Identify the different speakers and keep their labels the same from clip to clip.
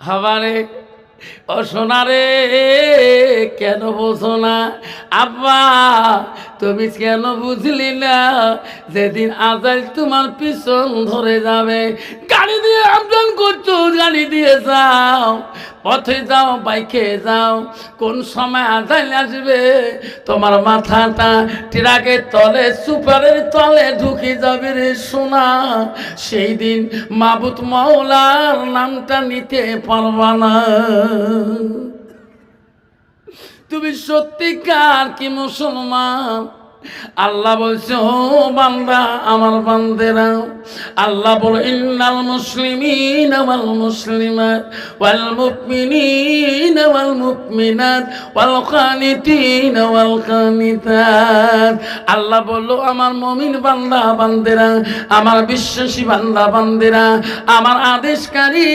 Speaker 1: হবারে ও সোনারে, কেন বোঝো না? আব্বা তুমি কেন বুঝলি না? যেদিন আজাইল তোমার পিছন ধরে যাবে, গাড়ি দিয়ে আমদান করছো, গাড়ি দিয়ে যাও, পথে যাও, বাইকে যাও, কোন সময় আজাইল আসবে তোমার মাথাটা ট্রাকের তলে, সুপারের তলে ঢুকে যাবে রে সোনা। সেই দিন মাবুদ মাওলার নামটা নিতে পারবা না। তুমি সত্যিকার কি মুসলমান? আল্লাহ বলছে, ও বান্দা, আমার বান্দেরা, আল্লাহ বলে ইন্নাল মুসলিমিনা ওয়াল মুসলিমাত ওয়াল মুমিনিনা ওয়াল মুমিনাত ওয়াল কানিতিনা ওয়াল কানিতাত। আল্লাহ বলল, আমার মুমিন বান্দা বান্দেরা, আমার বিশ্বাসী বান্দা বান্দেরা, আমার আদেশকারী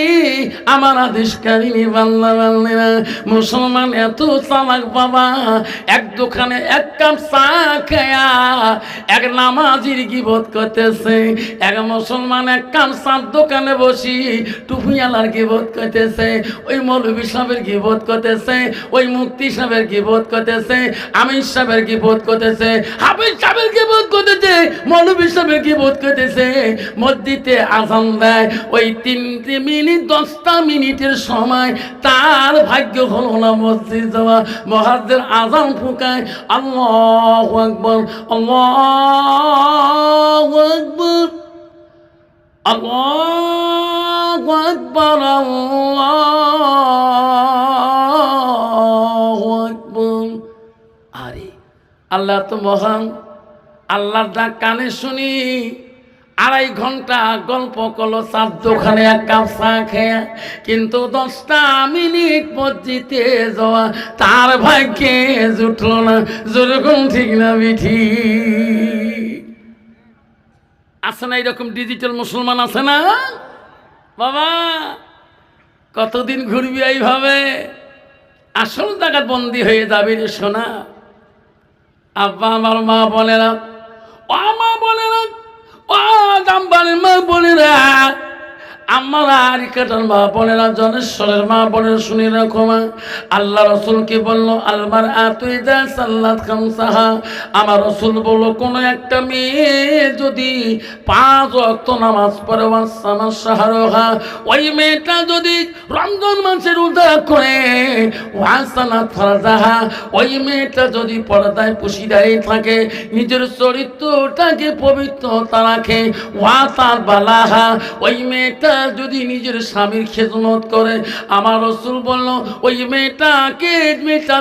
Speaker 1: বান্দা বান্দেরা। মুসলমান এত চালাক বাবা, এক দোকানে এক কাপ চা খায়া এক নামাজির গীবত করতেছে, এক মুসলমান এক কাপ চার দোকানে বসি টুপিওয়ালার গীবত করতেছে, ওই মৌলভী সাহেবের গীবত করতেছে, ওই মুফতি সাহেবের গীবত করতেছে, আমির সাহেবের গীবত করতেছে, হাফিজ সাহেবের গীবত করতেছে, মৌলভী সাহেবের গীবত করতেছে। মসজিদে আযান দেয়, ওই 3 মিনিট 10 মিনিটের সময় তার ভাগ্য হলো না মসজিদ যাওয়া। মুয়াজ্জিন আযান ফুঁকায়, আল্লাহু আকবার, আল্লাহু আকবার, আল্লাহু আকবার, আল্লাহু আকবার। আরে আল্লাহ তো মহান, আল্লাহর ডাক কানে শুনি, 2.5 ঘন্টা গল্প করলো, 4 দোকানে এক কাপ চা খেয়ে, কিন্তু 10 মিনিট মসজিদে যাওয়া তার ভাগ্যে জুটল না। যেরকম ঠিক না বিঠি? আছে না এরকম ডিজিটাল মুসলমান? আছে না বাবা? কতদিন ঘুরবি এইভাবে? আসল জায়গার বন্দী হয়ে যাবি রে সোনা। আব্বা, আমার মা বলেরা, ও মা বলেরা, ও দামবাড়ির মা বোনেরা, আমার আরিকাটার মা বোনেরা, জনেশ্বরের মা বোনেরা, শুনে রাখো মা। আল্লাহ রসুল কি বললো? আলমার আতুইদা সাল্লাত খামসাহা। আমার রসুল বললো, কোনো একটা মেয়ে যদি 5 ওয়াক্ত নামাজ পড়ে, ওয়াসামা শাহরুহা, ওই মেয়েটা যদি রমজান মাসে রোজা করে, ওয়াসানাত ফারজাহা, ওই মেয়েটা যদি পর্দায় পুশিদায় থাকে, নিজের চরিত্রটাকে পবিত্রতা রাখে, ওয়াতাত বালাহা, ওই মেয়েটা যদি নিজের স্বামীর খেদমত করে, আমার রাসূল বলল, ওই মেয়েটা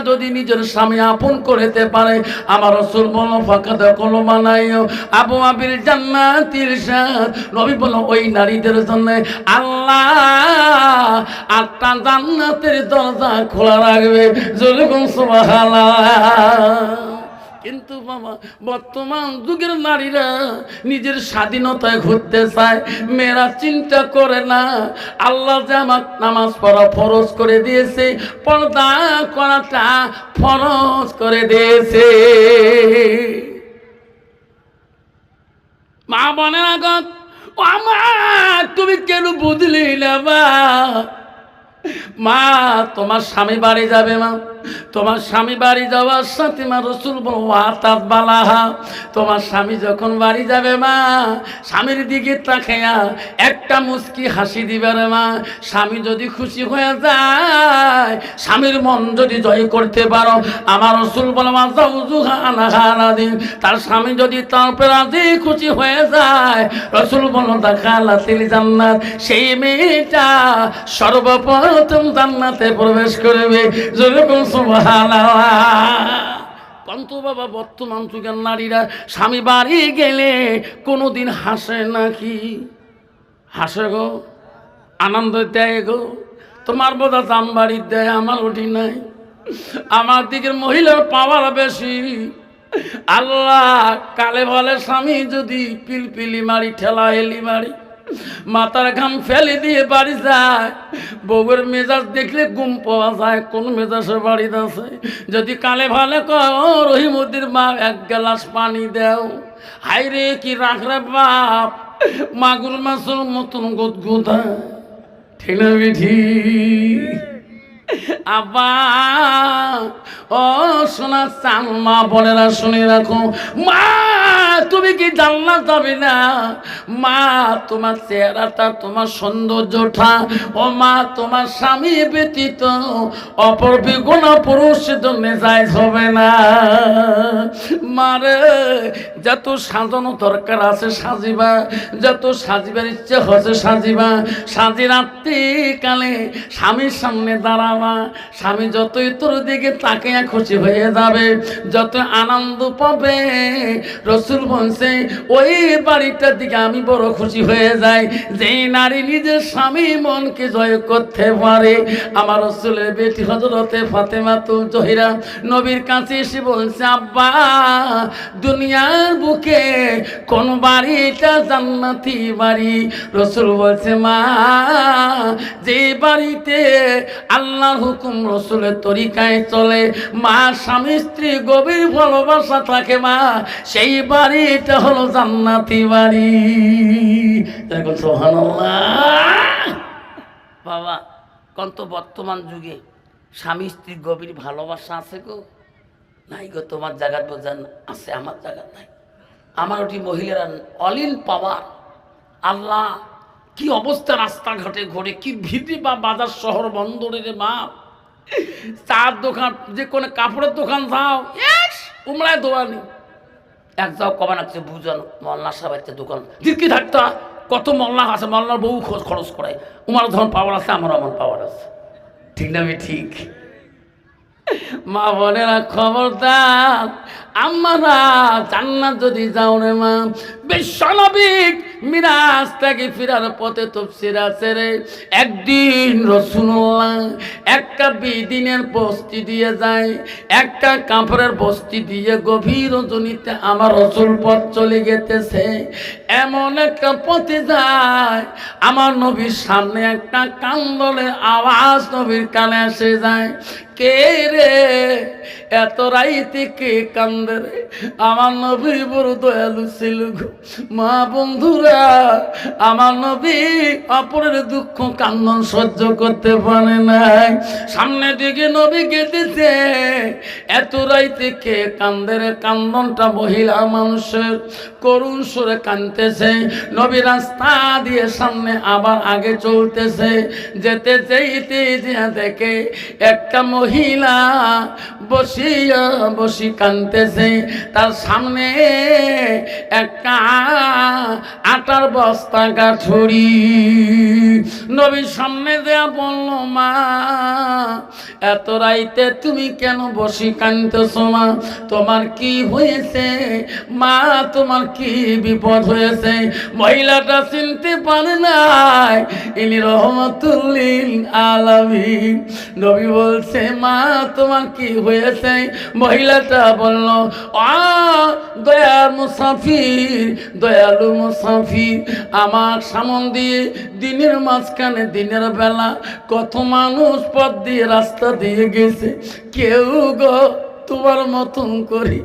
Speaker 1: যদি নিজের স্বামী আপন করতে পারে, আমার রাসূল বলল, ফাকাদ কলমানাইও আবু আবিল জান্নাতির শাদ। নবী বলল, ওই নারীদের জন্য আল্লাহ 8টা জান্নাতের দরজা খোলা রাখবে। যেরকম সুবহানাল্লাহ। কিন্তু বাবা, বর্তমান যুগের নারীরা নিজের স্বাধীনতায় ঘুরতে চায়, মেয়েরা চিন্তা করে না আল্লাহ যে আমার নামাজ পড়া ফরজ করে দিয়েছে, পর্দা করাটা ফরজ করে দিয়েছে। মা বোনের আগত, ও আমার তুমি কেন বুঝলি না? মা, তোমার স্বামী বাড়ি যাবে, মা তোমার স্বামী বাড়ি যাওয়ার সাথে মা রাসূল বলল, ওয়াতাত বালাহা, তোমার স্বামী যখন বাড়ি যাবে মা, স্বামীর দিকে তাকায়া একটা মুস্কি হাসি দিবে রে মা। স্বামী যদি খুশি হয়ে যায়, স্বামীর মন যদি জয় করতে পারো, আমার রাসূল বলে, মা যাওজুহা আনহা রাদিন, তার স্বামী যদি তার উপর রাজি খুশি হয়ে যায়, রাসূল বলল, দাখালাতিল জান্নাত, সেই মেয়েটা সর্বপ্রথম জান্নাতে প্রবেশ করবে। যেরকম সুবহানাল্লাহ। কিন্তু বাবা, বর্তমান যুগের নারীরা স্বামী বাড়ি গেলে কোনোদিন হাসে নাকি? হাসে গো, আনন্দ দেয় গো। তোমার বোধা দাম বাড়ি দেয়, আমার উঠি নাই। আমার দিকের মহিলার পাওয়ার বেশি। আল্লাহ কালে বলে, স্বামী যদি পিলপিলি মারি, ঠেলা হেলি মারি, মাথার ঘাম ফেলে দিয়ে বাড়ি যায়, বউয়ের মেজাজ দেখলে ঘুম পাওয়া যায় কোন মেজাজে বাড়িতে আছে। যদি কালে ভালে রহিমুদ্দির মা 1 গ্লাস পানি দাও, হাই রে কি রাখ রে বাপ, মাগুর মাছের মতন গুদগুদা। ঠিক না বিঠি? আব্বা ও সোনা চান মা বোনেরা শুনে রাখো, মা তুমি কি জান্নাত যাবে না? মা তোমার চেহারাটা, তোমার সৌন্দর্যটা, ও মা তোমার স্বামী ব্যতীত অপর বিগুণা পুরুষের জন্য জায়েজ হবে না। মারে যত সাজানো দরকার আছে সাজিবা, যত সাজিবার ইচ্ছে হচ্ছে সাজিবা। সাজি রাত্রিকালে স্বামীর সামনে দাঁড়াবা, স্বামী যতই তোর দিকে তাকে খুশি হয়ে যাবে, যত আনন্দ পাবে। রসুল বলছে ওই বাড়িটার দিকে আমি বড় খুশি হয়ে যাই যে নারী নিজের স্বামী মনকে জয় করতে পারে। আমার রসুলের বেটি হযরতে ফাতেমা তুল জহিরা নবীর কাছে এসে বলছে, আব্বা দুনিয়ার বুকে কোন বাড়িটা জান্নাতি বাড়ি? রসুল বলছে, মা যে বাড়িতে আল্লাহর হুকুম রসুলের তরিকায় চলে, মা স্বামী স্ত্রী গভীর ভালোবাসা থাকে, মা সেই বাড়িটা হলো জান্নাতি বাড়ি। দেখুন সুবহানাল্লাহ। বাবা কত বর্তমান যুগে স্বামী স্ত্রীর গভীর ভালোবাসা আছে গো? নাই গো। তোমার জায়গার বোঝান আছে, আমার জায়গা নাই। আমার ওটি মহিলারা অলিন পাওয়ার। আল্লাহ কি অবস্থা রাস্তাঘাটে ঘোরে, কি ভিড় বা বাজার শহর বন্দরের মা, চার দোকান, যে কোনো কাপড়ের দোকান যাও উমরায় দোয়ানি এক যাও কমান আছে বুঝানো মল্লা সাহেবের দোকান দিকি থাকতা কত মল্লা আছে, মল্লার বউ খরচ করে। উমার ধরুন পাওয়ার আছে, আমার আমার পাওয়ার আছে। ঠিক না? আমি ঠিক। মা বোনেরা খবরদার, আমরা জান্নাত যদি যাও রে মা, বিশ্বনবিক মিরাজ থেকে ফিরার পথে তাফসীর আছে রে। একদিন রাসূলুল্লাহ একটা বিদিনের বস্তি দিয়ে যায়, একটা কাপড়ের বস্তি দিয়ে গভীর রজনীতে আমার রাসূল পথ চলে গেতেছে। এমন একটা পথে যায়, আমার নবীর সামনে একটা কান্দনের আওয়াজ নবীর কানে এসে যায়। কে রে এত রাইতে কে কান্দে রে? আমার নবী বড় দয়ালু ছিল গো। মা বন্ধুরা, আমার নবী অপরের দুঃখ কান্দন সহ্য করতে পারে নাই। সামনে দিকে নবী গেতেছে, এত রাইতে কে কান্দে রে? কান্দনটা মহিলা মানুষের, করুণ সুরে কাঁদতেছে। নবী রাস্তা দিয়ে সামনে আবার আগে চলতেছে, যেতে যেতে দেখে একটা মহিলা বসিয়া বসি কাঁদতেছে। তার সামনে একটা আটার বস্তা গাঠুরি। নবীর সামনে দেয়া বলল, মা এত রাইতে তুমি কেন বসি কাঁদতেছো? মা তোমার কি হয়েছে? মা তোমার কি বিপদ হয়েছে? মহিলাটা চিনতে পারে নাই ইনি রহমাতুল লিল আলামিন। নবী বলছে, মা তোমার কি হয়েছে? মহিলাটা বলল, দয়ার মুসাফির, দয়ালু মুসাফির, আমার সামন দিয়ে দিনের মাঝখানে দিনের বেলা কত মানুষ পথ দিয়ে রাস্তা দিয়ে গেছে, কেউ গো তোমার মতন করি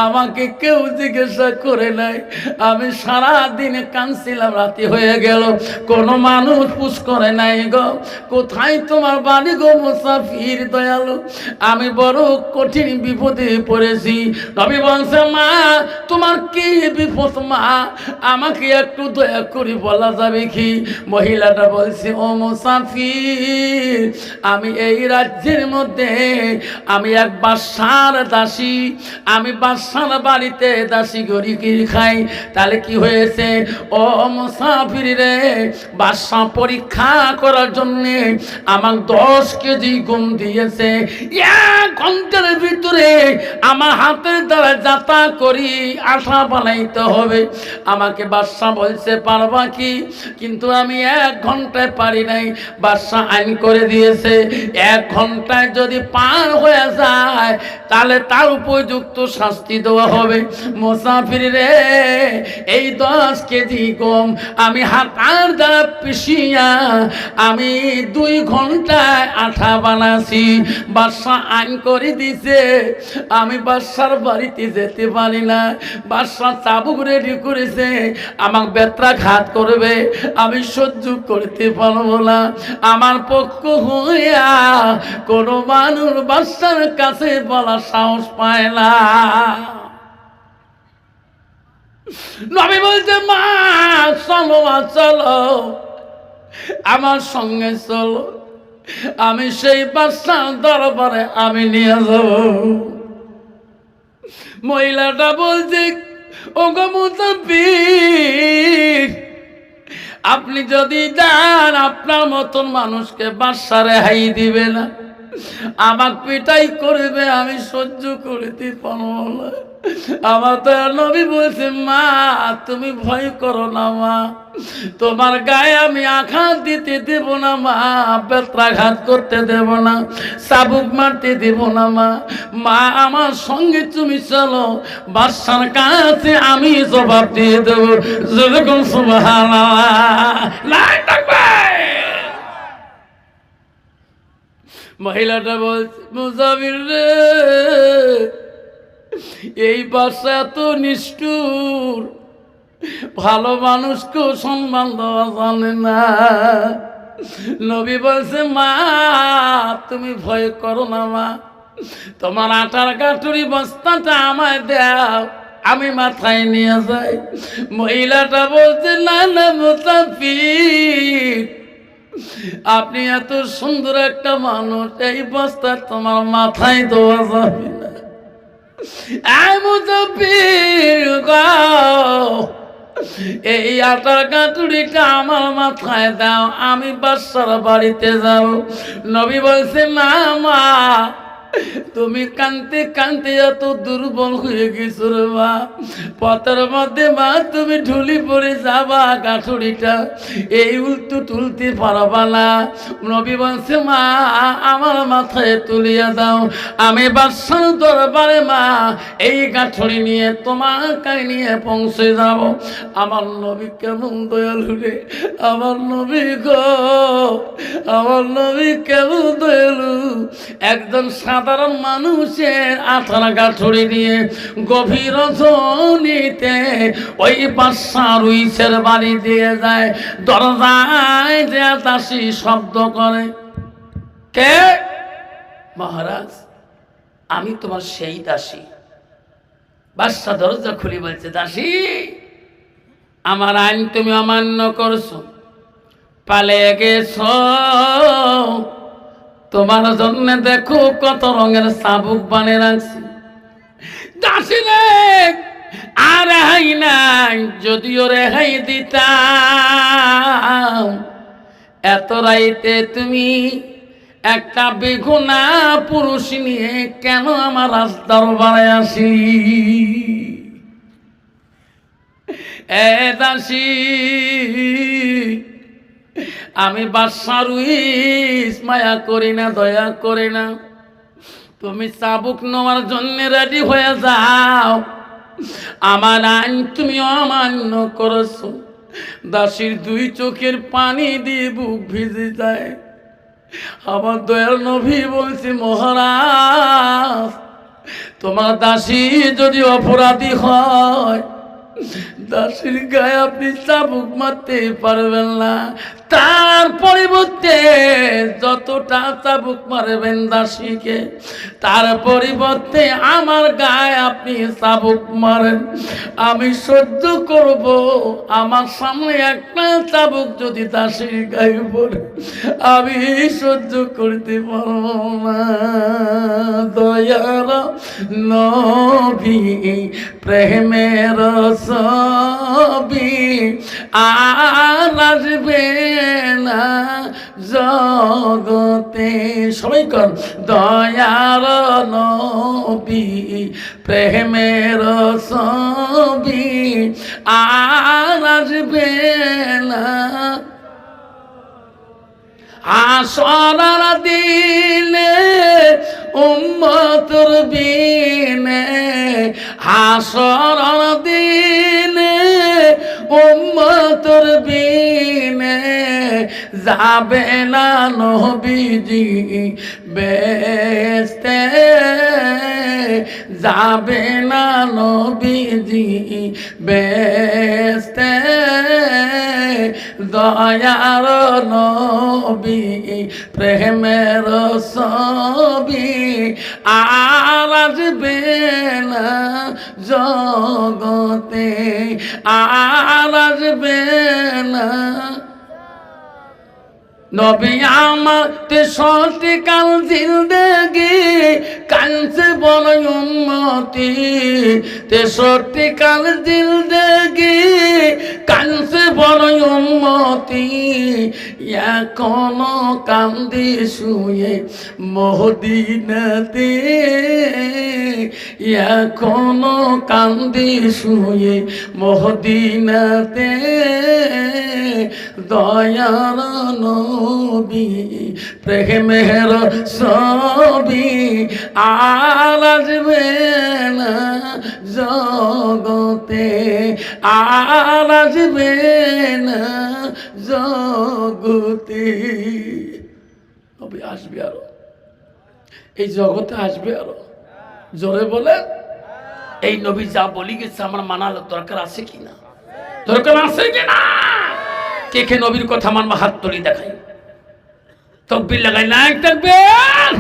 Speaker 1: আমাকে কেউ জিজ্ঞাসা করে নাই। আমি সারা দিনে কাঁদছিলাম, রাতে হয়ে গেল, কোনো মানুষ পুষ করে নাই গো। কোথায় তোমার বাড়ি গো মুসাফির দয়ালু? আমি বড় কঠিন বিপদে পড়েছি। নবী বলছে, মা তোমার কি বিপদ? মা আমাকে একটু দয়া করে বলা যাবে কি? মহিলাটা বলছে, ও মুসাফির, আমি এই রাজ্যের মধ্যে আমি এক বাদশার দাসী, আমি বাদশার বাড়িতে দাসী গরি খাই। তাহলে কি হয়েছে? ও মুসাফির রে, বাদশা পরীক্ষা করার জন্য আমার 10 কেজি গম দিয়েছে। 1 ঘন্টার ভিতরে আমার হাতের দ্বারা যাতা করি আঠা বানাইতে হবে। আমাকে বাদশা বলছে পারবা কি? কিন্তু আমি 1 ঘন্টায় পারি নাই। বাদশা আইন করে দিয়েছে 1 ঘন্টায় যদি পার হয়ে যায় তাহলে তার উপযুক্ত শাস্তি দেওয়া হবে। মুসাফির রে, এই 10 কেজি গম আমি হাতার দ্বারা পিষিয়া আমি 2 ঘন্টায় আঠা বানাছি। বাদশাহ আইন করে দিছে, আমি বাদশার বাড়িতে যেতে পারি না। বাদশাহ চাবুক রেডি করেছে, আমাকে বেত্রাঘাত করবে, আমি সহ্য করতে পারবো না। আমার পক্ষ হইয়া কোনো মানুষ বাদশার কাছে বলার সাহস পায় না। নবী বলছে, মা চলো, মা চলো, আমার সঙ্গে চলো, আমি সেই বাদশার দরবারে আমি নিয়ে যাব। মহিলাটা বলছে, ওগো মুসাফির, আপনি যদি যান আপনার মতন মানুষকে বাদশা রেহাই দিবে না, আমার পিটাই করবে, আমি সহ্য করতে পারবো না। আমার তো নবী বলছে, মা তুমি ভয় করো না মা, তোমার গায়ে আমি আঘাত দিতে দেব না মা, বেত্রাঘাত করতে দেব না, চাবুক মারতে দেব না মা। মা আমার সঙ্গে তুমি চলো, বাদশার কাছে আমি জবাব দিয়ে দেব। যেরকম সুবহানাল্লাহ। মহিলাটা বলছে, মুসাফির রে, এই বাদশা এত নিষ্ঠুর, ভালো মানুষকেও সম্মান দেওয়া জানে না। নবী বলছে, মা তুমি ভয় করো না মা, তোমার আটার কাঠুরি বস্তাটা আমায় দাও, আমি মাথায় নিয়ে যাই। মহিলাটা বলছে, না না মুসাফির, আপনি এত সুন্দর একটা মানুষ, এই বস্তা তোমার মাথায় দেওয়া যাবে না। এই আটার কাটুরিটা আমার মাথায় দাও, আমি বাদশার বাড়িতে যাব। নবী বলছে, না মা তুমি কানতে কানতে এত দুর্বল হয়ে গেছো রে মা, পথের মধ্যে মা তুমি ঢুলি পড়ে যাবা, গাঠুরিটা এই উল্টু তুলতে পারবা না। নবী বলছে, মা আমার মাথায় তুলিয়া দাও, আমি বাদশার দরবারে মা এই গাঠুরি নিয়ে তোমার কাছে নিয়ে পৌঁছে যাব। আমার নবী কেমন দয়ালু রে, আমার নবী গো, আমার নবী কেমন দয়ালু। একজন সাধারণ মানুষের আঠার গাঠুরি নিয়ে গভীর রজনীতে ওই বাদশা রুইসের বাড়ি দিয়ে যায়। দরজায় যে দাসী শব্দ করে, কে? মহারাজ আমি তোমার সেই দাসী। বাদশা দরজা খুলে বলছে, দাসী আমার আইন তুমি অমান্য করছো, পালিয়ে গেছো, তোমার জন্য দেখো কত রঙের চাবুক বানিয়ে রাখছি। দাসী রে, আর রেহাই নাই, যদিও রেহাই দিতাম, এত রাইতে তুমি একটা বেগুনা পুরুষ নিয়ে কেন আমার রাস্তার দরবারে আসি? এ দাসী, আমি বাদশা রুইস মায়া করি না, দয়া করি না, তুমি চাবুক নেওয়ার জন্য রেডি হয়ে যাও, আমার আইন তুমি অমান্য করেছো। দাসীর 2 চোখের পানি দিয়ে বুক ভিজে যায়। আমার দয়াল নবী বলছে, মহারাজ তোমার দাসী যদি অপরাধী হয়, দাসীর গায়ে আপনি চাবুক মারতে পারবেন না, তার পরিবর্তে যতটা চাবুক মারবেন দাসীকে, তার পরিবর্তে আমার গায়ে আপনি চাবুক মারেন, আমি সহ্য করব। আমার সামনে একটা চাবুক যদি দাসীর গায়ে পড়ে, আমি সহ্য করতে পারব না। দয়ার নবী প্রেমের ছবি আর আসবে না জগতে। সবাই কর, দয়ার নবী প্রেমের ছবি আর আসবে না। আসরার দিনে উম্মতের বিনে হাসরের দিনে উম্মতের বিনে যাবে না নবীজি বেহেশতে যাবে না নবীজি বেহেশতে দয়ার নবী প্রেমের ছবি আর আসবে না জগতে আর আসবে না নবী আমার 63 কাল জিন্দেগি কানছে বড় উম্মতি 63 কাল জিন্দেগি কানছে বড় উম্মতি এখনো কান্দি শুয়ে মদিনাতে এখনো কান্দি শুয়ে মদিনাতে দয়ার নবী প্রেমের ছবি আর আসবে না জগতে আর আসবে না জগতে নবী আসবে আরো এই জগতে আসবে আরো জোরে বলে এই নবী যা বলি গেছে আমার মানার দরকার আছে কিনা দরকার আছে কিনা কে কে নবীর কথা মানবা হাত তুলি দেখাই তকবীর লাগাই নাক তাকবীর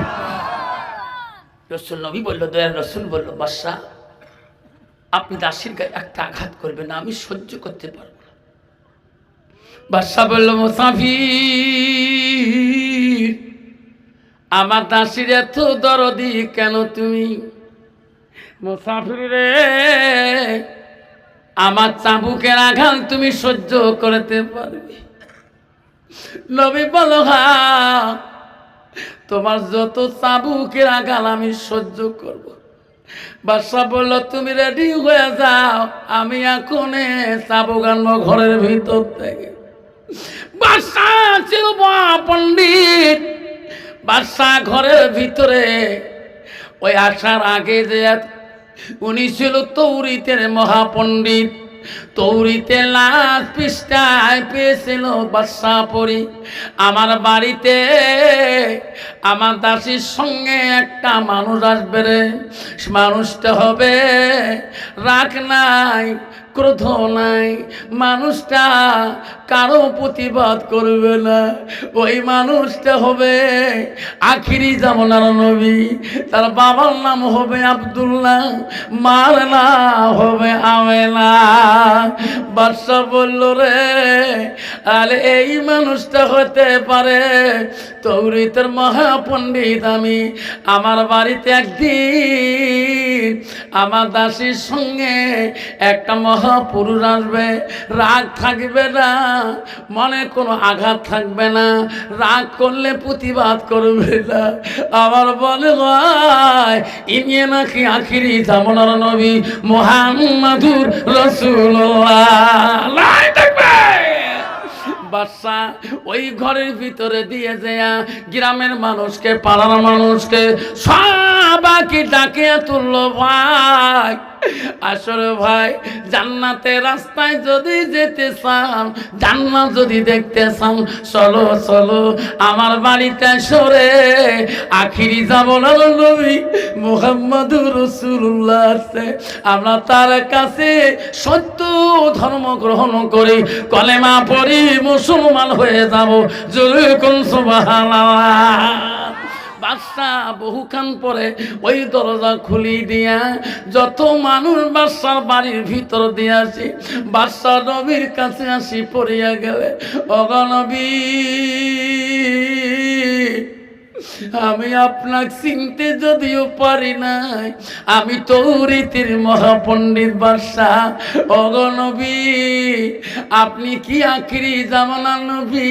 Speaker 1: রাসূল নবী বলল দয়ার রাসূল বলল বাদশা আপনি দাসীর গায়ে একটা আঘাত করবেন না আমি সহ্য করতে পারবো না বাদশা বলল মুসাফির আমার দাসীর এত দরদি কেন তুমি মুসাফির রে আমার চাবুকের আঘাত তুমি সহ্য করতে পারবে নবী বল হ্যাঁ তোমার যত চাবুকের আঘাত আমি সহ্য করব বাদশা বলল তুমি রেডি হয়ে যাও আমি এখন চাবুক আনবো ঘরের ভিতর থেকে বাদশা ছিল পণ্ডিত বাদশা ঘরের ভিতরে ওই আসার আগে যে উনি ছিল তৌরিতের মহাপণ্ডিত তৌরিতে লাশ পৃষ্ঠায় পেয়েছিল বাদশা পড়ি আমার বাড়িতে আমার দাসীর সঙ্গে একটা মানুষ আসবে রে মানুষটা হবে রাগ নাই ক্রোধ নাই মানুষটা কারো প্রতিবাদ করবে না ওই মানুষটা হবে আখিরি জামানার নবী তার বাবার নাম হবে আব্দুল্লাহ মার নাম হবে আমেনা বাদশা বলল রে আরে এই মানুষটা হতে পারে তৌরিতের মহাপণ্ডিত আমি আমার বাড়িতে একদিন আমার দাসীর সঙ্গে একটা মহাপুরুষ আসবে রাগ থাকবে না মনে কোনো আঘাত থাকবে না রাগ করলে প্রতিবাদ করবে না আমার বলে ভাই ইনি নাকি আখিরি জামানার নবী মুহাম্মাদুর রাসূলুল্লাহ থাকবে বাদশা ওই ঘরের ভিতরে দিয়ে যায় গ্রামের মানুষকে পাড়ার মানুষকে সবাইকে ডাকে তুললো ভাই আসলে ভাই জান্নাতের রাস্তায় যদি যেতে চান জান্নাত যদি দেখতে চান চলো চলো আমার বাড়িতে সরে আখিরি জামানার নবী মুহাম্মাদুর রাসূলুল্লাহ আছে আমরা তার কাছে সত্য ধর্ম গ্রহণ করি কলেমা পড়ি মুসলমান হয়ে যাব জোরে কোন সুবহানাল্লাহ বাদশা বহুক্ষণ পরে ওই দরজা খুলি দিয়া যত মানুষ বাদশার বাড়ির ভিতর দিয়ে আসি বাদশা নবীর কাছে আসি পড়িয়া গেলে ওগো নবী আমি আপনাকে চিনতে যদিও পারি নাই আমি তৌরিতের মহাপণ্ডিত বাদশা ওগো নবী আপনি কি আখিরি জামানার নবী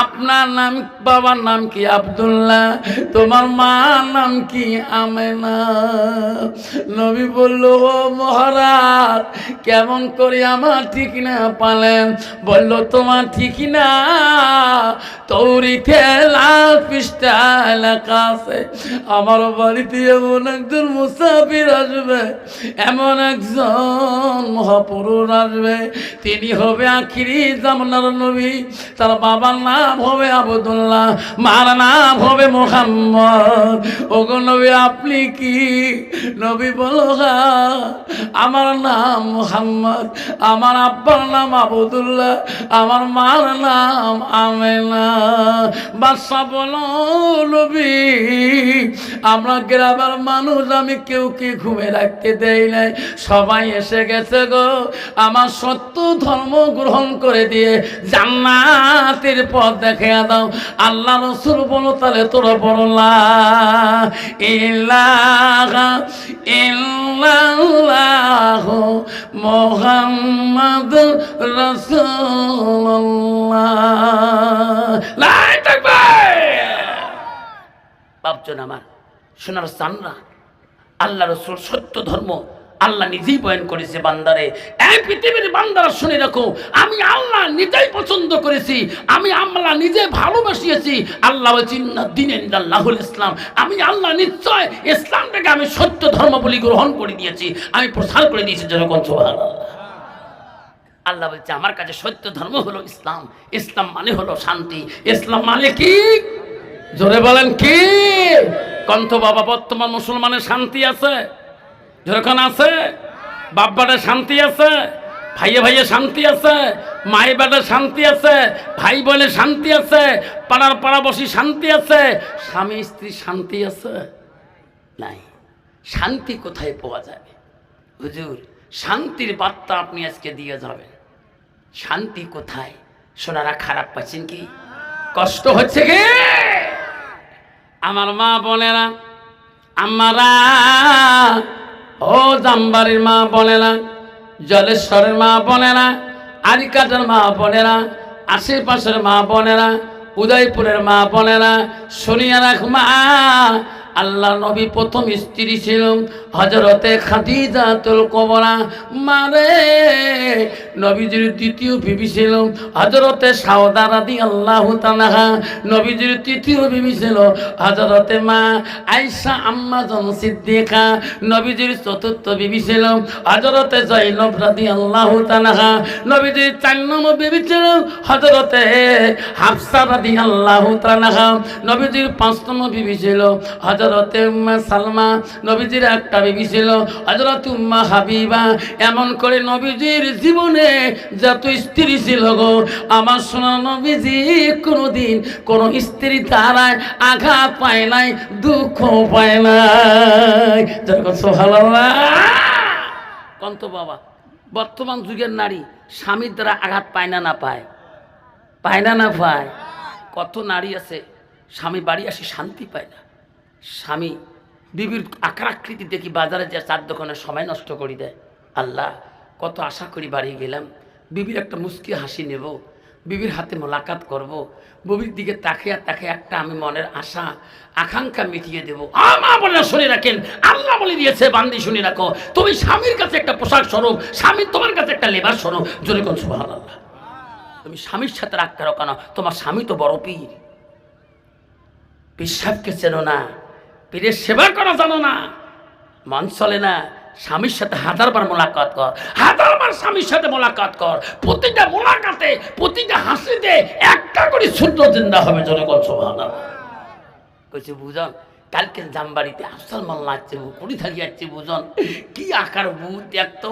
Speaker 1: আপনার নাম বাবার নাম কি আব্দুল্লাহ তোমার মার নাম কি আমেনা নবী বলল ও মহারাজ কেমন করে আমার ঠিক না পালেন বলল তোমার ঠিক না তৌরিতে লাল পৃষ্ঠা লেখা আছে আমার বাড়িতে এমন একজন মুসাফির আসবে, এমন একজন মহাপুরুষ আসবে, তিনি হবে আখিরি জামানার নবী। তার বাবার নাম হবে আবদুল্লাহ, মার নাম হবে মুহাম্মদ। ওগো নবী আপনি কি? নবী বলো হ্যাঁ, আমার নাম মুহাম্মদ, আমার আব্বার নাম আবদুল্লাহ, আমার মার নাম আমেনা। বাদশা বলো নবী আমরা গ্রামের মানুষ, আমি কেউ কি ঘুমে রাখতে দেই নাই, সবাই এসে গেছে গো, আমার সত্য ধর্ম গ্রহণ করে দিয়ে জান্নাতের পথ দেখে দাও। আল্লাহ রাসূল বলো তাহলে তোরা বলো লা ইলাহা ইল্লাল্লাহু মুহাম্মাদুর রাসূলুল্লাহ। লা তাকবীর। বাপজন আমার সোনার চানরা, আল্লাহ রাসূল সত্য ধর্ম আল্লাহ নিজেই বয়ান করেছে বান্দারে। এই পৃথিবীর বান্দারা শুনে রাখো, আমি আল্লাহ নিজেই পছন্দ করেছি, আমি আল্লাহ নিজে ভালোবাসিয়েছি। আল্লাহ বলছেন দিনাল্লাহুল ইসলাম, আমি আল্লাহ নিশ্চয় ইসলামটাকে আমি সত্য ধর্ম বলে গ্রহণ করে দিয়েছি, আমি প্রচার করে দিয়েছি। যেরকম সুবহানাল্লাহ। আল্লাহ বলছে আমার কাছে সত্য ধর্ম হলো ইসলাম, ইসলাম মানে হলো শান্তি। ইসলাম মানে কি? জোরে বলেন কি? কন্ত বাবা বর্তমান মুসলমানের শান্তি আছে? যেরকম আছে? বাপ বাড়ে শান্তি আছে, ভাইয়ে ভাইয়ে শান্তি আছে, মায়ে বাড়ে শান্তি আছে, ভাই বোনে শান্তি আছে, পাড়ার পাড়াবসী শান্তি আছে, স্বামী স্ত্রী শান্তি আছে? নাই। শান্তি কোথায় পাওয়া যাবে? হুজুর শান্তির বার্তা আপনি আজকে দিয়ে যাবেন। শান্তি কোথায়? সোনারা খারাপ পাচ্ছেন কি? কষ্ট হচ্ছে কি? আমার মা বোনেরা, আমারা ও জামবাড়ির মা বোনেরা, জলেশ্বরের মা বোনেরা, আরিকাটার মা বোনেরা, আশেপাশের মা বোনেরা, উদয়পুরের মা বোনেরা, শুনিয়া রাখ মা, আল্লাহ নবী প্রথম স্ত্রী ছিল হযরতে খাদিজাতুল কুবরা। মারে নবীজির দ্বিতীয় বিবি ছিল হযরতে সাউদা রাদিয়াল্লাহু তাআলা। নবীজির তৃতীয় বিবি ছিল হযরতে মা আয়েশা আম্মা জন সিদ্দিকা। নবীজির চতুর্থ বিবি ছিল হযরতে যায়েনব রাদিয়াল্লাহু তাআলা। নবীজির ৪ নম্বর বিবি ছিল হযরতে হাফসা রাদিয়াল্লাহু তাআলা। নবীজির ৫ নম্বর বিবি ছিল হযরতে উম্মে সালমা। নবীজির একটা বিবি ছিল হযরত উম্মে হাবিবা। এমন করে নবীজির জীবনে যত স্ত্রী ছিল গো, আমার সোনা নবীজি কোনোদিন কোন স্ত্রী দ্বারায় আঘাত পায় নাই, দুঃখ পায় নাই। যেরকম সুবহানাল্লাহ। কন্ত বাবা বর্তমান যুগের নারী স্বামীর দ্বারা আঘাত পায় না? না পায়? পায় না? না পায়? কত নারী আছে স্বামী বাড়ি আসে শান্তি পায় না, স্বামী বিবির আকারাকৃতি দেখি বাজারে যে 4 দোকানে সময় নষ্ট করে দেয়। আল্লাহ কত আশা করি বাড়ি গেলাম, বিবির একটা মুস্কি হাসি নেব, বিবির হাতে মোলাকাত করব, বিবির দিকে তাকিয়ে তাকিয়ে একটা আমি মনের আশা আকাঙ্ক্ষা মিটিয়ে দেবো। মা বলে শুনে রাখেন, আল্লাহ বলে দিয়েছে বান্দি শুনে রাখো, তুমি স্বামীর কাছে একটা পোশাক স্বরূপ, স্বামী তোমার কাছে একটা লেবার স্বরূপ। জোরে কোন সুবহানাল্লাহ। তুমি স্বামীর সাথে রাগ করো কেন? তোমার স্বামী তো বড় পীর। পীর সাহেবকে চেনো না, পীরের সেবা করা জানো না, মন চলে না। স্বামীর সাথে 1000 বার মোলাকাত কর, 1000 বার স্বামীর সাথে মোলাকাত কর। প্রতিটা মোলাকাতে, প্রতিটা হাসিতে একটা করে ছোট্ট জিন্দা হবে। জোরে কোন সুবহানাল্লাহ। কইছে বুঝন কালকে জামবাড়িতে আফসাল মাল্লা আসছে, কুড়ি থাকি আসছে, বুঝন কি আকার বুধ দেখতো।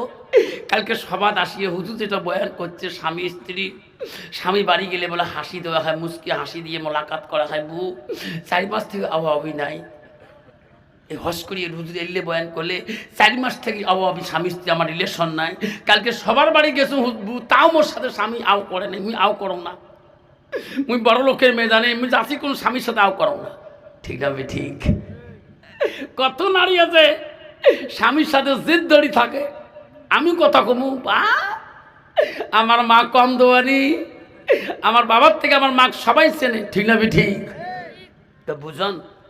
Speaker 1: কালকে সবাদ আসিয়ে হুজুর যেটা বয়ান করছে, স্বামী স্ত্রী, স্বামী বাড়ি গেলে বলে হাসি দেওয়া হয়, মুস্কি হাসি দিয়ে মোলাকাত করা হয়। 4 মাস থেকে আবহাওয়াবি নাই। এই হস করিয়ে হুজুর এলে বয়ান করলে 4 মাস থেকে আবহাওয়াবি স্বামী স্ত্রী আমার রিলেশন নাই। কালকে সবার বাড়ি গেছো, তাও মোর সাথে স্বামী আও করে নাই। মুই আও করো না, মুই বড় লোকের মেয়ে জানি, মুই যাচ্ছি কোন স্বামীর সাথে আও করো না। ঠিক আছে? ঠিক। কত নারী আছে স্বামীর সাথে জিদ ধরি থাকে। আমি কথা কমু বা আমার মা কম দোয়ারি, আমার বাবার থেকে আমার মা সবাই চেনে। ঠিক না? ঠিক। তো বুঝন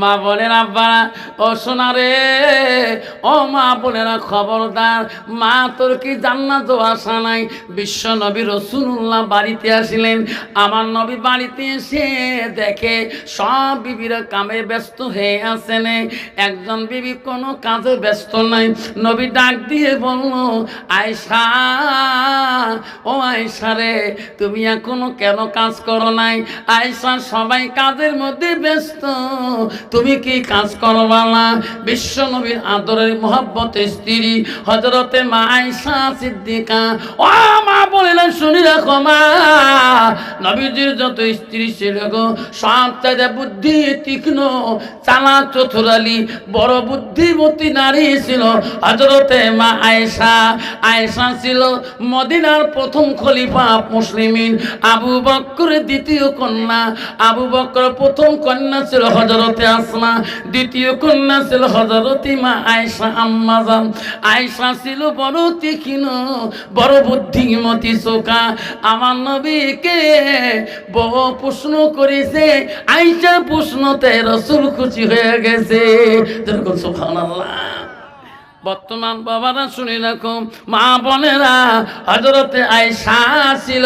Speaker 1: মা বোনের আব্বারা ও সোনা রে, ও মা বোনেরা খবরদার, মা তোর কি জান্নাত আশা নাই? বিশ্ব নবী রাসূলুল্লাহ বাড়িতে আসিলেন। আমার নবী বাড়িতে এসে দেখে সব বিবিরা কামে ব্যস্ত হয়ে আছেন, একজন বিবি কোনো কাজে ব্যস্ত নাই। নবী ডাক দিয়ে বলল, আয়েশা, ও আয়েশা রে, তুমি এখনো কেন কাজ করো নাই? আয়েশা, সবাই কাজের মধ্যে ব্যস্ত, তুমি কি কাজ করবা না? বিশ্ব নবীর আদরের মহব্বতের স্ত্রী হযরতে মা আয়েশা সিদ্দিকা, ও মা বলেন শুনি রাখো মা, নবীজির যত স্ত্রী ছিল গো, সব চাইতে বুদ্ধি তীক্ষ্ণ, চালাক চতুরালি, বড় বুদ্ধিমতী নারী ছিল হযরতে মা আয়েশা। আয়েশা ছিল মদিনার প্রথম খলিফা মুসলিমিন আবু বকরের দ্বিতীয় কন্যা। আবু বকর প্রথম কন্যা ছিল হযরতে আসমা, দ্বিতীয় কন্যা ছিল হযরতে মা আয়েশা আম্মাজান। আয়েশা ছিল বড় তীক্ষ্ণ, বড় বুদ্ধিমতী চোখা। আমার নবীকে বহু প্রশ্ন করেছে, আয়েশা প্রশ্নতে রাসূল খুশি হয়ে গেছে। সুবহানাল্লাহ। বর্তমান বাবারা শুনে রাখো, মা বোনেরা, হযরতে আয়েশা ছিল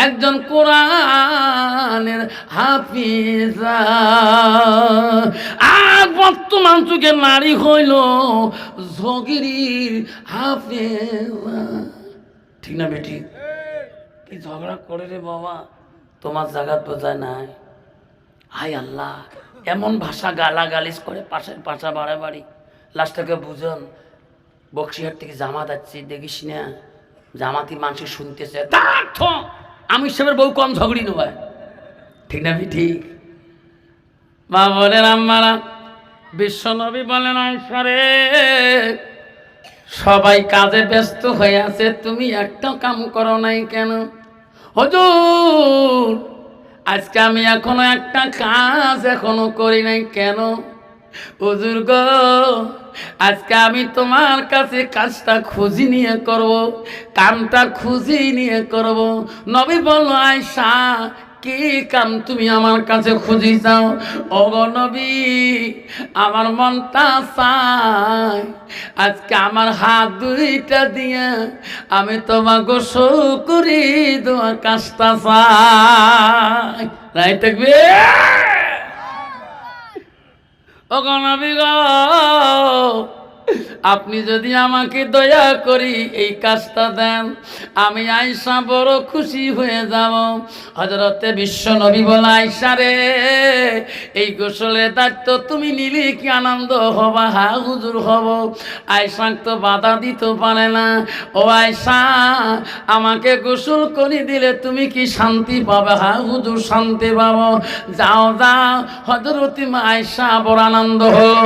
Speaker 1: একজন কোরআনের হাফিজা। আর বর্তমান যুগের নারী হইল জগিরির হাফিজা। ঠিক না বেটি? কি ঝগড়া করে রে বাবা, তোমার জায়গা বোঝায় নাই। হায় আল্লাহ, এমন ভাষা গালাগালিজ করে, পাশের পাশা বাড়াবাড়ি। লাস্টটাকে বুঝুন, বক্সিহাট থেকে জামাত আসছি, দেখিস না জামাতি মানুষ শুনতেছে, আমি হিসেবের বউ কম ঝগড়ি নয়। ঠিক না ঠিক? মা বলেন আম্মারা, বিশ্ব নবী বলেন, আয়েশা রে, সবাই কাজে ব্যস্ত হয়ে আছে, তুমি একটা কাম করো নাই কেন? হুজুর, আজকে আমি এখনো একটা কাজ এখনো করি নাই কেন? হুজুর গো, আজকে আমি তোমার কাছে কাজটা খুঁজি নিয়ে করব, কামটা খুঁজি নিয়ে করব। নবী বলল, আয়েশা, কি কাম তুমি আমার কাছে খুঁজি চাও? ওগো নবী, আমার মনটা চায় আজকে আমার হাত দুইটা দিয়া আমি তোমার গোসল করি দেওয়া কাজটা চাই। রাইট থাকবে? ওগো নবী গো, আপনি যদি আমাকে দয়া করি এই কাজটা দেন, আমি আয়েশা বড় খুশি হয়ে যাব। হযরতে বিশ্ব নবী বলে, আয়েশা রে, এই গোসলের দায়িত্ব তুমি নিলে কি আনন্দ হবা? হ্যাঁ হুজুর হব। আয়েশা তো বাধা দিতে পারে না। ও আয়েশা, আমাকে গোসল করে দিলে তুমি কি শান্তি পাবে? হ্যাঁ হুজুর, শান্তি পাবো। যাও যাও। হযরতে মা আয়েশা বড় আনন্দ হলো।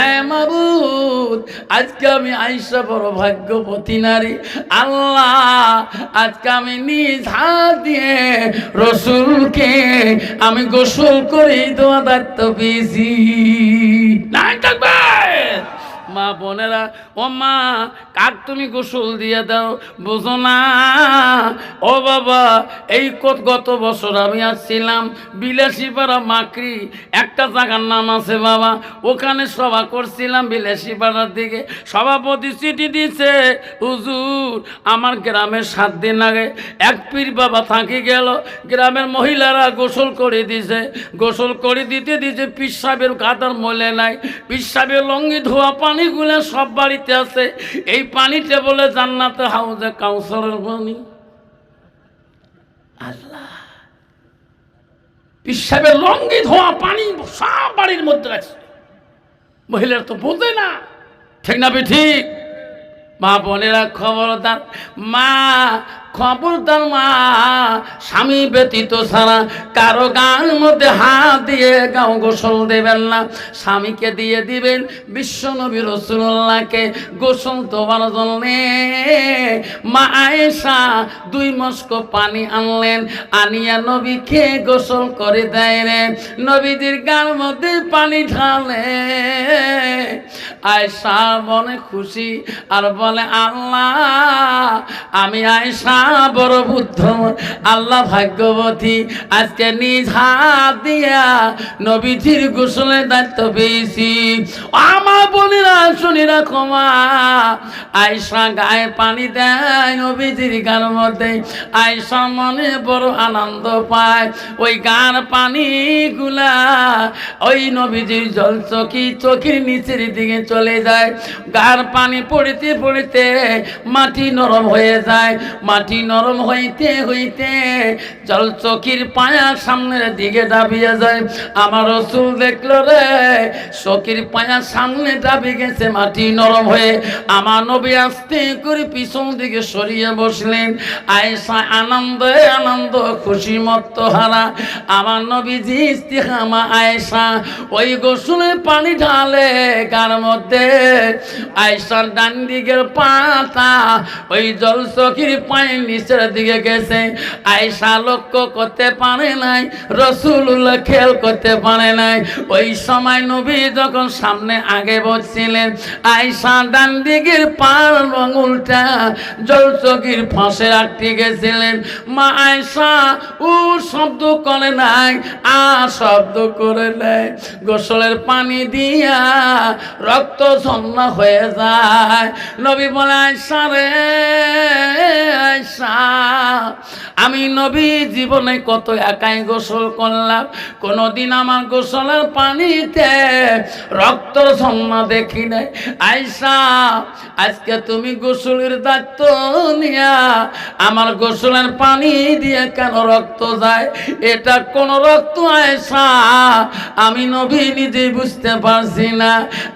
Speaker 1: এ মাবুদ, আজকে আমি আয়েশা বড় ভাগ্যবতী নারী। আল্লাহ, আজকে আমি নিজ হাত দিয়ে রাসূলকে আমি গোসল করে দেওয়া দায়িত্ব পেয়েছি। নাই থাকবে মা বোনেরা, ও মা, কাক তুমি গোসল দিয়ে দাও, বুঝো না? ও বাবা, এই গত বছর আমি আসছিলাম বিলাসীপাড়া মাকড়ি, একটা জায়গার নাম আছে বাবা, ওখানে সভা করছিলাম বিলাসীপাড়ার দিকে। সভাপতি চিঠি দিছে, হুজুর আমার গ্রামের 7 দিন আগে এক পীর বাবা থাকি গেল, গ্রামের মহিলারা গোসল করে দিছে, গোসল করে দিতে পীর সাহেবের গাদার মলে নাই, পীর সাহেবের লঙ্গি ধোয়া পানিগুলো সব বাড়িতে আছে। এই পানিতে বলে জান্নাতে হাউজে কাউসারের পানি। আল্লাহ, পীর সাহেবের লঙ্গি ধোয়া পানি সব বাড়ির মধ্যে রাখছে। মহিলারা তো বোঝে না। ঠিক না ঠিক? মা বোনেরা খবরদার, মা খবরদার, মা স্বামী ব্যতীত ছাড়া কারো গান মধ্যে হাত দিয়ে গাও গোসল দেবেন না। স্বামীকে দিয়ে দিবেন। বিশ্ব নবী রাসূলুল্লাহকে গোসল দেওয়ার জন্যে মা আয়েশা 2 মস্ক পানি আনলেন, আনিয়া নবীকে গোসল করে দেয় রে। নবীজির গান মধ্যে পানি ঢালে। আয়েশা মনে খুশি আর বলে, আল্লাহ, আমি আয়েশা বড় বুদ্ধ আল্লাহ ভাগ্যবতী, আজকে নিজ হাত দিয়া নবীজির গোসলের দায়িত্ব পেয়েছি। আমার বোনেরা শুনি রাখো মা, আয়েশা গায়ে পানি দেয় নবীজির গার মধ্যে, আয়েশা মনে বড় আনন্দ পায়। ওই গার পানি গুলা ওই নবীজির জল চোখের নিচের দিকে চলে যায়। গার পানি পড়িতে পড়িতে মাটি নরম হয়ে যায়, মাটি নরম হইতে হইতে জল চোখের পায়া সামনের দিকে দাবিয়ে যায়। আমার রাসূল দেখলো রে চোখের পায়া সামনে দাবি গেছে মাটি নরম হয়ে, আমার নবী আস্তে করে পিছন দিকে সরিয়ে বসলেন। আয়েশা আনন্দে আনন্দ খুশি মত্ত হারা, আমার নবীজি ইস্তিহামা আয়েশা ওই গোসলের পানি ঢালে গার মধ্যে। আয়েশার ডান দিকের পাতা ওই জল চোখের পায়ের নিচের দিকে গেছে। আয়েশা লক্ষ্য করতে পারে নাই, রাসূলুল্লাহ খেয়াল করতে পারে নাই। ওই সময় নবী যখন সামনে আগে বসছিলেন, আয়েশা ডান দিকের পার আঙুলটা জল চোখের ফাঁসে আটকে গেছিলেন। মা আয়েশা ও শব্দ করে নাই, শব্দ করে নাই, গোসলের পানি দিয়া রক্ত ঝর্ণা হয়ে যায়। নবী বলে আয়েশা রে আয়েশা, আমি নবী জীবনে কত একাই গোসল করলাম, কোনদিন আমার গোসলের পানিতে রক্ত ঝর্ণা দেখি নাই। আয়েশা আজকে তুমি গোসলের দায়িত্ব নিয়া আমার গোসলের পানি দিয়ে কেন রক্ত যায়? এটা কোন রক্ত আয়েশা আমি নবী নিজেই বুঝতে পারছি না।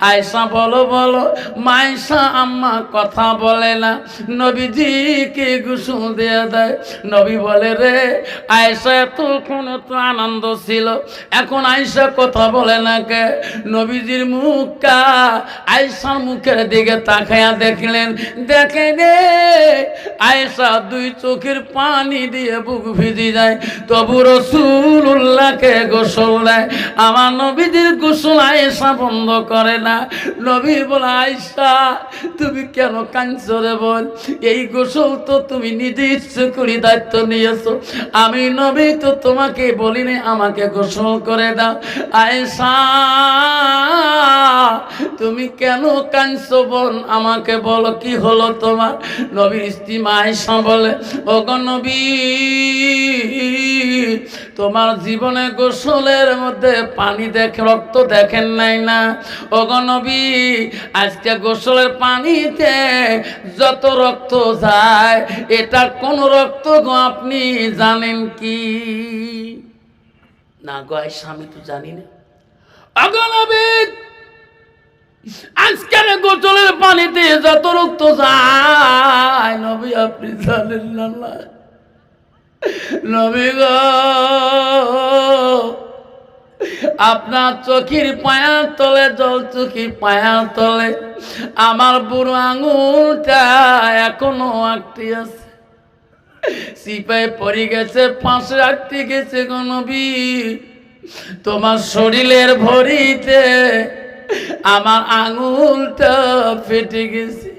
Speaker 1: আয়েশা বলো বলো, মায়েশা আম্মা কথা বলে না, নবীজিকে গোসল দিয়ে দেয়। নবী বলে রে আয়েশা এতক্ষণ তো আনন্দ ছিল, এখন আয়েশা কথা বলে না কে? নবীজির মুখটা আয়েশার মুখের দিকে তাকায়া দেখলেন, দেখে রে আয়েশা দুই চোখের পানি দিয়ে বুক ভিজে যায়, তবু রাসূলুল্লাহকে গোসল দেয়। আমার নবীজির গোসল আয়েশা বন্ধ করে না। নবী বলে আয়েশা তুমি কেন কাঁদছো রে বল? এই গোসল তো তুমি নিজে ইচ্ছে করে দায়িত্ব নিয়েছো, আমি নবী তো তোমাকে বলিনি আমাকে গোসল করে দাও। আয়েশা তুমি কেন কাঁদছো বোন, আমাকে বলো কি হলো তোমার? নবীর স্ত্রী আয়েশা বলে, ওগো নবী তোমার জীবনে গোসলের মধ্যে পানি দেখে রক্ত দেখেন নাই না? ওগো নবী আজকে গোসলের পানিতে যত রক্ত যায় এটা কোন রক্ত গো আপনি জানেন কি? না গো আয়েশা আমি তো জানি না। ওগো নবী আজকের গোসলের পানিতে যত রক্ত যায় নবী আপনি জানেন না। নবী গো আপনার চোখের পায়ার তলে জল চোখের পায়ার তলে আমার বুড়ো আঙুলটা এখনো আটকে আছে, সিপাই পড়ে গেছে, পাশে আটকে গেছে গো নবী। তোমার শরীরের ভরিতে আমার আঙুলটা ফেটে গেছে।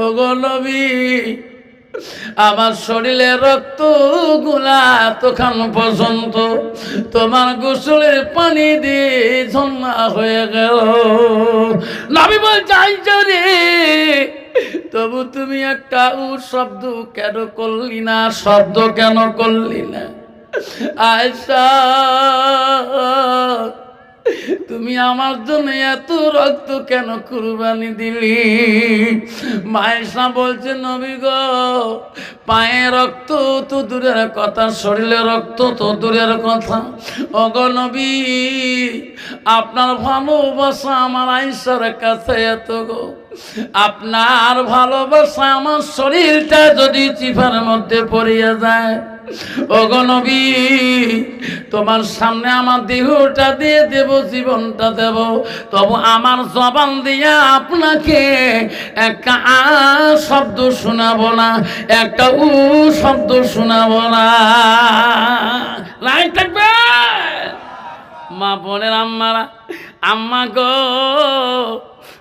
Speaker 1: ওগো নবী আমার শরীরে রক্ত গুলা তখন পর্যন্ত তোমার গোসলের পানি দিয়ে ঝর্ণা হয়ে গেল। নবী বলছে আয়েশা রে তবু তুমি একটা শব্দ কেন করলি না? শব্দ কেন করলি না? আয়েশা তুমি আমার জন্য এত রক্ত কেন কুরবানি দিলি? আয়েশা বলছে নবী গো পায়ে রক্ত তো দূরের কথা, শরীরে রক্ত তো দূরের কথা। ওগো নবী আপনার ভালোবাসা আমার আয়েশার কাছে এত গো, আপনার ভালোবাসা আমার শরীরটা যদি চিফার মধ্যে পড়িয়া যায়, ওগো নবী তোমার সামনে আমার দেহটা দিয়ে দেব, জীবনটা দেব, তবু আমার জবান দিয়ে আপনাকে একটা শব্দ শোনাবো না, একটা শব্দ শোনাবো না। রাইট থাকবে মা বোনের আম্মারা, আম্মা গো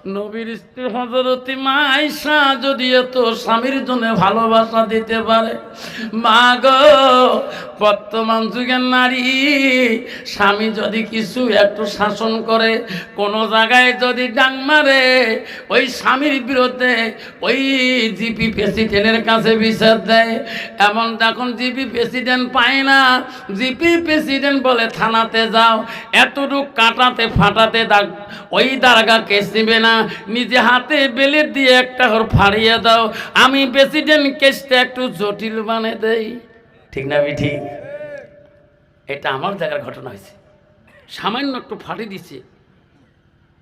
Speaker 1: নবীর স্ত্রী হযরত মা আয়েশা যদি এত স্বামীর জন্য ভালোবাসা দিতে পারে, মা গো বর্তমান যুগের নারী স্বামী যদি কিছু একটু শাসন করে, কোনো জায়গায় যদি ডাং মারে, ওই স্বামীর বিরুদ্ধে ওই জিপি প্রেসিডেন্টের কাছে বিচার দেয়। এমন যখন জিপি প্রেসিডেন্ট পায় না, জিপি প্রেসিডেন্ট বলে থানাতে যাও, এতটুক কাটাতে ফাটাতে ওই দারোগা কেস নেবে না, নিজে হাতে বেলেট দিয়ে একটা ঘর ফাড়িয়ে দাও, আমি প্রেসিডেন্ট কেসটা একটু জটিল বানিয়ে দেই। ঠিক না ঠিক? এটা আমার জায়গার ঘটনা হয়েছে। সামান্য একটু ফাটি দিছে,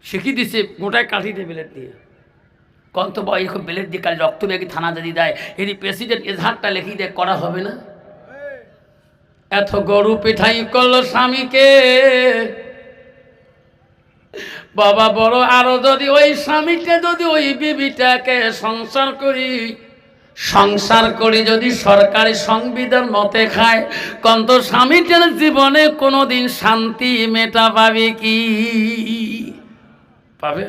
Speaker 1: শিখিয়ে দিছে, গোটায় কাঠি দিয়ে বেলেট দিয়ে, কত বয় খুব বেলেট দিয়ে কাল রক্ত বেগে থানা যদি দেয়, এটি প্রেসিডেন্ট এজাহারটা লিখিয়ে দেয়, করা হবে না? এত গরু পিঠাই করলো স্বামীকে বাবা বড়। আরো যদি ওই স্বামীকে যদি ওই বিবিটাকে সংসার করি যদি সরকারি সংবিধান মতে খায়, কন্ত স্বামীটার জীবনে কোনোদিন শান্তি মেটা পাবে কি? পাবে?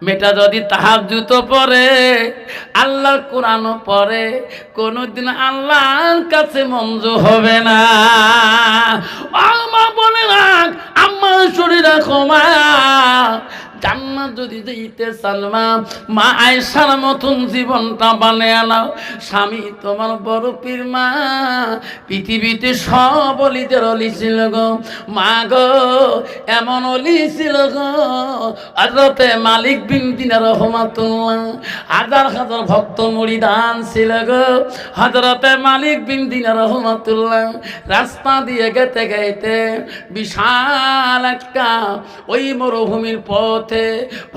Speaker 1: মেটা যদি তাহাজ্জুদ পড়ে, আল্লাহর কোরআন পড়ে, কোনোদিন আল্লাহর কাছে মঞ্জুর হবে না। মা বলে রাখ, আম্মা শরীর রাখো মা, জান্নাত যদি দিতে সালমা, মা আয়েশার মতন জীবনটা বানিয়ে নাও। স্বামী তোমার বড় পীর মা, পৃথিবীতে সব অলিদের অলি ছিল গো মা গো, এমন অলি ছিল গো হযরতে মালিক বিন দিনার রহমাতুল্লাহ, হাজার হাজার ভক্ত মুরিদান ছিল গো হযরতে মালিক বিন দিনার রহমাতুল্লাহ। রাস্তা দিয়ে গেতে গেতে বিশাল একটা ওই মরুভূমির পথ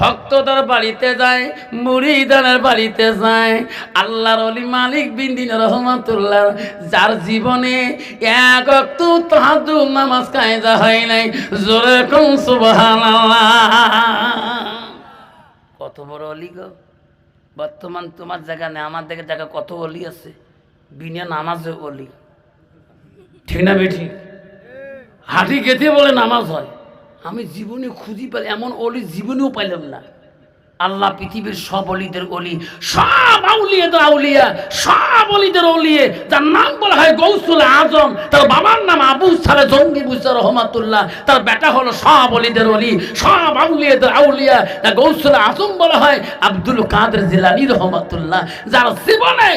Speaker 1: ভক্তদের বাড়িতে যায়, মুরিদানের বাড়িতে যায়। আল্লাহর ওলি মালিক বিন দিনার রহমাতুল্লাহ, যার জীবনে এক ওয়াক্ত তাহাজ্জুদ নামাজ কায়দা হয় নাই, জোরে কোন সুবহানাল্লাহ। কত বড় ওলি গো! বর্তমান তোমার জায়গা নেই, আমার দিকে জায়গা কত ওলি আছে, বিনা নামাজে ওলি। ঠিক না বেঠি? হাঁটি গেতে বলে নামাজ হয়। আমি জীবনে খুঁজি পেলে এমন অলি জীবনেও পাইলাম না। আল্লাহ পৃথিবীর সব অলিদের অলি, সব আউলিয়াদের আউলিয়া, সব অলিদের অলিয়ে, যার নাম বলা হয় গৌসুল আজম, তার বাবার নাম আবু সালে জঙ্গি বুঝা রহমাতুল্লাহ, তার বেটা হলো সব অলিদের অলি, সব আউলিয়াদের আউলিয়া, তার গৌসুল আজম বলা হয় আব্দুল কাদের জিলানী রহমাতুল্লাহ, যার জীবনে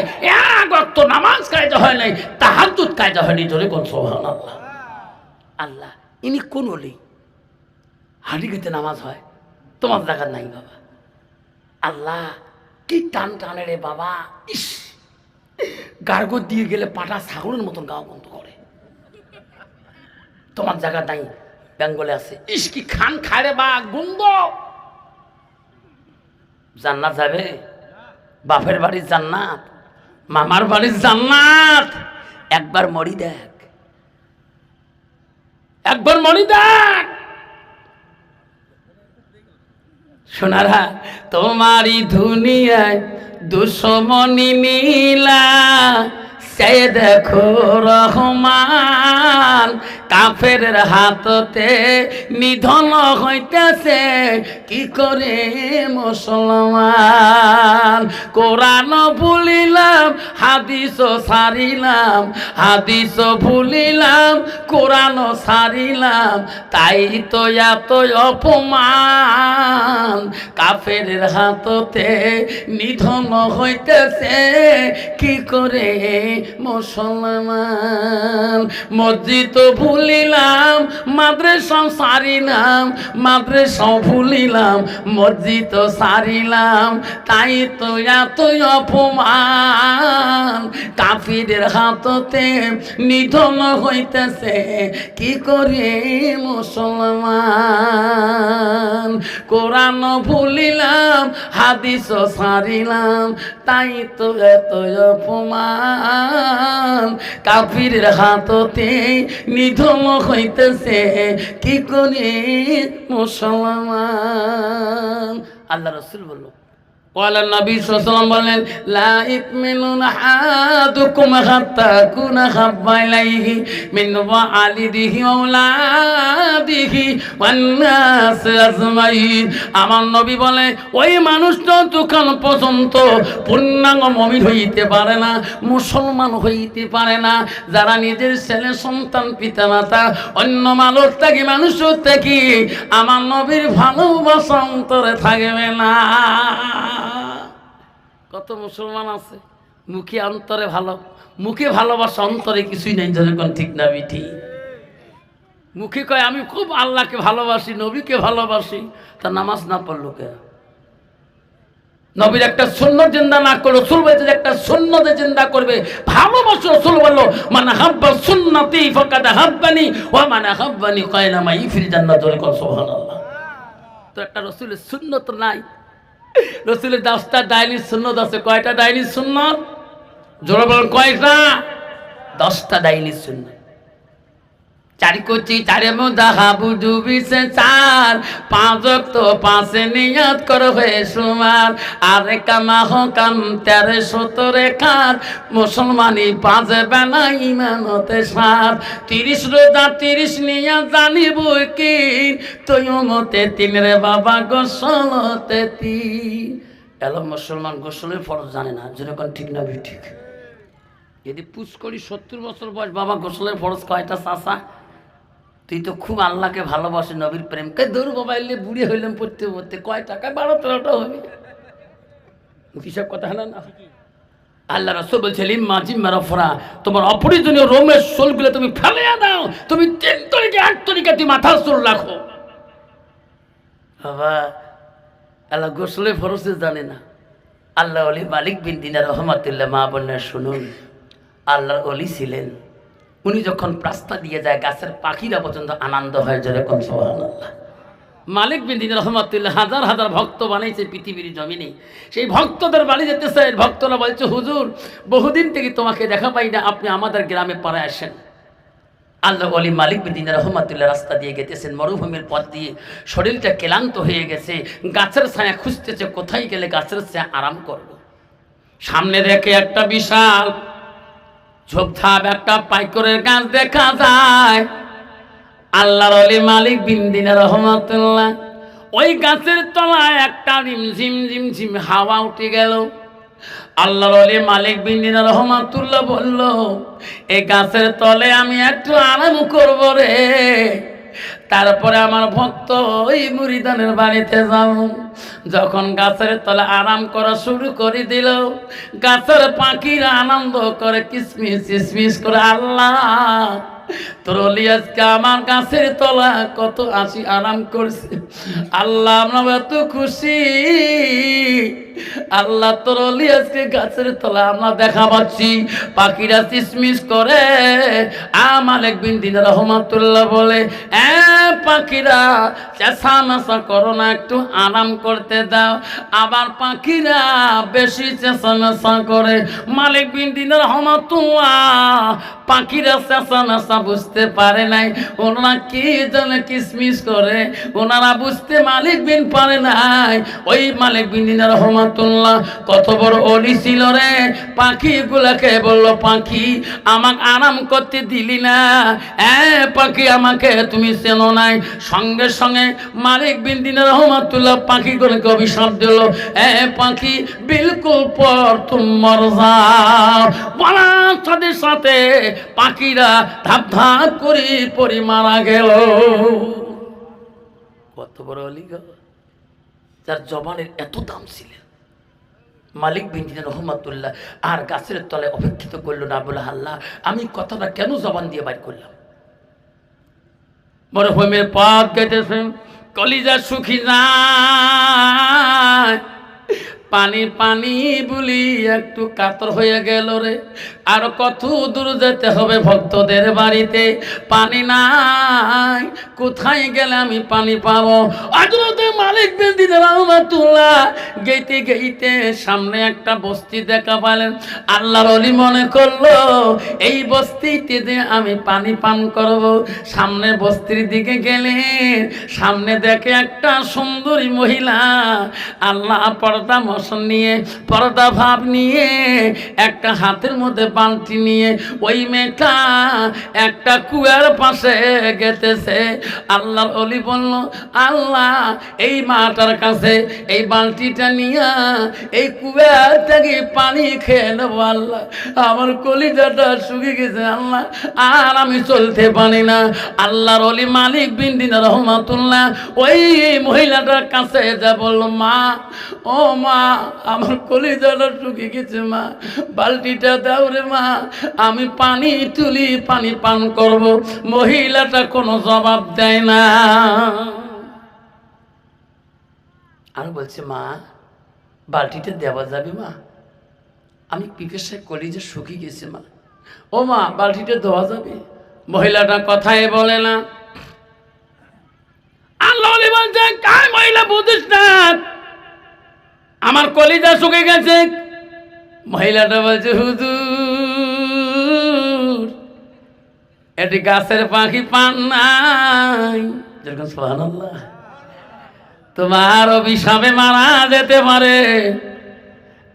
Speaker 1: এক ওয়াক্ত নামাজ কায়দা হয় নাই, তাহাজ্জুদ কায়দা হয়নি। জোরে কোন সুবহানাল্লাহ। আল্লাহ ইনি কোন অলি? হাঁটি গেতে নামাজ হয়, তোমার জায়গা নাই বাবা। আল্লাহ কি টান টানে রে বাবা! ইস, গার্গ দিয়ে গেলে পাটা ছাগলের মতন গাও বন্ধ করে। তোমার জায়গা নাই, বেঙ্গলে আছে। ইস কি খান খায় রে বা গুন্দ! জান্নাত যাবে? বাপের বাড়ির জান্নাত, মামার বাড়ির জান্নাত। একবার মরি দেখ, একবার মরি দেখ। সোনারা তোমারই দুনিয়ায় দুশ্মনী নীলা, সে দেখো রহমান কাফেরের হাততে নিধন হইতেছে কি করে মুসলমান। কোরআন ভুলিলাম, হাদিস সারিলাম, হাদিস ভুলিলাম, কোরআন সারিলাম, তাই তো এত অপমান। কাফেরের হাততে নিধন হইতেছে কি করে মুসলমান। মসজিদ ভুলিলাম, মাদ্রাসা সারিলাম, মাদ্রাসা ভুলিলাম, মসজিদ সারিলাম, তাই তো এত অপমান। কাফিরের হাততে নিধন হইতেছে কি করে মুসলমান। কোরআন ভুলিলাম, হাদিস সারিলাম, তাই তো এত অপমান। কাফিরের হাততে নিধন হইতেছে কি করে মুসলমান। আল্লাহ রাসূল বলল, قال النبي صلى الله عليه وسلم বলেন, لا يؤمن أحدكم حتى يكون أحب إليه من والده وأولاده ওয়ান নাস আজমাইন। আমার নবী বলে ওই মানুষটা যতক্ষণ পর্যন্ত পূর্ণাঙ্গ মুমিন হইতে পারে না, মুসলমান হইতে পারে না, যারা নিজের ছেলে সন্তান পিতা মাতা অন্য মানুষ থাকি মানুষ থাকি আমার নবীর ভালোবাসা অন্তরে থাকবে না। কত মুসলমান আছে মুখে অন্তরে ভালো, মুখে ভালোবাসা অন্তরে কিছুই নেই, যখন ঠিক না বিঠি। মুখে কয় আমি খুব আল্লাহকে ভালোবাসি, নবীকে ভালোবাসি, তা নামাজ না পড়লো কে? নবীর একটা সুন্নত জিন্দা না করলো, রাসূল বলেছে একটা সুন্নতে জিন্দা করবে ভালোবাসো। রাসূল বলল মান হাব্বা সুন্নতি ফাকাদ হাব্বানি ওয়া মান হাব্বানি কায়না মাই ফিল জান্নাত। সুবহানাল্লাহ। তো একটা রাসূলের সুন্নত নাই। রাসূলের 10টা ডাইনি সুন্নত আছে। কয়টা ডাইনি সুন্নত? জোরে বলেন কয়টা? 10টা ডাইনি সুন্নত। চারি কোচি চারে মুদাহাবু ডুবিছে চার, 5 ওয়াক্ত 5 নিয়ত করো হয়ে সুমার, আরে কামা হকাম 13 17 খাত, মুসলমানি 5 বেলা ইমানতে 7, 30 রোজা 30 নিয়ত জানিব কি, তুই মতে 3 রে বাবা গোসলতে 3। এলো মুসলমান গোসলের ফরজ জানে না, যেরকম ঠিক না ঠিক। যদি পুষ করি 70 বছর বয়স, বাবা গোসলের ফরজ কয়টা চাচা? তুই তো খুব আল্লাহকে ভালোবাসে, নবীর প্রেম কে দৌড় বাবা এলে বুড়ি হইলাম পড়তে পড়তে, কয় টাকা 12-13টা হবে, হিসাব কথা হয় না। আল্লাহ রাসূল বলছে লিম্মা জিম্মা রফরা, তোমার অপরিজনীয় রোমের সোলগুলো তুমি ফেলে দাও, তুমি 3 তরিকা 8 তরিকা তুমি মাথার চুল রাখো। বাবা আল্লাহ গোসলের ফরজ জানে না। আল্লাহ ওলি মালিক বিন দিনার রহমাতুল্লাহ, মা বোনের শুনুন, আল্লাহর ওলি ছিলেন। উনি যখন রাস্তা দিয়ে যায় গাছের পাখিরা পর্যন্ত আনন্দ হয়, যেরকম সুবহানাল্লাহ। মালিক বিন দিনার রহমাতুল্লাহ হাজার হাজার ভক্ত বানাইছে পৃথিবীর জমিনে। সেই ভক্তদের বাড়ি যেতেছে, ভক্তরা বলছে হুজুর বহুদিন থেকে তোমাকে দেখা পাই না, আপনি আমাদের গ্রামে পাড়ায় আসেন। আল্লাহ ওলি মালিক বিন দিনার রহমাতুল্লাহ রাস্তা দিয়ে গেতেছেন, মরুভূমির পথ দিয়ে, শরীরটা ক্লান্ত হয়ে গেছে, গাছের ছায়া খুঁজতেছে, কোথায় গেলে গাছের ছায়া আরাম করব। সামনে দেখে একটা বিশাল ঝোপঝাপ একটা পাইকরের গাছ দেখা যায়। আল্লাহর ওলি মালিক বিন দিনার রহমাতুল্লাহ ওই গাছের তলায় একটা রিমঝিম ঝিমঝিম হাওয়া উঠে গেল। আল্লাহর ওলি মালিক বিন দিনার রহমাতুল্লাহ বলল এই গাছের তলে আমি একটু আরাম করব রে, তারপরে আমার ভক্ত ওই মুরিদানের বাড়িতে যাব। যখন গাছের তলে আরাম করা শুরু করে দিল, গাছের পাখিরা আনন্দ করে কিসমিস কিসমিস করে, আল্লাহ তোর ওলি আজকে আমার গাছের তলা কত আসি আরাম করছে, আল্লাহ আমরা এত খুশি, আল্লাহ তোর ওলি আজকে গাছের তলা আমরা দেখা পাচ্ছি, পাখিরা কিসমিস করে। মালিক বিন দিনার রহমাতুল্লাহ বলে পাখিরা চেঁচামেচা করো না, একটু আরাম করতে দাও। আবার পাখিরা বেশি চেঁচামেচা করে। মালিক বিন দিনার রহমাতুল্লাহ পাখিরা চেঁচামেচা বুঝতে পারে নাই, ওনারা কি জানে কিসমিস করে, ওনারা বুঝতে মালিক বিন পারে নাই। ওই মালিক বিন দিনার রহমাতুল্লাহ কত বড় ওলি ছিল রে, পাখিগুলাকে বলল পাখি আমাকে আরাম করতে দিলি না, পাখি আমাকে তুমি চেনো নাই। সঙ্গে সঙ্গে মালিক বিন দিনার রহমাতুল্লাহ পাখিগুলোকে অভিশাপ দিল, পাখি বিলকুল পর তুম মর যাও। বলার সাথে সাথে পাখিরা ধাপ ধাপ করে পরি মারা গেল। কত বড় অলি গো, যার জবানের এত দাম ছিল। মালিক বিন দিনার রহমাতুল্লাহ আর গাছের তলে অপেক্ষিত করলো না, বলে আল্লাহ আমি কথাটা কেন জবান দিয়ে বাইর করলাম। মরুভূমির পথ কেটেছে, কলিজা শুকি যায়, পানি পানি বলি একটু কাতর হয়ে গেল রে। আর কত দূর যেতে হবে ভক্তদের বাড়িতে, পানি নাই, কোথায় গেলে আমি পানি পাবো। হযরত মালিক বিন দিনার রহমাতুল্লাহ গেইতে গেইতে সামনে একটা বস্তি দেখা পেলেন। আল্লাহর ওলি মনে করলো এই বস্তিতে যে আমি পানি পান করব। সামনে বস্তির দিকে গেলেন, সামনে দেখে একটা সুন্দরী মহিলা, আল্লাহ পর্দা মশন নিয়ে, পর্দা ভাব নিয়ে, একটা হাতের মধ্যে বালতি নিয়ে ওই মেয়েটা একটা কুয়ার পাশে গেতেছে। আল্লাহর ওলি বলল, আল্লাহ এই মাটার কাছে এই বালতিটা নিয়ে এই কুয়া থেকে পানি খেয়ে নেবো। আল্লাহ আমার কলিজাটা শুকিয়ে গেছে আল্লাহ, আর আমি চলতে পারি না। আল্লাহর ওলি মালিক বিন দিনার রহমাতুল্লাহ ওই মহিলাটার কাছে যা বলল, মা ও মা আমার কলিজাটা শুকিয়ে গেছে মা, বালতিটা দাও রে মা, আমি পানি তুলি পানি পান করব। মহিলাটা কোনো জবাব দেয় না। আর বলছে, মা বালতিটা দেওয়া যাবে মা, আমি পিপাসায় কলিজা শুকিয়ে গেছে মা। ও মা বালতিটা দেওয়া যাবে? মহিলাটা কথাই বলে না। আল্লাহ বলছে, কার মহিলা বুঝিস না, আমার কলিজা শুকিয়ে গেছে। মহিলাটা বলছে, হুজুর এটি গাছের পাখি পান নাই, যেরকম সুবহানাল্লাহ, তোমার অভিশাপে মারা যেতে পারে।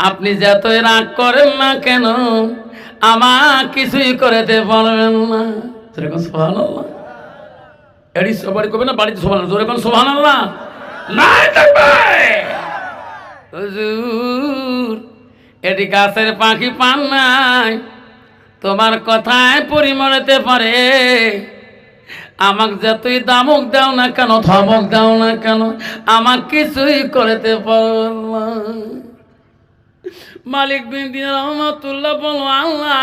Speaker 1: আপনি যতই রাগ করেন না কেন আমার কিছুই করতে পারবেন না, যেরকম সুবহানাল্লাহ। এটি সবাই করবে না, বাড়িতে সুবহানাল্লাহ, যেরকম সুবহানাল্লাহ। নাই থাকবে হুজুর এটি গাছের পাখি পান নাই, তোমার কথায় পরিমরেতে পারে। আমাকে যতই দামক দাও না কেন, ধমক দাও না কেন, আমার কিছুই করতে পারবেন না। মালিক বিন দিনার রহমাতুল্লাহ বলো, আল্লাহ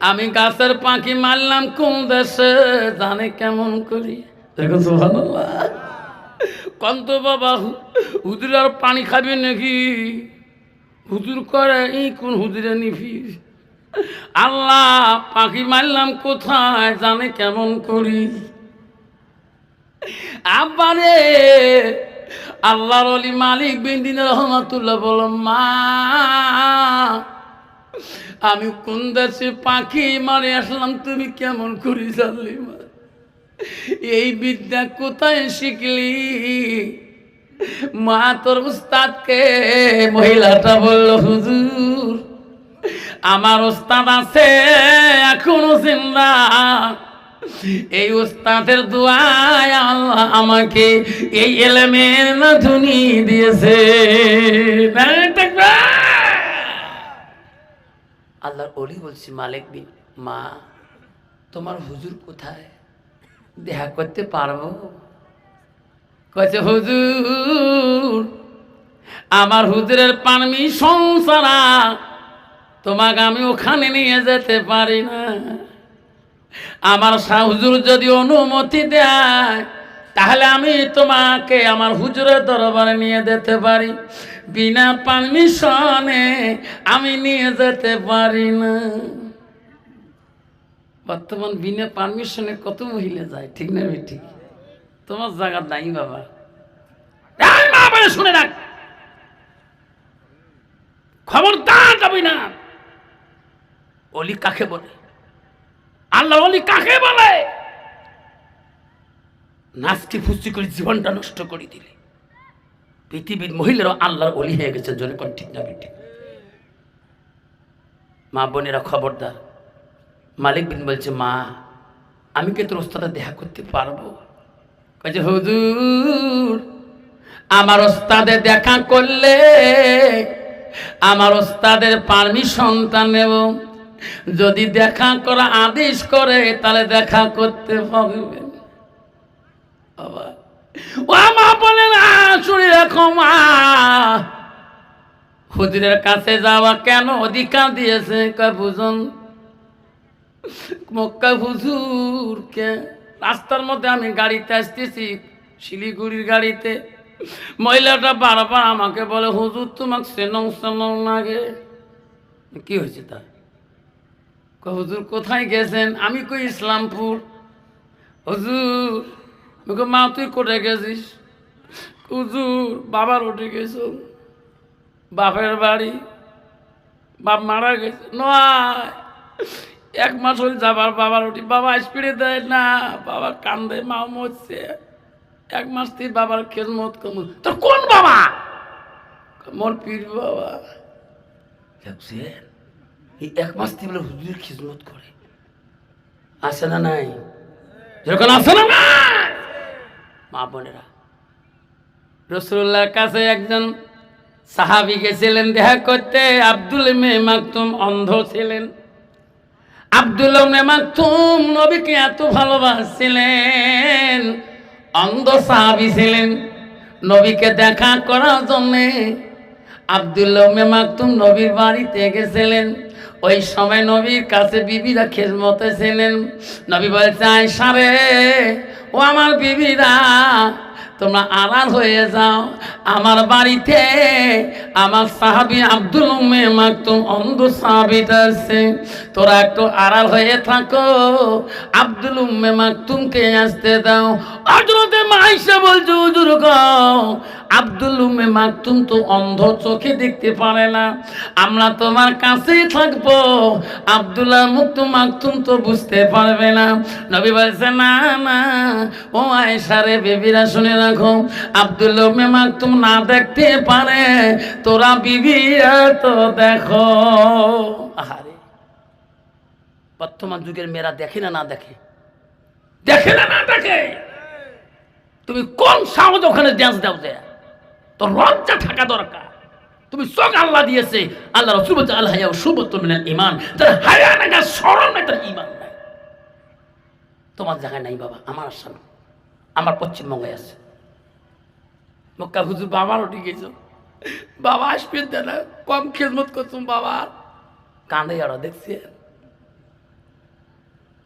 Speaker 1: আমি গাছের পাখি মারলাম কোন দেশে জানে কেমন করি, দেখো সুবহানাল্লাহ। কন্ত বাবা হুজুর আর পানি খাবি নাকি? হুজুর করে এই কোন হুজুরে নিবি? আল্লাহ পাখি মারলাম কোথায় জানে কেমন করি। আব্বারে আল্লাহর ওলি মালিক বিন দিনার রহমাতুল্লাহ বলো, মা আমি কোন দেশে পাখি মারে আসলাম তুমি কেমন করি জানলি মা? এই বিদ্যা কোথায় শিখলি মা? তোর উস্তাদকে। মহিলাটা বলল, হুজুর আমার উস্তাদ আছে এখনো জিন্দা, এই উস্তাদের দুআয় আল্লাহ আমাকে এই ইলমের নাথুনি দিয়েছে। আল্লাহর ওলি বলছি, মালিক বিন, মা তোমার হুজুর কোথায়, দেখা করতে পারবো? কয়েছে, হুজুর আমার হুজুরের পারমিশন ছাড়া তোমাকে আমি ওখানে নিয়ে যেতে পারি না। আমার শাহ হুজুর যদি অনুমতি দেয় তাহলে আমি তোমাকে আমার হুজুরের দরবারে নিয়ে যেতে পারি, বিনা পারমিশনে আমি নিয়ে যেতে পারি না। বর্তমান বিনা পারমিশনে কত মহিলা যায়, ঠিক না ঠিক? তোমার জায়গা নাই বাবা। শুনে রাখ, খবরদার যাবি না। অলি কাকে বলে? আল্লাহ অলি কাকে বলে? নাস্তি ফুস্তি করে জীবনটা নষ্ট করে দিলে পৃথিবীর মহিলারা আল্লাহর অলি হয়ে গেছে, জোরে কোন ঠিক না বেটি? মা বোনেরা খবরদার। মালিক বিন বলছে, মা আমি কি তোর ওস্তাদে দেখা করতে পারবো? কয়েছে, হুজুর আমার ওস্তাদে দেখা করলে আমার ওস্তাদের পারমিশনটা নেব, যদি দেখা করা আদেশ করে তাহলে দেখা করতে পারবে। বাবা ও মা বলে না, শুনে রাখো মা, হুজুরের কাছে যাওয়া কেন অধিকার দিয়েছে? কয় বুঝুন মক্কা হুজুরকে রাস্তার মধ্যে আমি গাড়িতে আসতেছি, শিলিগুড়ির গাড়িতে, মহিলাটা বারবার আমাকে বলে, হুজুর তোমাকে সেনং সেনং লাগে। কি হয়েছে তা? হুজুর কোথায় গেছেন? আমি কই ইসলামপুর। হুজুর মা তুই কোথায় গেছিস? হুজুর বাবার উঠে গেছ, বাপের বাড়ি, বাপ মারা গেছে, নয় 1 মাস হল যাবার বাবার উঠি। বাবা স্পিডে দেয় না, বাবা কান্দে, মা মরছে, 1 মাস থেকে বাবার খেদমত কম। তোর কোন বাবা? মোর পীর বাবা। এই 1 মাস তিবলে হুজুরের খিদমত করে, আছে না নাই? যখন আছে না নাই মা বোনেরা, রাসূলুল্লাহর কাছে একজন সাহাবী গেছিলেন দেখা করতে। আব্দুল ইবনে মাকতুম অন্ধ ছিলেন। আব্দুল ইবনে মাকতুম নবীকে এত ভালোবাসছিলেন, অন্ধ সাহাবী ছিলেন। নবীকে দেখা করার জন্য আব্দুল্লাহ ইবনে মাকতুম নবীর বাড়িতে গেছিলেন। ওই সময় নবীর কাছে বিবিরা খিদমতে ছিলেন। নবী বলছে, আয়েশা রে, ও আমার বিবিরা, তোমরা আড়াল হয়ে যাও, আমার বাড়িতে আমার সাহাবী আব্দুল ইবনে মাকতুম অন্ধ সাহাবীটা আছে, তোরা একটু আড়াল হয়ে থাকো, আব্দুল ইবনে মাকতুমকে আসতে দাও। হযরতে আয়েশা বলছে, হুজুর গো, আব্দুল ইবনে মাকতুম তো অন্ধ, চোখে দেখতে পারে না, আমরা তোমার কাছেই থাকবো, আব্দুল্লাহ মাকতুম তো বুঝতে পারবে না। নবী বলছে, না না ও আয়েশা রে, বেবিরা শুনে রাখো, আব্দুল্লাহ ইবনে মাকতুম না দেখতে পারে, তোরা বিবিরা তো দেখো। আহারে, বর্তমান যুগের মেয়েরা দেখে না, না দেখে, দেখে না, না দেখে। তুমি কোন সাহস ওখানে ড্যান্স দাও যে? তোর লজ্জা থাকা দরকার। তুমি চোখ আল্লাহ দিয়েছে, আল্লাহ রাসূল বলছে, আল হায়া শুবতুন মিনাল ঈমান, যার হায়া নাই, যার শরম নাই, তার ঈমান নাই। তোমার জায়গায় নাই বাবা, আমার আশা না, আমার পশ্চিমবঙ্গে আছে। মক্কা হুজুর বাবারও ঠিক গেছ, বাবা আসবেন না, কম খেদমত করছো বাবা, কাঁদে আরো দেখছি।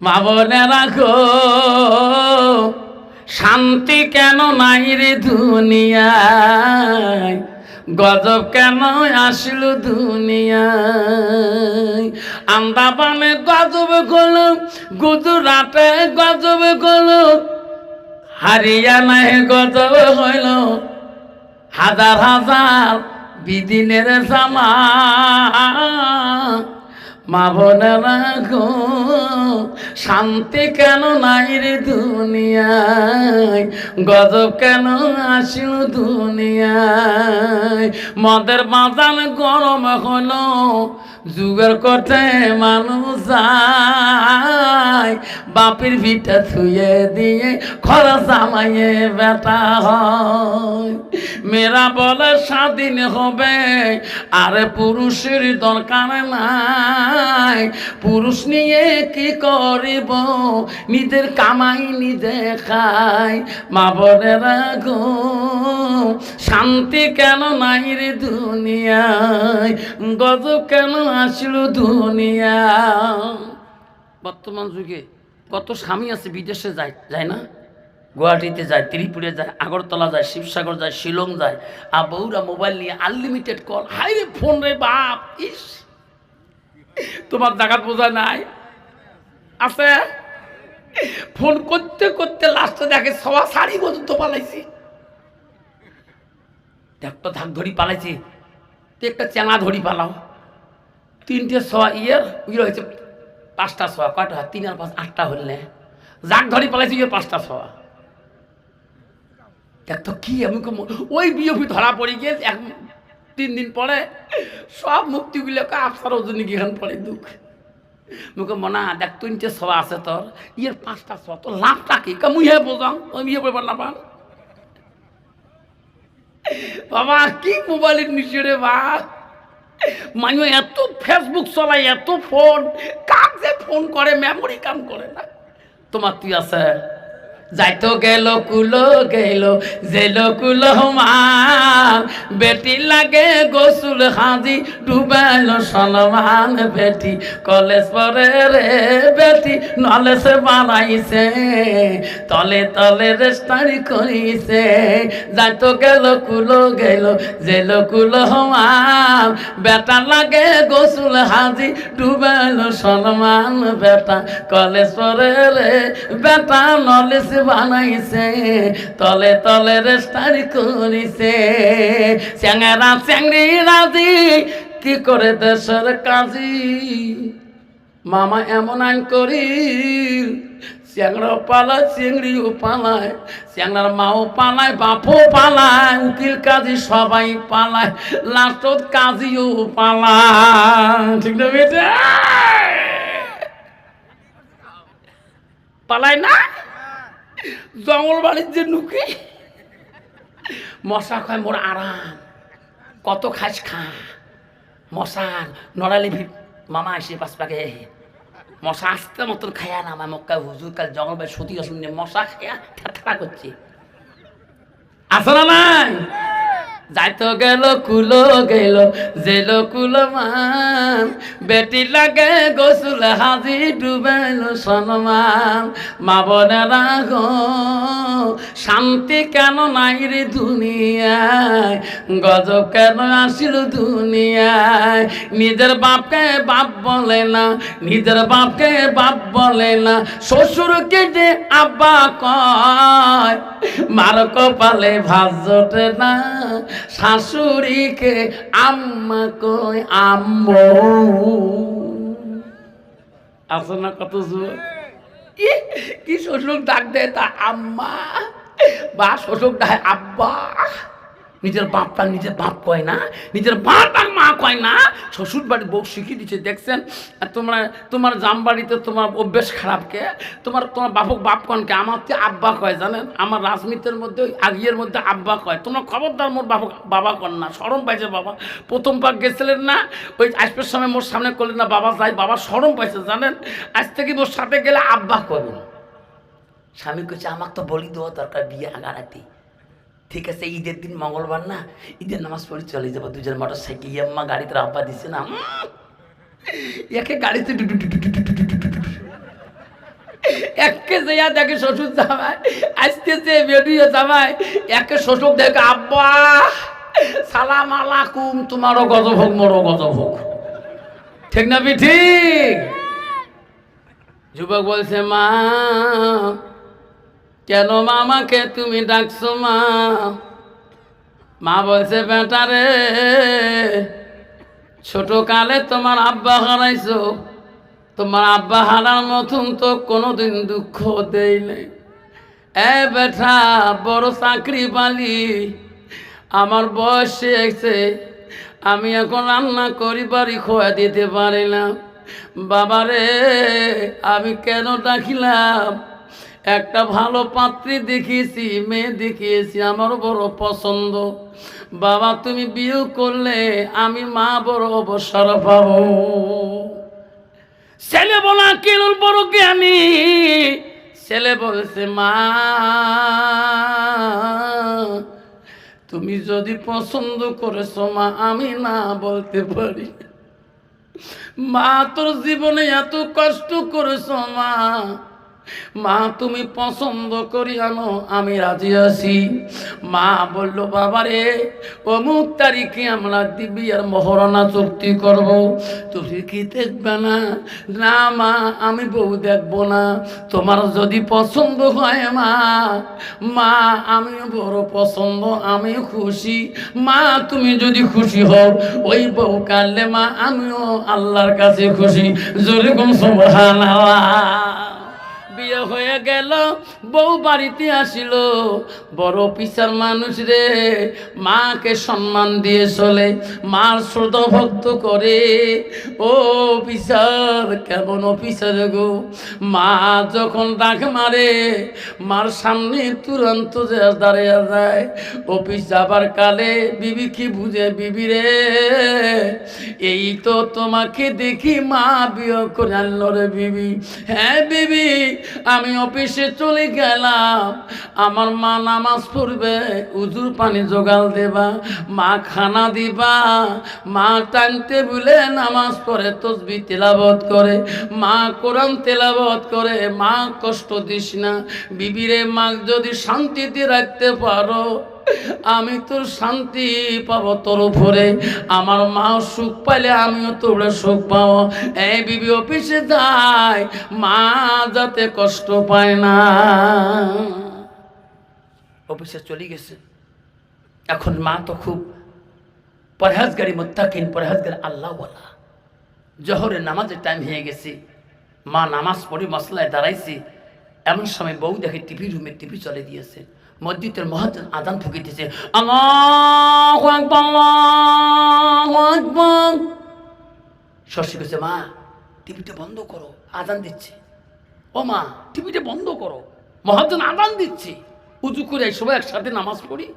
Speaker 1: মা বলে রাখো, শান্তি কেন নাই রে দুনিয়ায়, গজব কেন আসলো দুনিয়ায়। আন্দামানে গজব গেল, গুজরাটে গজব গেল, হারিয়ানায় গজব হইল, হাজার হাজার বিদিনের জামা। মা বোনেরা গো, শান্তি কেন নাই রে দুনিয়ায়, গজব কেন আসিল দুনিয়ায়। মদের বাজান গরম হলো, যুগের কোঠে মানুষ যায়, বাপের ভিটা থুয়ে দিয়ে খরচ জামাইয়ে বেটা হয়। মেয়েরা বলে স্বাধীন হবে, আরে পুরুষের দরকার নাই, পুরুষ নিয়ে কি করিব, নিজের কামাই নিজে খাই। মা বোনেরা গো, শান্তি কেন নাই রে দুনিয়ায়, গজব কেন আসলো দুনিয়া। বর্তমান যুগে কত স্বামী আছে বিদেশে যায়, যায় না? গুয়াহাটিতে যায়, ত্রিপুরে যায়, আগরতলা যায়, শিবসাগর যায়, শিলং যায়, আর বউরা মোবাইল নিয়ে আনলিমিটেড কল। হাই রে ফোন রে বাপ, ইস, তোমার জায়গা বোঝা নাই আছে। ফোন করতে করতে লাস্টে দেখে সবা শাড়ি পর্যন্ত পালাইছি, একটা ধাক ধরি পালাইছি, একটা চেঙা ধরি পালাও, 3টে সোয়া ইয়ের ইয়ে হয়েছে, 5টা সোয়া, কয়টা 3 আর 5 8টা হলে জাক ধরি পালাইছি, 5টা সোয়া। দেখ তো কি, আমি ওই বিওপি ধরা পড়ে গিয়ে 3 দিন পরে সব মুক্তিগুলোকে আফসার ওজনে গিয়ে পড়ে দুঃখ। মুখে মনা দেখ 3টে সোয়া আছে তোর, 5টা সোয়া, তোর লাভটা কি? মুহে বোঝাও, ওই বিয়ে পড়ে পারলাম বাবা, কি মোবাইলের নিচে রে বা, মানুষ এত ফেসবুক চলায়, এত ফোন, কাক যে ফোন করে মেমোরি কাম করে না। তোমার তুই আছে যাইতো গেল কুলো গেল জেল কুলো মান, বেটি লাগে গোসুল হাজি ডুবাইল সলমান, বেটি কলেজ পড়ে রে বেটি নলেজ বানাইছে, তলে তলে রেস্টারি করিছে। যাইতো গেল কুলো গেল জেল কুলো মান, বেটা লাগে গোসুল হাজি ডুবাইল সলমান, বেটা কলেজ পড়ে রে বেটা নলেজ বানাইছে, তলে তলে রেস্টারি করিছে। চ্যাংরা চ্যাংরি রাজি কি করে দেশের কাজী, মামা এমন আইন করি চ্যাংড়াও পালায়, চিংড়িও পালায়, চ্যাংড়ার মাও পালায়, বাপও পালায়, উকিল কাজী সবাই পালায়, লাস্টত কাজীও পালায়। ঠিক না বেটা? পালায় না? জঙ্গল বাড়ির যে নুকি মশা খায় মোর আরাম, কত খাস খা মশার নড়ালি ভিড় মামা এসে পাশ পাকে মশা আসতে মতন খায়া না আমার মক্কা হুজুর কাল জঙ্গল বাড়ি সতী অসুন্দর মশা খায়া ঠাট্টা করছে। আসো না নাই? যাইতো গেল কুলো গেল জেল কুলো মান, বেটি লাগে গোসুল হাজি ডুবেল সনমান। মা বোনেরা গো শান্তি কেন নাই রে দুনিয়ায়, গজব কেন আসিল দুনিয়ায়। নিজের বাপকে বাপ বলে না, নিজের বাপকে বাপ বলে না, শ্বশুরকে যে আব্বা কয়, মার কপালে ভাজ জোটে না, শাশুড়িকে আম্মা কই আম্মু। আছে না কত যুবক কি শ্বশুর ডাক দেয় তা আম্মা, বা শ্বশুর ডাক আব্বা। নিজের বাপটা নিজের বাপ কয় না, নিজের বাপটা মা কয় না। শ্বশুর বাড়ির বউ শিখিয়ে দিচ্ছে দেখছেন। তোমরা তোমার জাম বাড়িতে তোমার অভ্যেস খারাপকে তোমার তোমার বাপক বাপ কনকে, আমার তো আব্বা কয় জানেন। আমার রাজনীতির মধ্যে আগিয়ের মধ্যে আব্বা কয়। তোমরা খবরদার মোর বাপক বাবা কন না, শরম পাইছে বাবা। প্রথম পাক গেছিলেন না ওই আসবার সময় মোর সামনে করলেন না বাবা যাই, বাবা শরম পাইছে জানেন। আজ থেকে মোর সাথে গেলে আব্বা করবেন। স্বামী কইছে আমাকে তো বলি দেওয়া দরকার বিয়ে আগারাতে। ঠিক আছে ঈদের দিন মঙ্গলবার না, ঈদের নামাজ পড়ে চলে যাবো দুজন মোটর সাইকেল। আম্মা গাড়িতে আব্বা দিচ্ছে না, একে গাড়িতে একে যাইয়া দেখে শ্বশুর জামাই আসতেছে, বেরিয়ে জামাই একে শ্বশুর দেখে আব্বা সালাম আলাইকুম, তোমারও গজব হোক মোরও গজব হোক। ঠিক না ঠিক? যুবক বলছে মা কেন মামাকে তুমি ডাকছো মা? মা বলছে বেটা রে ছোট কালে তোমার আব্বা হারাইছো, তোমার আব্বা হারার মতন তো কোনোদিন দুঃখ দেই নাই। এ বেটা বড় চাকরি পালি, আমার বয়স এসে আমি এখন রান্না করি বাড়ি খোয়া দিতে পারি না। বাবারে আমি কেন ডাকিলাম, একটা ভালো পাত্রী দেখিয়েছি, মেয়ে দেখিয়েছি, আমার বড় পছন্দ। বাবা তুমি বিয়ে করলে আমি মা বড় অবসর পাবো। ছেলে বলা কেন বড় জ্ঞানী, ছেলে বলছে মা তুমি যদি পছন্দ করেছো মা আমি না বলতে পারি। মা তোর জীবনে এত কষ্ট করেছো মা, মা তুমি পছন্দ করি আনো আমি রাজি আছি। মা বলল বাবারে অমুক তারিখে আমরা দিবি আর মহরণা চুক্তি করব, তুমি কি দেখবে না? না মা আমি বউ দেখবো না, তোমার যদি পছন্দ হয় মা, মা আমি বড় পছন্দ, আমি খুশি। মা তুমি যদি খুশি হও ওই বউ কাটলে মা আমিও আল্লাহর কাছে খুশি। জোরে কোন সুবহানাল্লাহ। বিয়ে হয়ে গেল, বউ বাড়িতে আসিল, বড় অফিসার মানুষ রে, মাকে সম্মান দিয়ে চলে, মার শ্রদ্ধা ভক্ত করে। ও অফিসার কেমন অফিসার গো, মা যখন ডাক মারে মার সামনে তুরন্ত দাঁড়িয়ে যায়। অফিস যাবার কালে বিবি কি বুঝে, বিবি রে এই তো তোমাকে দেখি মা বিয়ে করে আনলো রে বিবি। হ্যাঁ বিবি আমি অফিসে চলে গেলাম, আমার মা নামাজ পড়বে, উজুর পানি জোগাল দেবা, মা খানা দিবা, মা টাইম টেবিলে নামাজ পড়ে তসবিহ তেলাওয়াত করে, মা কোরআন তেলাওয়াত করে, মা কষ্ট দিস না বিবিরে। মা যদি শান্তিতে রাখতে পারো আমি তোর শান্তি পাবো তোর উপরে, আমার মা সুখ পাইলে আমিও তোর সুখ পাবো। এই বিবি অফিসে যায় মা যাতে কষ্ট পায় না। অফিসে চলে গেছে, এখন মা তো খুব পরহেজগারি মুত্তাকিন, পরহেজগার আল্লাহওয়ালা। জোহরের নামাজের টাইম হয়ে গেছে, মা নামাজ পড়ে মসলায় দাঁড়াইছি, এমন সময় বউ দেখে টিভি রুমে টিভি চলে দিয়েছে, মসজিদের মুয়াজ্জিন আযান ফুঁকিতেছে, আল্লাহু আকবার আল্লাহু আকবার। শ্বশুর কাছে, মা টিভিটা বন্ধ করো, আযান দিচ্ছে। ও মা টিভিটা বন্ধ করো, মুয়াজ্জিন আযান দিচ্ছে, উযু করে সবাই একসাথে নামাজ পড়ি।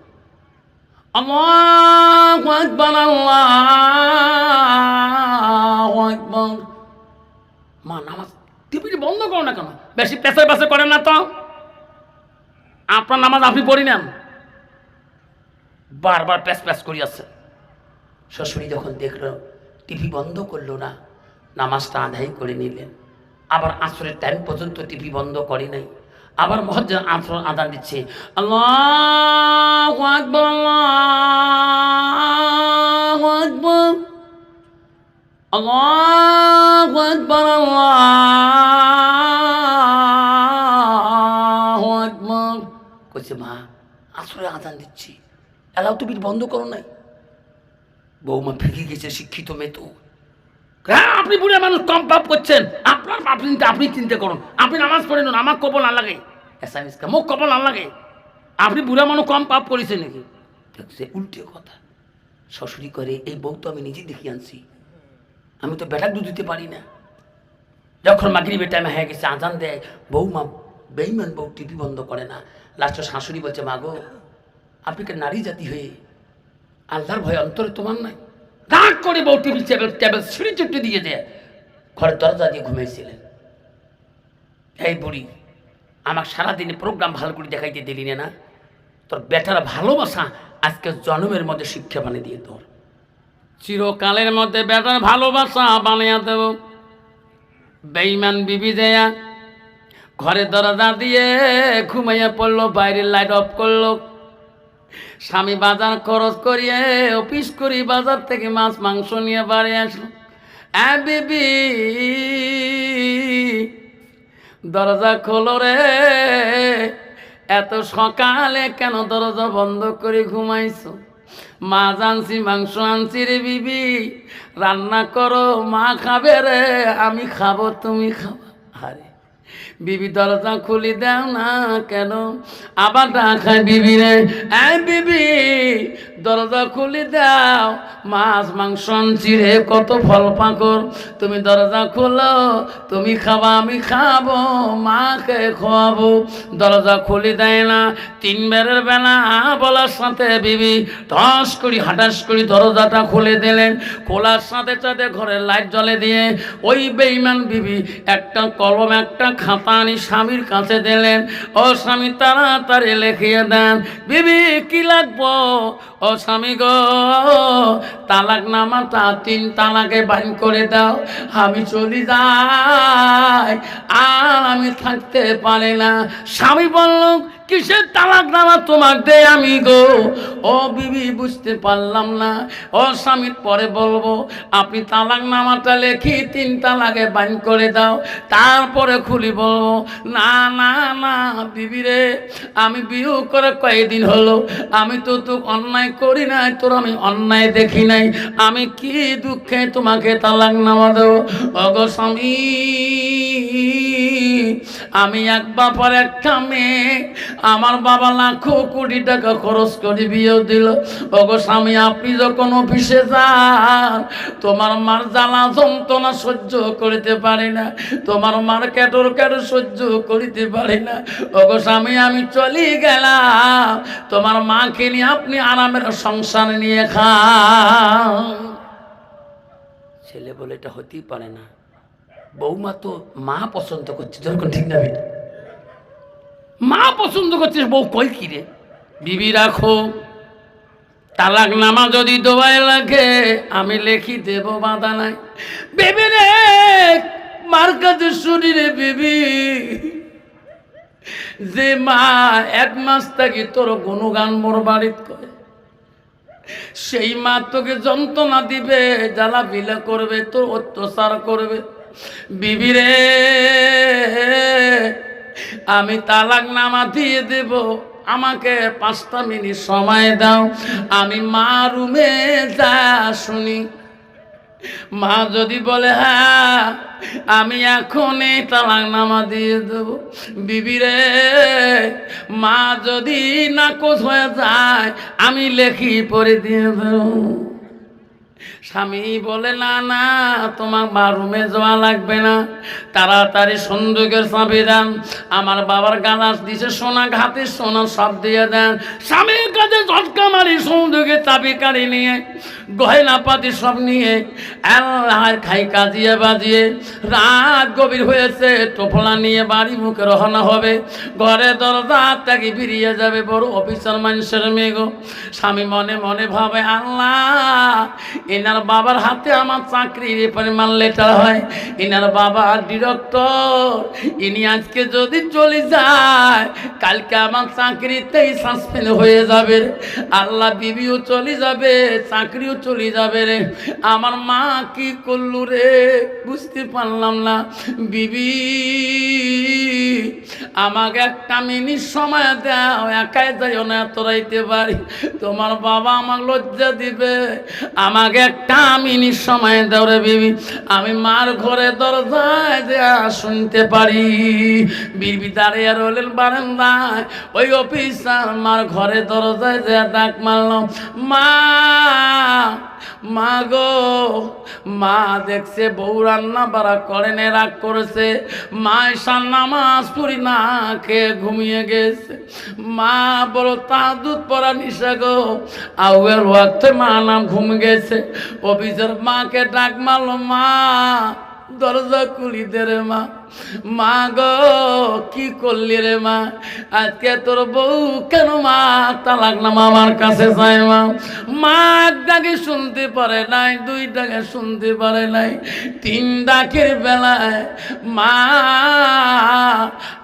Speaker 1: আল্লাহু আকবার আল্লাহু আকবার। মা নামাজ টিভিটা বন্ধ করো না কেন? বেশি পেছায় পেছায় করেন না তো, আপনার নামাজ আপনি পড়ি নেন, বারবার প্যাচ প্যাচ করি আছে। শ্বশুরি যখন দেখলো টিভি বন্ধ করলো না, নামাজটা আদায় করে নিলেন। আবার আসরের টাইম পর্যন্ত টিভি বন্ধ করে নাই, আবার মুয়াজ্জিন আসর আযান দিচ্ছে, আল্লাহু আকবার আল্লাহু আকবার আল্লাহু আকবার আল্লাহু আকবার। কইছে, মা আসরে আযান দিচ্ছি, এলাও তুমি বন্ধ করো নাই। বৌমা ফিকে গেছে, শিক্ষিত মেয়ে তো। হ্যাঁ আপনি বুড়া মানুষ, কম পাপ করছেন, আপনার পাপ চিন্তা আপনি চিন্তা করুন, আপনি নামাজ পড়েন, আমার কবল না লাগে, এসআইএসকে মুখ কবল না লাগে, আপনি বুড়া মানুষ কম পাপ করেছেন নাকি? দেখছে উল্টে কথা। শ্বশুরি করে, এই বউ তো আমি নিজে দেখি আনছি, আমি তো বেটার দুধ দিতে পারি না। যখন মাগরিবের টাইমে হয়ে গেছে, আজান দেয়, বৌমা বেঈমান বউ টিভি বন্ধ করে না। লাস্টে শাশুড়ি বলছে, মা গো আপনি কি নারী জাতি হয়ে আল্লাহর ভয় অন্তরে তোমার নাই? রাগ করে বউ টিভি টেবিল ছিঁড়ে চুটে দিয়ে দেয়, ঘরের দরজা দিয়ে ঘুমিয়েছিলেন। এই বুড়ি, আমার সারাদিনে প্রোগ্রাম ভালো করে দেখাইতে দিলি না, তোর বেটার ভালোবাসা আজকে জন্মের মধ্যে শিক্ষা বানিয়ে দিয়ে তোর চিরকালের মধ্যে বেটার ভালোবাসা বানিয়ে দেব। বেঈমান বিবি দেয়া ঘরে দরজা দিয়ে ঘুমাইয়া পড়লো, বাইরের লাইট অফ করলো। স্বামী বাজার খরচ করিয়ে অফিস করি, বাজার থেকে মাছ মাংস নিয়ে বাড়ি আসলো। বিবি দরজা খোলো রে, এত সকালে কেন দরজা বন্ধ করে ঘুমাইছো? মাছ আনছি মাংস আনছি রে বিবি, রান্না করো, মা খাবে রে, আমি খাবো তুমি খাবা। আরে বিবি দরজা খুলি দাও না কেন? আবার ডাকায় বিবি রে, বিবি দরজা খুলি দাও, মাছ মাংস আনছি রে, কত ফল পাকড়, তুমি দরজা খোলো, তুমি খাবা আমি খাবো, মাকে খোয়াবো। দরজা খুলি দেয় না। 3 বেরের বেলা বলার সাথে বিবি ধস করি হাটাস করি দরজাটা খুলে দিলেন। খোলার সাথে সাথে ঘরের লাইট জ্বলে দিয়ে ওই বেঈমান বিবি একটা কলম একটা খাতা আনি স্বামীর কাছে দিলেন। ও স্বামী তাড়াতাড়ি লিখিয়ে দেন। বিবি কি লাগবো? ও স্বামী গো, তালাক নামাটা 3 তালাকে বাইন করে দাও, আমি চলি যাই, আর আমি থাকতে পারি না। স্বামী বলল, কিসের তালাক নামা তোমাক দে আমি গো? ও বিবি বুঝতে পারলাম না। ও স্বামীর পরে বলবো, আপনি তালাক নামাটা লেখি 3 তালাকে বাইন করে দাও, তারপরে খুলি বলবো। না না না বিবি রে, আমি বিয়ে করে কয়েকদিন হলো, আমি তো অন্যায় করি নাই, তোর আমি অন্যায় দেখি নাই, আমি কি দুঃখে তোমাকে তালাক নামা দেবো? ওগো স্বামী, আমি এক বাবার একটা মেয়ে, আমার বাবা লাখো কোটি টাকা খরচ করে বিয়ে দিল। ওগো স্বামী, আপনি যখন অফিসে যান, তোমার মার জ্বালা যন্ত্রণা সহ্য করিতে পারি না, তোমার মার ক্যাটর ক্যাটর সহ্য করিতে পারি না। ওগো স্বামী, আমি চলে গেলাম, তোমার মাকে নিয়ে আপনি আরামের সংসার নিয়ে খান। ছেলে বলে, এটা হতেই পারে না, বৌমা তো মা পছন্দ করছে, যখন ঠিক না বেটা, মা পছন্দ করছিস, বউ কই কি রে? বিবি রাখো, তালাক নামা যদি দোয়ায় লাগে আমি লিখি দেব, বাধা নাই। বেবি রে, মার কাছে শুনি রে বিবি, যে মা 1 মাস থাকি তোর গুণগান মোর বাড়িত করে, সেই মা তোকে যন্ত্রণা দিবে, জ্বালা বিলা করবে, তোর অত্যাচার করবে। বিবি রে, আমি তালাক নামা দিয়ে দেব, আমাকে 5টা মিনিট সময় দাও, আমি মা রুমে যা শুনি। মা যদি বলে হ্যাঁ আমি এখনই তালাকনামা দিয়ে দেব, বিবি রে মা যদি নাকচ হয়ে যায় আমি লেখি পরে দিয়ে দেব। স্বামী বলে না না তোমার মা রুমে যাওয়া লাগবে না, তাড়াতাড়ি সন্দুকের চাবি দেন, আমার বাবার গালাস দিছে সোনা ঘাতে সোনা সব দিয়ে দেন। স্বামীর কাছে ঝটকা মারি সন্দুকের চাবি কাড়ি নিয়ে গয়না পাতি সব নিয়ে আল্লাহর খাই কাজিয়ে বাজিয়ে রাত গভীর হয়েছে, টোপলা নিয়ে বাড়ি মুখে রওনা হবে। ঘরে দরজা থেকে বেরিয়ে যাবে, বড় অফিসার মানুষের মেয়ে গো। স্বামী মনে মনে ভাবে আল্লাহ এনার বাবার হাতে আমার চাকরির পরিমাণ লেটার হয়, এনার বাবা ডিরেক্টর, ইনি আজকে যদি চলে যায় কালকে আমার চাকরিতেই সাসপেন্ড হয়ে যাবে, আল্লাহ বিবিও চলে যাবে চাকরিও চলে যাবে রে। আমার মা কি করলু রে বুঝতে পারলাম না। বিবি আমাকে একটা মিনিট সময় দাও, একাই যাইও না, তোরাইতে পারি, তোমার বাবা আমার লজ্জা দিবে, আমাকে একটা মিনিট সময় দাও রে বিবি, আমি মার ঘরে দরজায় যে শুনতে পারি। বিবি দাঁড়িয়ে রইলেন বারান্দায়, ওই অফিসার মার ঘরে দরজায় যে ডাক মারল, মা মা গো। মা দেখছে বউ রান্না বাড়া করে নে রাগ করেছে, মা ঈশান নামাজ পড়ি না খেয়ে ঘুমিয়ে গেছে। মা বলো তা দুধ পড়া নিশা গো, আউয়ের ওয়াক্তে মা নাম ঘুম গেছে। অফিসার মাকে ডাক মারলো, মা দরজা খুলি দে রে মা। মা গো কি করলি রে মা, আজকে তোর বউ কেন মা তালাকনামা আমার কাছে চায় মা। মা এক ডাকে শুনতে পারে নাই, দুই ডাকে শুনতে পারে নাই, তিন ডাকের বেলায় মা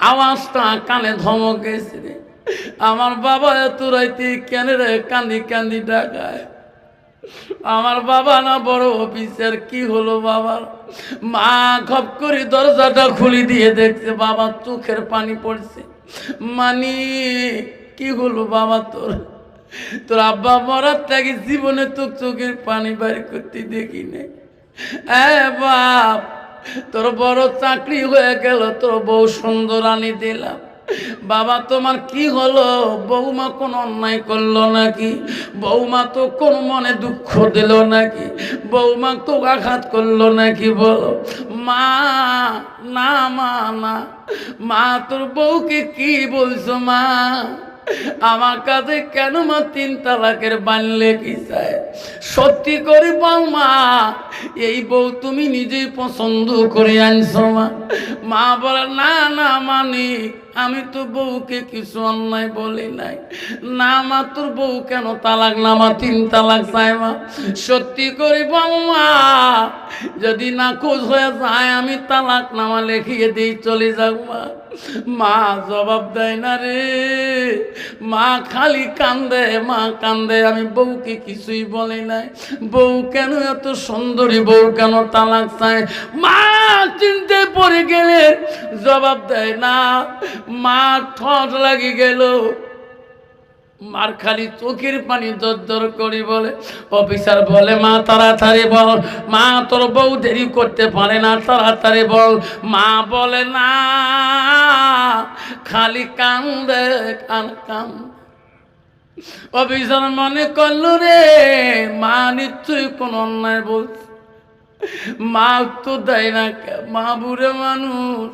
Speaker 1: আওয়াজটা কানে ধমক গেছে রে, আমার বাবা এত রাইতে কেন রে কান্দি কান্দি ডাকায়, আমার বাবা না বড় অফিসার, কি হলো বাবার। মা খপ করে দরজাটা খুলে দিয়ে দেখছে বাবা চোখের পানি পড়ছে। মানি কি হলো বাবা, তোর তোর আব্বা মরার থেকে জীবনে তোর চোখের পানি বাইর করতে দেখি নাই। বাপ তোর বড় চাকরি হয়ে গেল, তোর বউ সুন্দর আনি দিলাম, বাবা তোমার কি হলো, বৌমা কোন অন্যায় করলো নাকি, বৌমা তো কোন মনে দুঃখ দিল নাকি, বৌমা তো আঘাত করলো নাকি বলো। মা না মা না, মা তোর বউকে কি বলছো মা, আমার কাছে কেন মা তিন তালাকের বানলে কি চায়, সত্যি করে বল মা, এই বউ তুমি নিজেই পছন্দ করে আনছো মা। মা বলে না না মানি, আমি তো বউকে কিছু অন্যায় বলি নাই, না মা তোর বউ কেন তালাক নামা তিন তালাক চায় মা, সত্যি করে বল মা, যদি না খোঁজ হয়ে যায় আমি তালাক নামা লিখিয়ে দিই চলে যাক মা। মা জবাব দেয় না রে, মা খালি কান্দে, মা কান্দে, আমি বউকে কিছুই বলি নাই, বউ কেন এত সুন্দরী, বউ কেন তালাক চায়। মা চিনতে পড়ে গেলে জবাব দেয় না, মা ঠোঁট লাগি গেল, মার খালি চোখের পানি দর করি বলে। অফিসার বলে মা তাড়াতাড়ি বল, মা তোর বউ দেরি করতে পারে না, তাড়াতাড়ি বল। মা বলে না, খালি কান্দে কান কান। অফিসার মনে করলো রে মা নিশ্চয়ই কোন অন্যায় বলছে, মা তো দেয় না, মা বুড়ে মানুষ,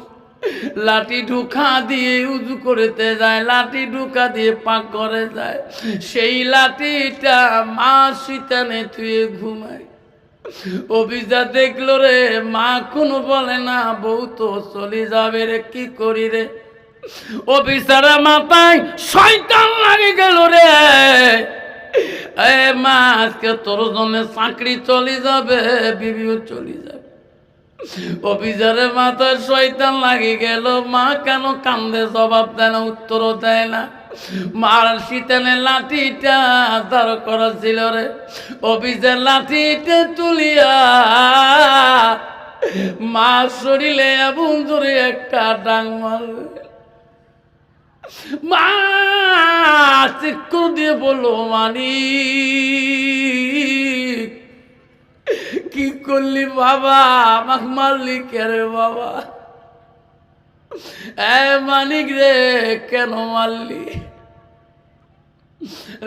Speaker 1: লাঠি ঢুকা দিয়ে উজু করতে যায়, লাঠি ঢুকা দিয়ে পাক করে যায়, সেই লাঠিটা মা শীতানে থুয়ে ঘুমায়। অফিসার দেখলো রে মা কোনো বলে না, বউ তো চলে যাবে রে, কি করি রে। অফিসারের মাথায় শয়তান লাগে গেল রে, এ মা আজকে তোর জন্য চাকরি চলে যাবে, বিবিও চলে যাবে। অফিসারের মাথায় শয়তান লাগে গেল, মা কেন কান্দে জবাব দেয় না, উত্তরও দেয় না। মার শীতানে লাঠিটা দাঁড় করা ছিল রে, অফিসের লাঠিটা তুলিয়া মা শরীরে এবং জোরে একটা ডাং মারবে। মা চিৎকার দিয়ে বললো, মানি কি করলি বাবা, আমাকে মারলি কেন বাবা? মানিক রে কেন মারলি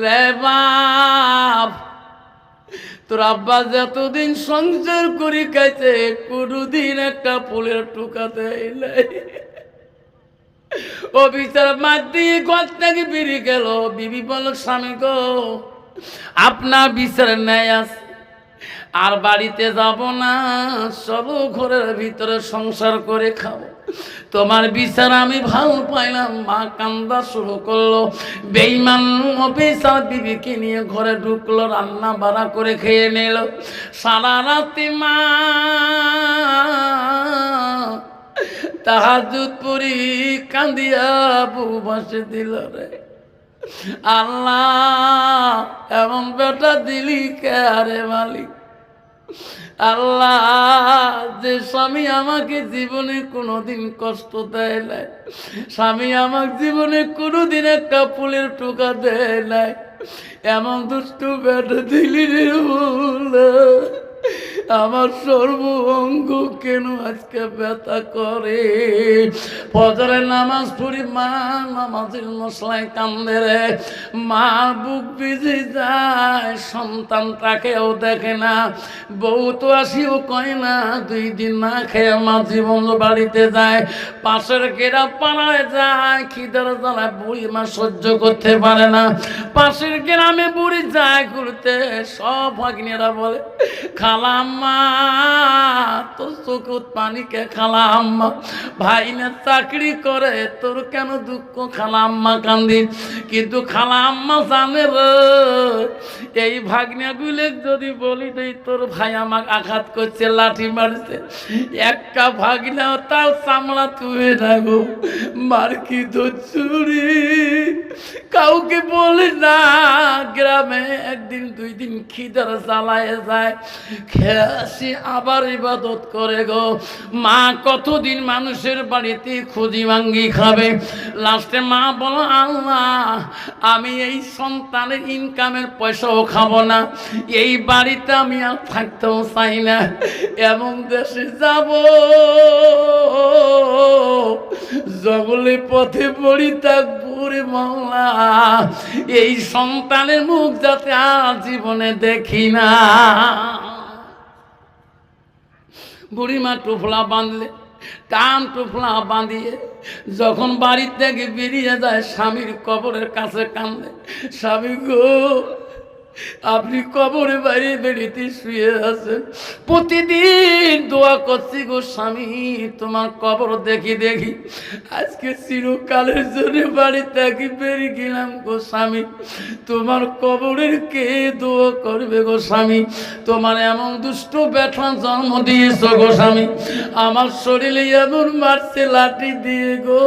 Speaker 1: রে বাপ? তোর আব্বা যতদিন সংসার করি খাইছে কোনদিন একটা ফুলের টুকা দেয় নাই। ও বিচার মাঠ দিয়ে ঘর থেকে বেরিয়ে গেল। বিবি বলল, স্বামী গো আপনার বিচার ন্যায় আছে, আর বাড়িতে যাব না, চলো ঘরের ভিতরে সংসার করে খাবো। তোমার বিচার আমি ভালো পাইলাম। মা কান্দা শুরু করলো। বেঈমান অফিসার বিবিকে নিয়ে ঘরে ঢুকলো, রান্না বাড়া করে খেয়ে নিল। সারা রাতে মা তাহাজ্জুদ পড়ি কান্দিয়া বুক ভাসে দিল রে। আল্লাহ এমন বেটা দিলি কে রে মালিক? আল্লাহ, যে স্বামী আমাকে জীবনে কোনোদিন কষ্ট দেয় নাই, স্বামী আমার জীবনে কোনোদিন একটা ফুলের টুকা দেয় নাই, এমন দুষ্টু বেটা দিলি রে। আমার সর্ব অঙ্গ কেন আজকে ব্যথা করে? ফজরের নামাজ পড়ি, মা নামাজের মশলায় কান্দে রে। মা বুক ভিজে যায়, সন্তান তাকেও দেখে না। বউ তো আসিও কয় না, 2 দিন না খেয়ে মা জীবন বাড়িতে যায়। পাশের গেরা পাড়ায় যায়, খিদার জ্বালায় বুড়ি মা সহ্য করতে পারে না। পাশের গ্রামে বুড়ি যায় ঘুরতে, সব ভাগ্নেরা বলে, খালা আম্মা তোর চোখত পানিকে, খালা আম্মা ভাই না চাকরি করে, তোর কেন দুঃখ? খালা আম্মা কান্দি। কিন্তু খালা আম্মা জানে রে, এই ভাগ্নেগুলো যদি বলি দেই তোর ভাই আমাকে আঘাত করছে, লাঠি মারছে, একটা ভাগ্না তার চামড়া তুলে রাখো, মার কি চুরি কাউকে বলে না। গ্রামে 1 দিন 2 দিন খিদার জ্বালায় যায়, খেয়ে আবার ইবাদত করে গো। মা কতদিন মানুষের বাড়িতে খুঁজি ভাঙ্গি খাবে? লাস্টে মা বলো, আল্লাহ আমি এই সন্তানের ইনকামের পয়সাও খাবো না, এই বাড়িতে আমি আর থাকতেও চাই না, এমন দেশে যাব জঙ্গলের পথে পড়ি থাকবো রে মাওলা, এই সন্তানের মুখ যাতে আর জীবনে দেখি না। বুড়িমা টুফলা বাঁধলে, কান টুফলা বাঁধিয়ে যখন বাড়ির থেকে বেরিয়ে যায়, স্বামীর কবরের কাছে কান্দে, স্বামী গো আপনি কবরে বাইরে বেরিতে শুয়ে আছেন, প্রতিদিন দোয়া করছি গো স্বামী তোমার কবর দেখি দেখি, আজকে চিরকালের জন্য বাড়ি থেকে বেরিয়ে গেলাম গো স্বামী, তোমার কবরের কে দোয়া করবে গো স্বামী? তোমার এমন দুষ্ট ব্যথা জন্ম দিয়েছ গো স্বামী, আমার শরীরে এমন মারছে লাঠি দিয়ে গো,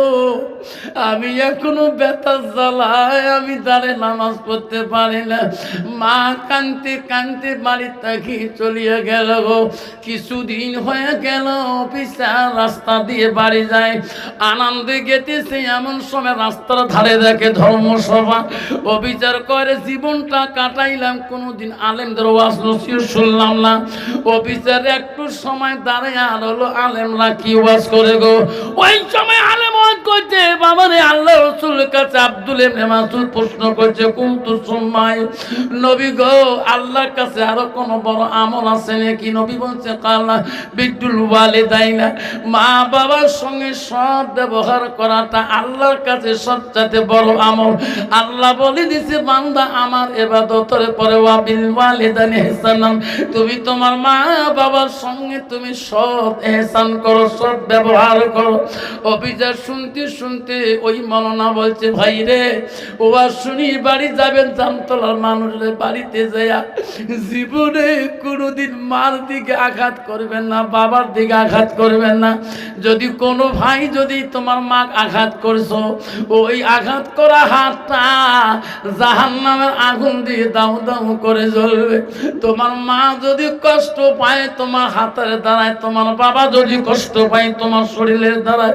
Speaker 1: আমি এখনো ব্যথা জ্বালায় আমি দাঁড়ে নামাজ পড়তে পারি না। মা কানতে কানতে বাড়ির থেকে চলিয়ে গেল গো। কিছুদিন হয়ে গেল, অফিসার রাস্তা দিয়ে বাড়ি যায়, আনন্দে গেতেছে, এমন সময় রাস্তার ধারে দেখে ধর্মসভা। অফিসার করে জীবনটা কাটাইলাম, কোনোদিন আলেমদের ওয়াজ নসিহত শুনলাম না। অফিসার একটু সময় দাঁড়ায় আর হলো আলেমরা কি ওয়াজ করে গো। ওই সময় আলেম ওয়াজ করছে, বাবারে আল্লাহ রাসূলের কাছে আব্দুল ইবনে মাসউদ প্রশ্ন করছে, কুনতু সুম্মাই নবী গো, আল্লাহর কাছে আরো কোন বড় আমল আছে নাকি? নবী বলছে, কালা বিদ্দুল ওয়ালিদাইনা, মা বাবার সঙ্গে সৎ ব্যবহার করাটা আল্লাহর কাছে সবচেয়ে বড় আমল। আল্লাহ বলে দিছে, বান্দা আমার ইবাদতের পরে ওয়া বিল ওয়ালিদাইনি ইহসানান, তুমি তোমার মা বাবার সঙ্গে তুমি সৎ ইহসান করো, সৎ ব্যবহার করো। অফিসার শুনতে শুনতে ওই মৌলানা বলছে, ভাই রে ওয়াজ শুনি বাড়ি যাবেন, জামতলার মানুষের বাড়িতে যাইয়া জীবনে কোনোদিন মার দিকে আঘাত করবেন না, বাবার দিকে আঘাত করবেন না। যদি কোনো ভাই যদি তোমার মা আঘাত করছো, ওই আঘাত করা হাতটা জাহান্নামের আগুন দিয়ে দাউ দাউ করে জ্বলবে। তোমার মা যদি কষ্ট পায় তোমার হাতের দ্বারায়, তোমার বাবা যদি কষ্ট পায় তোমার শরীরের দ্বারায়,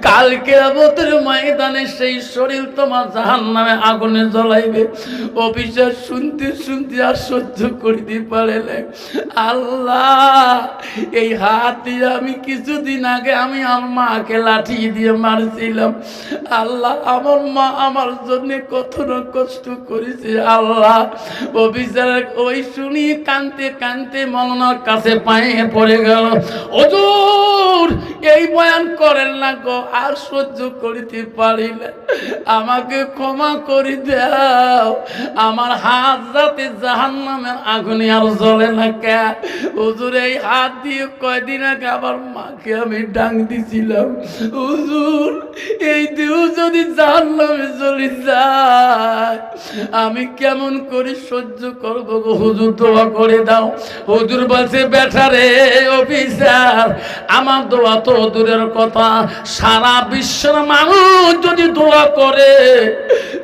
Speaker 1: কালকে কিয়ামতের ময়দানে সেই শরীর তোমার জাহান্নামে আগুনে জ্বলাইবে। অফিসার শুনতে শুনতে আর সহ্য করিতে পারে না। আল্লাহ, এই হাত দিয়ে আমি কিছুদিন আগে আমি আমার মাকে লাঠি দিয়ে মারছিলাম। আল্লাহ, আমার মা আমার জন্য কত না কষ্ট করেছে। আল্লাহ, অফিসার ওই শুনি কানতে কানতে মৌলানার কাছে পায়ে পড়ে গেল। হুজুর, এই বয়ান করেন না গো, আর সহ্য করিতে পারি না, আমাকে ক্ষমা করে দাও। আমার হাত যাতে জাহান্নামের আগুনে আর জ্বলে না। কে হুজুর, এই হাত দিয়ে কয়দিন আগে আমার মাকে আমি ডাং দিছিলাম। হুজুর, এই দেহ যদি জাহান্নামে চলে যায় আমি কেমন করে সহ্য করবো গো? হুজুর দোয়া করে দাও। হুজুর বলছে, বেটারে অফিসার, আমার দোয়া তো দূরের কথা, সারা বিশ্বের মানুষ যদি দোয়া করে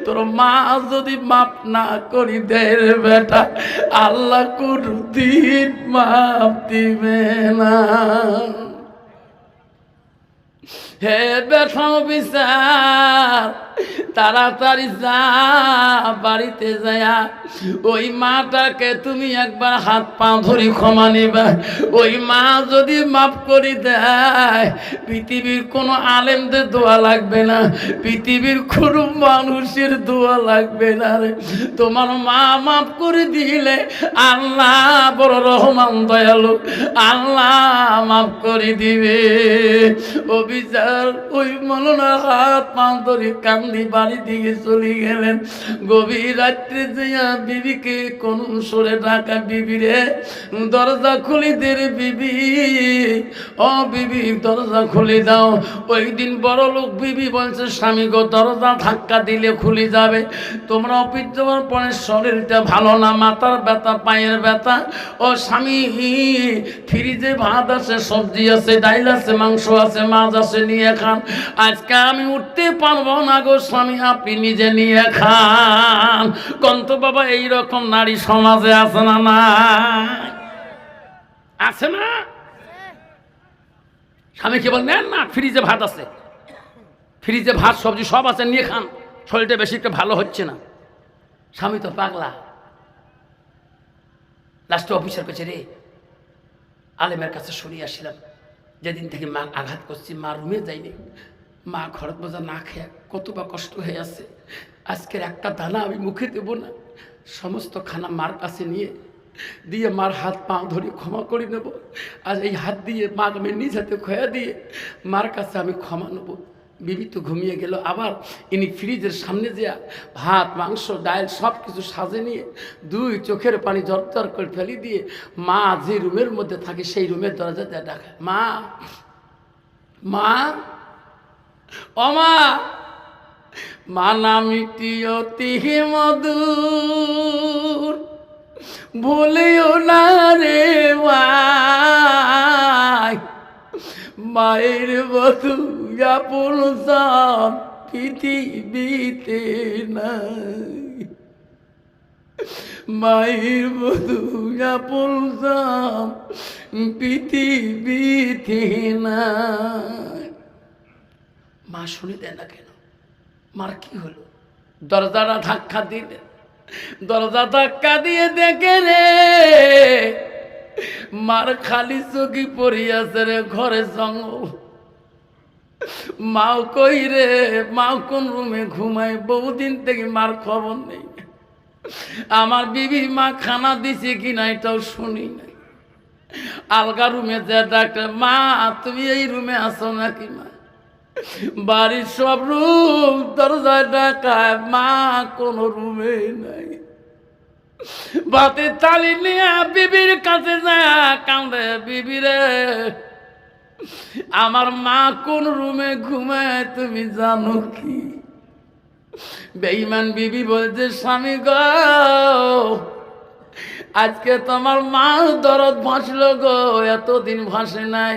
Speaker 1: তোর মা যদি মাপ না করি দেয় রে বেটা, আল্লাহ কোনদিন মাপ দিবে না। হে বেটা অফিসার, তাড়াতাড়ি যা, বাড়িতে যায়া ওই মাটাকে তুমি একবার হাত পা ধরি ক্ষমা নিবা। ওই মা যদি মাফ করে দেয় পৃথিবীর কোনো আলেমদের দোয়া লাগবে না, পৃথিবীর কোনো মানুষের দোয়া লাগবে না রে। তোমার মা মাফ করে দিলে আল্লাহ বড় রহমান দয়ালু, আল্লাহ মাফ করে দিবে। অফিসার ওই মৌলানা হাত পা ধরে কান্দি বাড়ি দিকে চলে গেলেন। গভীর রাত্রে যাইয়া বিবিকে কোন সরে ডাকা, বিবি রে দরজা খুলে দে রে বিবি, ও বিবি দরজা খুলে দাও। ওই দিন বড় লোক বিবি বলছে, স্বামী গো দরজা ধাক্কা দিলে খুলে যাবে। তোমরা অফিস যাওয়ার পরে শরীরটা ভালো না, মাথার ব্যথা, পায়ের ব্যথা। ও স্বামী, ফ্রিজে ভাত আছে, সবজি আছে, ডাইল আছে, মাংস আছে, মাছ আছে, নিয়ে খান। আজকে আমি উঠতে পারবো না গো স্বামী, আপনি নিজে নিয়ে খান। কন্ত বাবা, এইরকম নারী সমাজে আছে না? না আছে না? স্বামীকে বল, নেন না, ফ্রিজে ভাত আছে, ফ্রিজে ভাত সবজি সব আছে, নিয়ে খান, শরীরটা বেশি একটা ভালো হচ্ছে না। স্বামী তো পাগলা। লাস্টে অফিসার কাছে রে আলেমের কাছে সরিয়ে আসছিলাম, যেদিন থেকে মা আঘাত করছি, মা রুমে যাইনি, মা ঘর বোঝা না খেয়ে কত বা কষ্ট হয়ে আছে। আজকের একটা দানা আমি মুখে দেবো না, সমস্ত খানা মার কাছে নিয়ে দিয়ে মার হাত পা ধরে ক্ষমা করে নেব। আর এই হাত দিয়ে মা আমি নিজ হাতে খোয়া দিয়ে মার কাছে আমি ক্ষমা নেব। বিবি তো ঘুমিয়ে গেল। আবার ইনি ফ্রিজের সামনে যা ভাত, মাংস, ডাল সব কিছু সাজে নিয়ে দুই চোখের পানি জর্জর করে ফেলি দিয়ে মা যে রুমের মধ্যে থাকে সেই রুমের দরজা দিয়ে ডাকে, মা, মা, ও মা। মা নামটি অতি মধুর, ভুলিও না রে ভাই, মায়ের বধু আপন সব পৃথিবীতে নাই, মায়ের বধু আপন সব পৃথিবীতে নাই। মা শুনে দেয় না কেন? মার কি হলো? দরজাটা ধাক্কা দিলে, দরজা ধাক্কা দিয়ে দেখে রে মার খালি চোখি পড়িয়াছে রে, ঘরে জঙ্গল। মাও কই রে, মাও কোন রুমে ঘুমায়, বহুদিন থেকে মার খবর নেই। আমার বিবি মা খানা দিছে কিনা এটাও শুনি নাই। আলগা রুমে যা ডাক্তার, মা তুমি এই রুমে আসো নাকি? মা বাড়ির সব রুম দরজায় ডাকায়, মা কোন রুমে নাই। বাতে তালি নিয়ে বিবির কাছে যায় কান্দে, বিবি রে আমার মা কোন রুমে ঘুমায় তুমি জানো কি? বেঈমান বিবি বলছে, স্বামী গো আজকে তোমার মা দরদ ভাসলো গো, এতদিন ভাসে নাই।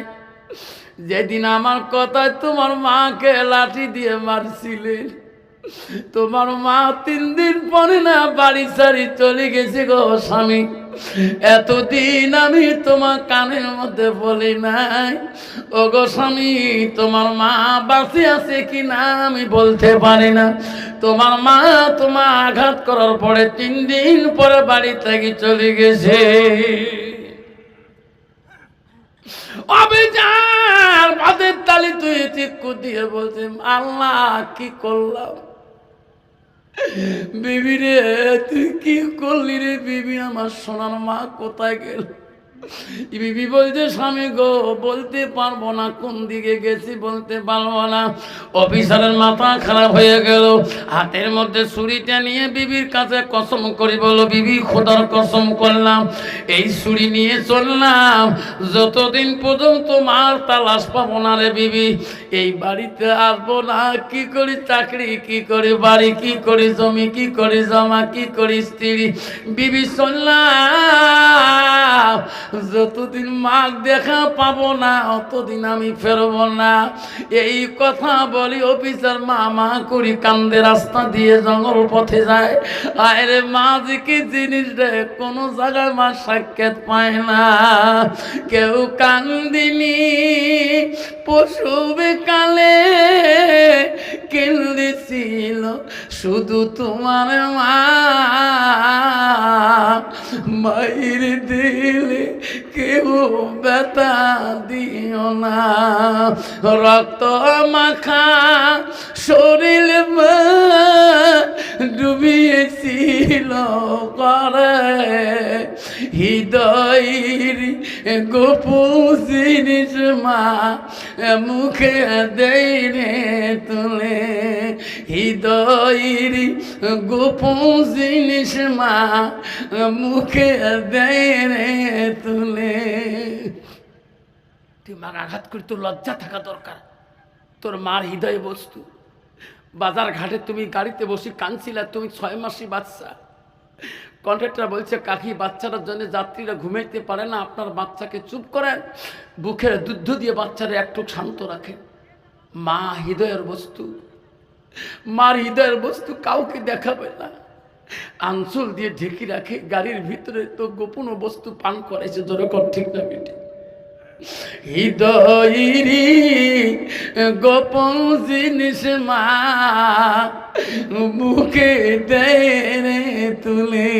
Speaker 1: যেদিন আমার কথায় তোমার মাকে লাঠি দিয়ে মারছিলেন, তোমার মা 3 দিন পরে না বাড়ি ছাড়ি চলে গেছে গো স্বামী। এতদিন আমি তোমার কানের মধ্যে বলি নাই, ওগো স্বামী তোমার মা বাঁচে আছে কি না আমি বলতে পারি না। তোমার মা তোমার আঘাত করার পরে 3 দিন পরে বাড়ি থেকে চলে গেছে। অবিচার বাদের তালি তুই চিক্কু দিয়ে বলছে, আল্লাহ কি করলাম, বিবি রে তুই কি করলি রে বিবি, আমার সোনার মা কোথায় গেল? বিবি বলছে, স্বামী গো বলতে পারবো না, কোন দিকে গেছি বলতে পারবো না। অফিসারের মাথা খারাপ হয়ে গেল, হাতের মধ্যে ছুরিটা নিয়ে বিবির কাছে কসম করে বলো, বিবি খোদার কসম করলাম এই ছুরি নিয়ে চললাম, যতদিন পর্যন্ত মার তালাশ পাবো না রে বিবি এই বাড়িতে আসবো না। কি করি চাকরি, কি করি বাড়ি, কি করি জমি, কি করি জমা, কি করি স্ত্রী, বিবি চললাম, যতদিন মাগ দেখা পাবো না অতদিন আমি ফেরবো না। এই কথা বলি অফিসার মা করি কান্দে রাস্তা দিয়ে জঙ্গল পথে যায়। আরে মা যে কি জিনিস রে, কোনো জায়গায় মা সাক্ষাৎ পায় না। কেউ কান্দিনি পশু কালে কেন্দেছিল শুধু তোমার মা, মায়ের দিলে কেউ ব্যথা দিও না। রক্ত মাখা শরীর ডুবিয়েছিল করে হৃদয়ের গোপন জিনিস মা মুখে দেয় রে তুলে, হৃদয়ের গোপন জিনিস মা মুখে দেয় রে তুলে। তুই মার আঘাত করি, তোর লজ্জা থাকা দরকার। তোর মার হৃদয় বস্তু, বাজার ঘাটে তুমি গাড়িতে বসে কাঁদছিলা, তুমি 6 মাসি বাচ্চা। কন্ট্রাক্টর বলছে কাকি বাচ্চাটার জন্য যাত্রীরা ঘুমাইতে পারে না, আপনার বাচ্চাকে চুপ করেন, বুকের দুধ দিয়ে বাচ্চারা একটু শান্ত রাখেন। মা হৃদয়ের বস্তু, মার হৃদয়ের বস্তু কাউকে দেখাবে না, আঞ্চল দিয়ে ঢেকে রাখে। গাড়ির ভিতরে তো গোপন বস্তু পান করেছে, যেরকম ঠিক না বেটি। হৃদয়েরই গোপন জিনিস মা মুখে দেয় তুলে।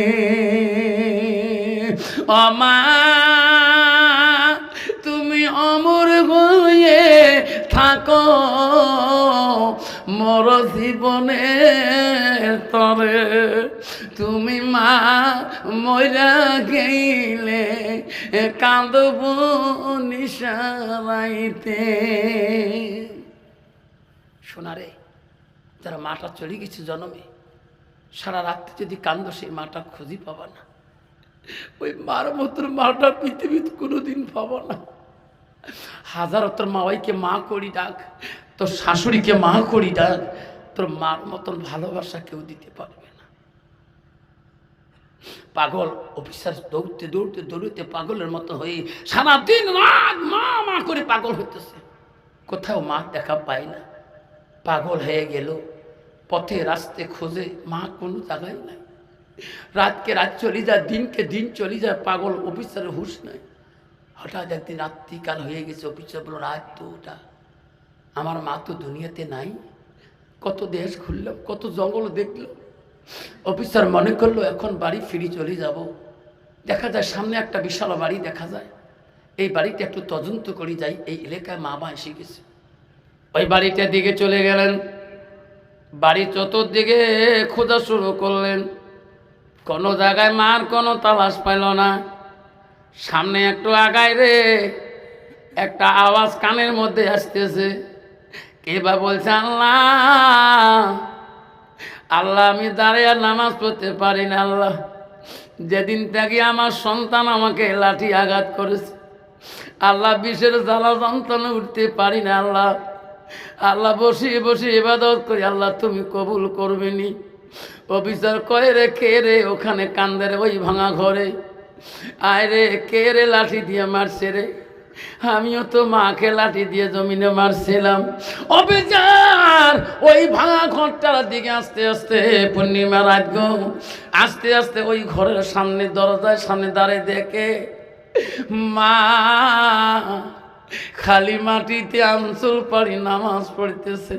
Speaker 1: অমা তুমি অমর হয়ে থাকো মর জীবনে তরে, তুমি মা মইরা গেলে কাঁদব নিশারাইতে। শোনারে, যারা মাটা চলে গেছে জন্মে, সারা রাত্রি যদি কান্দ সেই মাটা খুঁজি পাবা না। ওই মার মতন মাটা পৃথিবীতে কোনোদিন পাবো না। হাজার তোর মাওয়াইকে মা করি ডাক, তোর শাশুড়িকে মা করি ডাক, তোর মার মতন ভালোবাসা কেউ দিতে পারবে না। পাগল অফিসার দৌড়তে দৌড়তে দৌড়তে পাগলের মতো হয়ে সারাদিন রাত মা মা করে পাগল হইতেছে, কোথাও মা দেখা পায় না। পাগল হয়ে গেল, পথে রাস্তে খোঁজে, মা কোনো জায়গায় নাই। রাতকে রাত চলে যায়, দিনকে দিন চলে যায়, পাগল অফিসারের হুঁশ নাই। হঠাৎ একদিন রাত্রিকাল হয়ে গেছে, অফিসার বলল রাত তো ওটা, আমার মা তো দুনিয়াতে নাই। কত দেশ ঘুরলাম, কত জঙ্গল দেখলাম। অফিসার মনে করলো এখন বাড়ি ফিরে চলে যাব। দেখা যায় সামনে একটা বিশাল বাড়ি দেখা যায়, এই বাড়িটা একটু তদন্ত করে যাই, এই এলাকায় মা এসে গেছে। ওই বাড়িটার দিকে চলে গেলেন, বাড়ি চতুর্দিকে খোঁজা শুরু করলেন, কোনো জায়গায় মার কোনো তালাশ পাইল না। সামনে একটু আগায় রে একটা আওয়াজ কানের মধ্যে আসতেছে, কে বা বলছে আল্লাহ আল্লাহ আমি দাঁড়িয়ে নামাজ পড়তে পারি না আল্লাহ, যেদিন থেকে আমার সন্তান আমাকে লাঠি আঘাত করেছে আল্লাহ, বিষের জ্বালা যন্ত্রণা উঠতে পারি না আল্লাহ। আল্লাহ বসিয়ে বসিয়ে ইবাদত করি, আল্লাহ তুমি কবুল করবেনি। অফিসার কয় রে কে রে ওখানে কান্দে রে ওই ভাঙা ঘরে, আয় রে কে রে লাঠি দিয়ে মারছে রে। আমিও তো মাকে লাঠি দিয়ে জমিনে মারছিলাম। অবিচার ওই ভাঙা ঘরটার দিকে আস্তে আস্তে পূর্ণিমা রাত গো, আস্তে আস্তে ওই ঘরের সামনে দরজার সামনে দাঁড়িয়ে দেখে মা খালি মাটিতে আঞ্চল পাড়ি নামাজ পড়তেছে।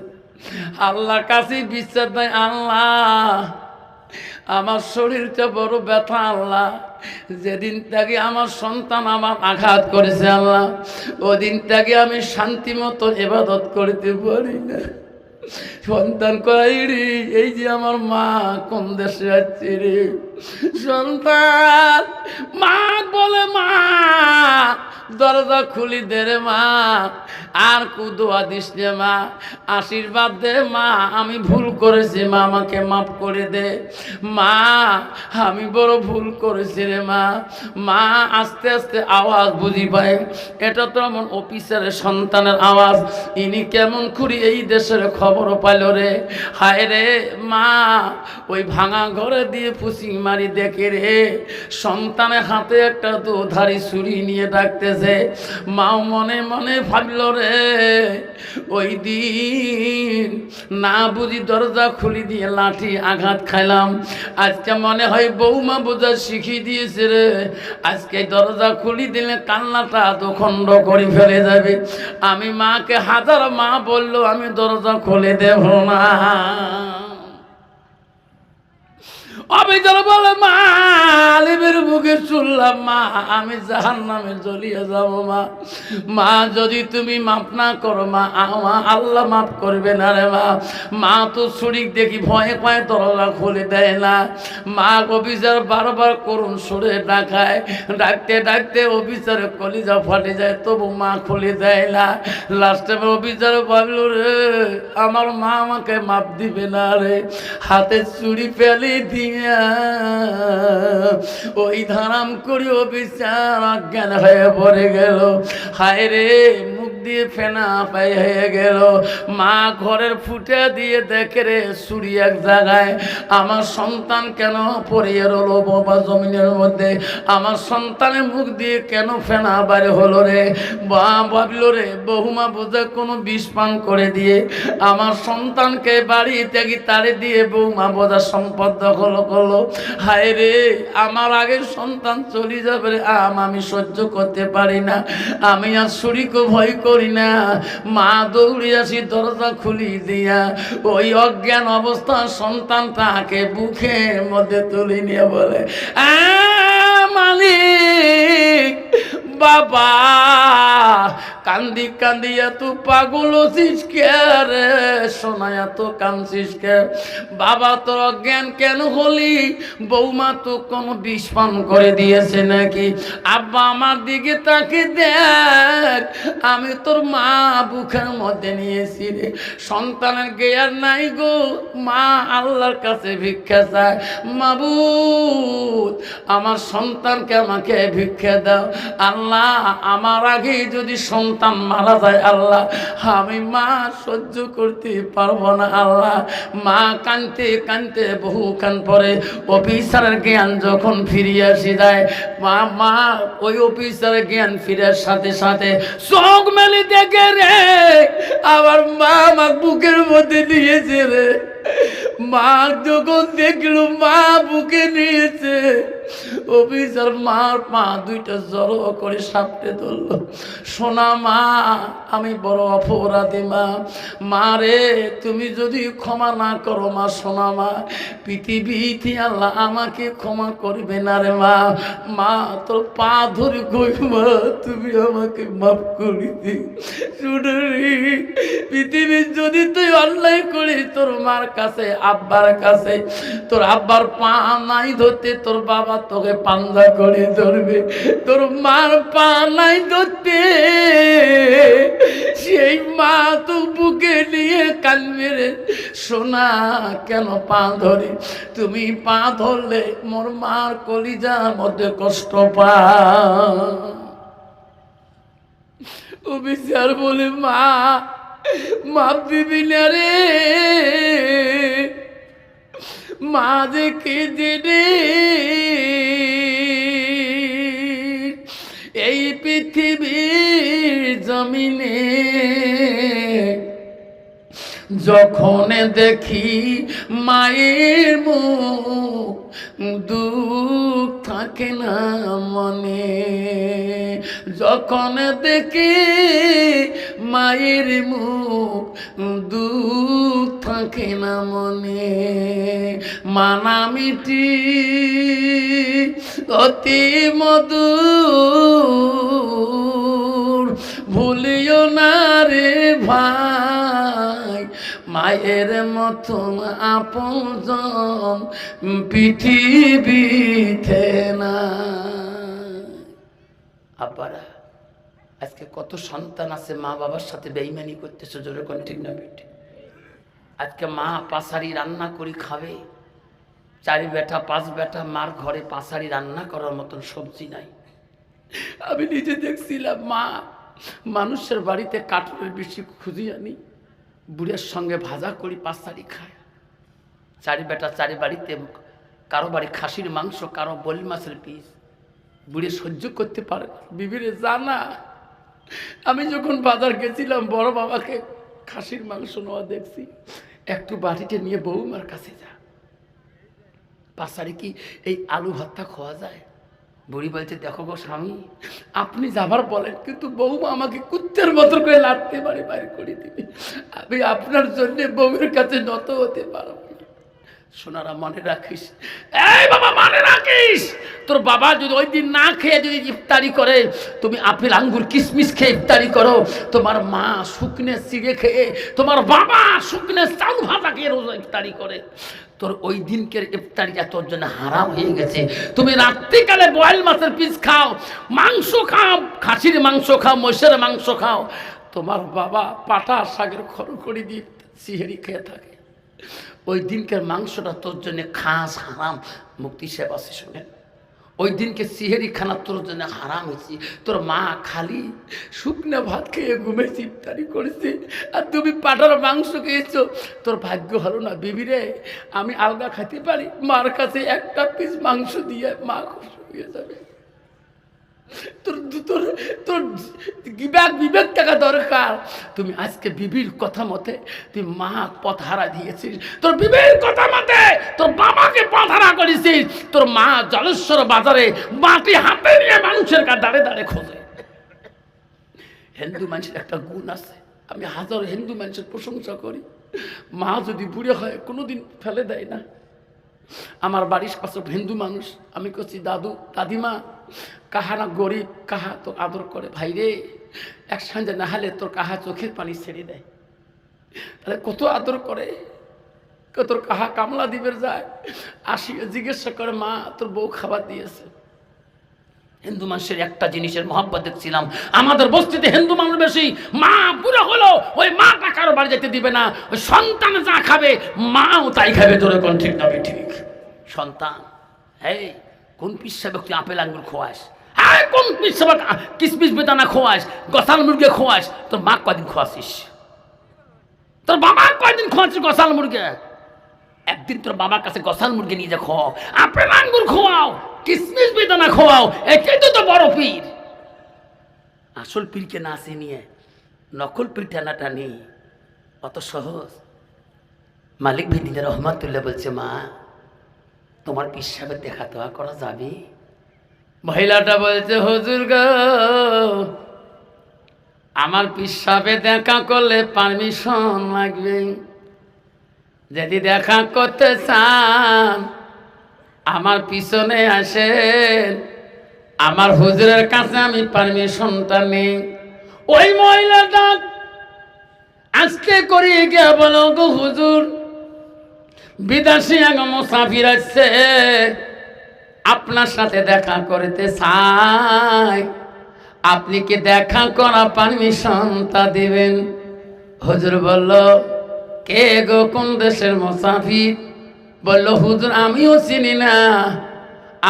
Speaker 1: আল্লাহর কাছে বিশ্বাস দেয়, আল্লাহ আমার শরীরটা বড় ব্যথা, আল্লাহ যেদিন থেকে আমার সন্তান আমার আঘাত করেছে আল্লাহ, ওদিন থেকে আমি শান্তি মতো ইবাদত করতে পারি না। সন্তান কই রে, এই যে আমার মা কোন দেশে আছে রে। সন্তান মা বলে, মা দরজা খুলি দে রে মা, আর দোয়া দিস রে মা, আশীর্বাদ দে মা, আমি ভুল করেছি মা, আমাকে মাফ করে দে মা, আমি বড় ভুল করেছি রে মা। মা আস্তে আস্তে আওয়াজ বুঝি পায়, এটা তো এমন অফিসারের সন্তানের আওয়াজ, ইনি কেমন করে এই দেশের খবরও পাইল রে। হায় রে মা, ওই ভাঙা ঘরে দিয়ে পুষি মারি দেখে রে সন্তানের হাতে একটা দুধারি ছুরি নিয়ে ডাকতেছে। মাও মনে মনে ভাবল রে, ওই দিন না বুঝি দরজা খুলি দিয়ে লাঠি আঘাত খাইলাম, আজকে মনে হয় বৌমা বোঝা শিখিয়ে দিয়েছে রে, আজকে দরজা খুলি দিলে কান্নাটা দুখণ্ড করে ফেলে যাবে। আমি মাকে হাজার মা বললো আমি দরজা খুলে দেব না। অবিচার বলে, মা আলিমের মুখে শুনলাম মা আমি জাহান্নামে জ্বলিয়ে যাব মা, মা যদি তুমি মাফ না করো মা, আল্লাহ মাফ করবে না রে মা। মা তো শরীর দেখি ভয়ে ভয়ে দরজা খুলে দেয় না। মা অবিচার বারবার করুন সুরে ডাকায়, ডাকতে ডাকতে অবিচারে কলিজা ফাটে যায়, তবু মা খুলে দেয় না। লাস্টে অবিচার ভাবল রে আমার মা আমাকে মাফ দিবে না রে, হাতে চুরি ফেলে দিয়ে ওই ধারাম করি অবিচার অজ্ঞান হয়ে পড়ে গেল। হায় রে মুখ দিয়ে ফেনা পাই হয়ে গেল। মা ঘরের ফুটে দিয়ে দেখে রে চুরি এক জায়গায়, আমার সন্তান কেন পড়ে রলো বাবা জমিনের মধ্যে, আমার সন্তানের মুখ দিয়ে কেন ফেনা বাইরে হলো রে। বা ভাবলো রে বহুমা বোঝা কোনো বিষ পান করে দিয়ে আমার সন্তানকে বাড়ি থেকে তাড়ে দিয়ে বৌমা বোঝা সম্পদ দখল করলো। হায় রে আমার আগের সন্তান চলে যাবে রে, আমি সহ্য করতে পারি না, আমি আর শরীরকে ভয় করি না। মা দৌড়ে আসি দরজা খুলি দিয়া, ওই অজ্ঞান অবস্থা সন্তানটাকে বুকের মধ্যে তুলে নিয়ে বলে, মালিক বাবা কান্দি কান্দি এত পাগল হচ্ছিস কে রে, সোনা এত কাঁদছিস কে? বাবা তোর অজ্ঞান কেন হলি? বৌমা তো কোনো বিষ পান করে দিয়েছে নাকি? আব্বা আমার দিকে তাকে দেখ, আমি তোর মা বুকের মধ্যে নিয়েছি রে, সন্তানের জ্ঞান নাই গো। মা আল্লাহর কাছে ভিক্ষা চায়, মাবুদ আমার সন্তানকে আমাকে ভিক্ষা দাও। আল্লাহ আমার আগে যদি সন্তান মারা যায় আল্লাহ আমি মা সহ্য করতে পারবো না আল্লাহ। মা কানতে কানতে বহুক্ষণ পরে অফিসারের জ্ঞান যখন ফিরিয়ে আসি যায়, মা ওই অফিসারের জ্ঞান ফিরার সাথে সাথে চোখ মেলে দেখে রে আবার মা আমার বুকের মধ্যে নিয়েছে রে। মা যখন দেখলো মা বুকে নিয়েছে, অফিসার মার পা দুইটা জড়ো করে সাপটে ধরলো। সোনা মা আমি বড় অপরাধী মা, মা রে তুমি যদি ক্ষমা না করো মা, সোনা মা পৃথিবীতে আল্লাহ আমাকে ক্ষমা করবে না রে মা। মা তোর পা ধরে কই মা তুমি আমাকে মাফ করে দি। শুনরি পৃথিবীর যদি তুই অন্যায় করিস তোর মার কাছে আব্বার কাছে, তোর আব্বার পা নাই ধরতে তোর বাবা তোকে পাঞ্জা করে ধরবে, তোর মার পা নাই ধরতে সেই মা তো বুকে নিয়ে কানবে রে। সোনা কেন পা ধরে? তুমি পা ধরলে মোর মার কলিজার মধ্যে কষ্ট পা। ও বিচার বলে মা মাপ দিবি না রে, মা যে কেঁদে রে। এই পৃথিবী জমিনে যখন দেখি মায়ের মুখ দুঃখ থাকে না মনে, যখন দেখি মায়ের মুখ দুঃখ থাকে না মনে। মানামিটি অতি মধুর ভুলিও না রে ভাই, মায়ের মতন আপনজন পৃথিবীতে না। আব্বারা, আজকে কত সন্তান আছে মা বাবার সাথে বেঈমানি করতেছে, জোরে কোন ঠিক না বেটি? আজকে মা পাসারি রান্না করে খাবে, 4 বেটা 5 বেটা, মার ঘরে পাসারি রান্না করার মতন সবজি নাই। আমি নিজে দেখছিলাম মা মানুষের বাড়িতে কাঠুরের বেশি খুঁজি আনি, বুড়ের সঙ্গে ভাজা করি পাসারি খায়। 4 বেটা 4 বাড়িতে, কারো বাড়ি খাসির মাংস, কারো বলি মাছের পিস। বুড়ে সহ্য করতে পারে না, বিবিরে জানা। আমি যখন বাজার গেছিলাম বড় বাবাকে খাসির মাংস নেওয়া দেখছি, একটু বাটিতে নিয়ে বৌমার কাছে যা, পাশারি কি এই আলু ভর্তা খাওয়া যায়? বুড়ি বলছে, দেখো গো স্বামী, আপনি যাবার বলেন, কিন্তু বৌমা আমাকে কুত্তের মতো করে লাড়তে পারে, বাইরে করে দিবে। আমি আপনার জন্য বউয়ের কাছে নত হতে পারব না। সোনারা মনে রাখিস, এই বাবা মনে রাখিস, তোর বাবা যদি ওই দিন না খেয়ে যদি ইফতারি করে, তুমি আপেল আঙ্গুর কিশমিশ খেয়ে ইফতারি করো, তোমার মা শুকনে চিড়ে খেয়ে, তোমার বাবা শুকনে চাউল ভাজা খেয়ে রোজা ইফতারি করে, তোর ওই দিনকের ইফতারিটা তোর জন্য হারাম হয়ে গেছে। তুমি রাত্রিকালে বয়েল মাছের পিস খাও, মাংস খাও, খাসির মাংস খাও, মহিষের মাংস খাও, তোমার বাবা পাটা শাকের খড়খড়ি দিয়ে সিহেরি খেয়ে থাকে, ওই দিনকের মাংসটা তোর জন্য খাস হারাম। মুক্তি সাহেব আছে শোনেন, ওই দিনকে সিহেরি খানা তোর জন্য হারাম হয়েছে। তোর মা খালি শুকনো ভাত খেয়ে ঘুমেছে, ইফতারি করেছে, আর তুমি পাটার মাংস খেয়েছো। তোর ভাগ্য হলো না বিবিরে, আমি আলগা খাইতে পারি, মার কাছে একটা পিস মাংস দিয়ে মা খুশি হয়ে যাবে। তোর তোর তোর বিবেক টাকা দরকার। তুমি আজকে বিবির কথা মতে তুই মা পথ হারা দিয়েছিস, তোর বিবির কথা মতে তোর বাবাকে পথ হারা করেছিস। তোর মা জলেশ্বর বাজারে মাটি হাতে নিয়ে মানুষের কাছে দাঁড়ে দাঁড়ে খোঁজে। হিন্দু মানুষের একটা গুণ আছে, আমি হাজার হিন্দু মানুষের প্রশংসা করি, মা যদি বুড়ে হয় কোনোদিন ফেলে দেয় না। আমার বাড়ির পাশে হিন্দু মানুষ, আমি করছি দাদু দাদিমা, কাহা না গরিব, কাহা তো আদর করে, ভাই রে এক সঙ্গে না হলে তোর কাহা চোখের পানি ছেড়ে দেয়, তাহলে কত আদর করে। তোর কাহা কামলা দিবের যায়, আসি জিজ্ঞাসা করে মা তোর বউ খাবার দিয়েছে। হিন্দু মানুষের একটা জিনিসের মহব্বত দেখছিলাম, আমাদের বস্তিতে হিন্দু মানুষ বেশি, মা বুড়ো হলো ওই মাটা কারো বাড়ি যেতে দিবে না, ওই সন্তান যা খাবে মাও তাই খাবে। তোর কোন ঠিক না ঠিক? সন্তান, এই কোন পিসা ব্যক্তি আপেল আঙ্গুর খোয়াস, হ্যাঁ কোন পিসা কিসমিস বেদানা খোয়াস, গসাল মুরগে খোয়াস, তোর মা কদিন খোয়াছিস? তোর বাবা কয়দিন খোয়াচ্ছিস গসাল মুরগে? একদিন তোর বাবার কাছে গসাল মুরগি নিয়ে যা খাও, আপেল আঙ্গুর খোয়াও, কিসমিস বেদানা খোয়াও, এটাই তো বড় পীর। আসল পীরকে না আসে নিয়ে নকল পীর টানাটা নেই অত সহজ। মালিক ভিদিন রহমাতুল্লাহ বলছে, মা তোমার পীর সাহেবের দেখা তো করা যাবে? মহিলাটা বলছে, হুজুর গো আমার পীর সাহেবের দেখা করলে পারমিশন লাগবে, যদি দেখা করতে চান আমার পিছনে আসেন, আমার হুজুরের কাছে আমি পারমিশনটা নেই। ওই মহিলাটা আজকে করে গিয়ে বলো গো হুজুর, বিদেশি এক মুসাফির আসছে, আপনার সাথে দেখা করতে চাই, আপনি কি দেখা করা পারমিশনটা দিবেন? হুজুর বলল, কে গো, কোন দেশের মুসাফির? বলল, হুজুর আমিও চিনি না,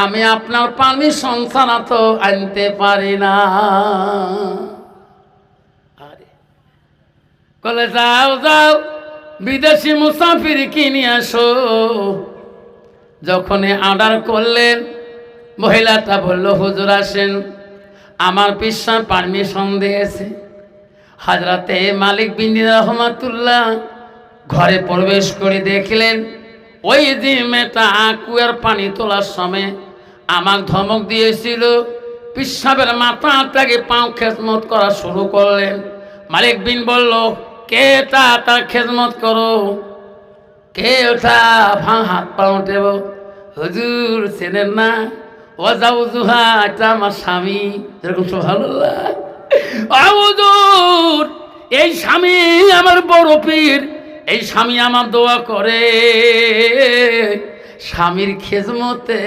Speaker 1: আমি আপনার পারমিশন ছাড়া তো আনতে পারি না। আরে বলে, যাও যাও বিদেশি মুসাফির কিনে আসো। যখন অর্ডার করলেন মহিলাটা বলল, হুজুর আসেন, আমার পিসা পারমিশন দিয়েছে, হযরতে মালিক বিন দিনার রহমাতুল্লাহ ঘরে প্রবেশ করে দেখলেন ওই যে মেয়েটা কুয়ার পানি তোলার সময় আমাকে ধমক দিয়েছিল, পিসাবের মাথাটাকে পাও খেজমত করা শুরু করলেন। মালিক বিন বলল, কে এটা তার খেজমত করো, কে ওটা হাত পা উঠেব? হুজুর চেনেন না? ওয়াজাউজুহা, এটা আমার স্বামী। যেরকম সুবহানাল্লাহ। হুজুর এই স্বামী আমার বড় পীর, এই স্বামী আমার দোয়া করে, স্বামীর খেজমতে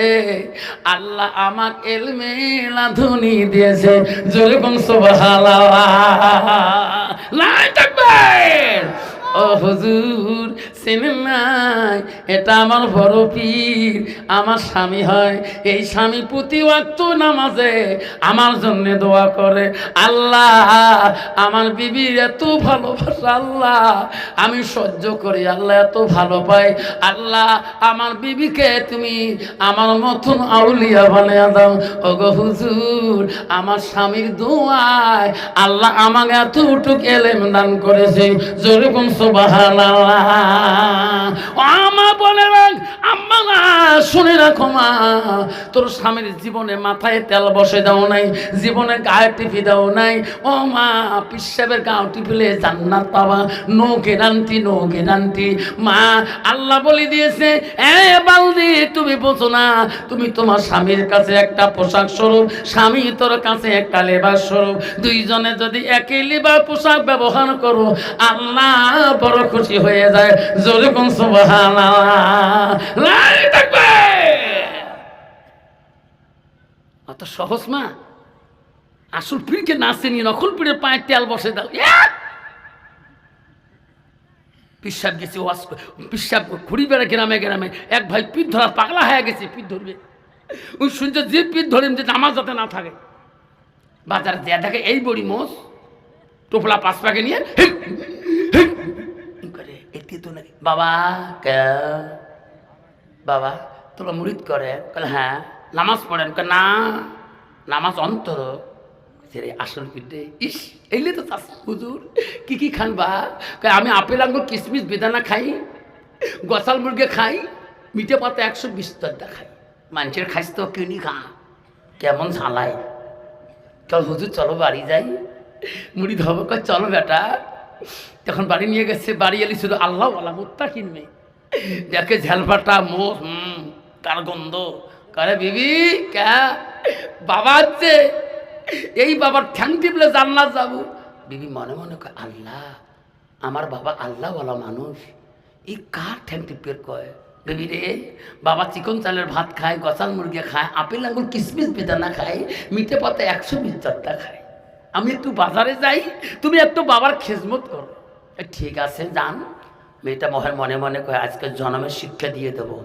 Speaker 1: আল্লাহ আমাকে ইলমে লাদুনি দিয়েছে। যেরকম সুবহানাল্লাহ। লাই তাকবীর। ও হুজুর চেনেন নাই? এটা আমার বড় পীর, আমার স্বামী হয়। এই স্বামী প্রতি ওয়াক্ত নামাজে আমার জন্য দোয়া করে। আল্লাহ আমার বিবির এত ভালোবাসা, আল্লাহ আমি সহ্য করি, আল্লাহ এত ভালো পাই। আল্লাহ আমার বিবিকে তুমি আমার মতন আউলিয়া বানিয়ে দাও। ওগো হুজুর আমার স্বামীর দোয়ায় আল্লাহ আমাকে এতটুকু ইলম দান করেছে। যেরকম সুবহানাল্লাহ। আমা বলে রাখ, আম্মা না শুনে রাখো মা, তোর স্বামীর জীবনে মাথায় তেল বসে দাও নাই, জীবনে গায়ে টিপি দাও নাই। ও মা, পিসাবের গাও টিপিলে জান্নাত পাবা, নো গ্যারান্টি, নো গ্যারান্টি। মা আল্লাহ বলে দিয়েছে, এ বালদি তুমি বোঝো না, তুমি তোমার স্বামীর কাছে একটা পোশাক স্বরূপ, স্বামী তোর কাছে একটা লেবাস স্বরূপ। দুইজনে যদি একই লেবাস পোশাক ব্যবহার করো আল্লাহ বড় খুশি হয়ে যায়। জোরে কোন সুবহানাল্লাহ। লাই তাকবীর। অত সহজ মা? আসল পীরকে না চিনি নকল পীরের পায়ে তেল বসে দাও। পিসাব গেছে ওয়াজ, পিসাব ঘুরি বেড়া গ্রামে গ্রামে। এক ভাই পীর ধরা পাগলা হয়ে গেছে, পীর ধরবে। ওই শুনছে যে পীর ধরেন যে নামাজ যাতে না থাকে, বাজারে দেয়া থাকে এই বড়ি মোষ টোপলা পাঁচ পাকে নিয়ে করে এটি তো নাকি বাবা কে বাবা তোলা মুরিদ করে? হ্যাঁ। নামাজ পড়েন? না, নামাজ অন্তর। আসল পিঠে ইস এলে তো হুজুর কি কি খান? বা আমি আপেল আঙ্গুর কিশমিশ বেদানা খাই, গসাল মুরগে খাই, মিঠে পাতা 120 খাই। মানুষের খাইস তো কিনি খা, কেমন ঝালাই। চল হুজুর চলো বাড়ি যাই, মুড়ি ধবো। চলো বেটা। তখন বাড়ি নিয়ে গেছে, বাড়ি এলি শুধু আল্লাহ বলা মুত্তা কিনবে, দেখে ঝালপাটা মোষ, তার গন্ধ করে। বিবি কে বাবা হচ্ছে, এই বাবার ঠ্যাং টিপলে জান্নাত যাবো। বিবি মনে মনে কয়, আল্লাহ আমার বাবা আল্লাহ বলা মানুষ, এই কার ঠ্যাং টিপের কয়? বেবি রে, বাবা চিকন চালের ভাত খায়, গসাল মুরগি খায়, আপেল আঙ্গুর কিশমিশ বেদানা খায়, মিঠে পাতা 120 খায়। আমি একটু বাজারে যাই, তুমি একটু বাবার খেজমত করো। ঠিক আছে যান। মেয়েটা মনে মনে কয়, আজকে জন্মের শিক্ষা দিয়ে দেবো।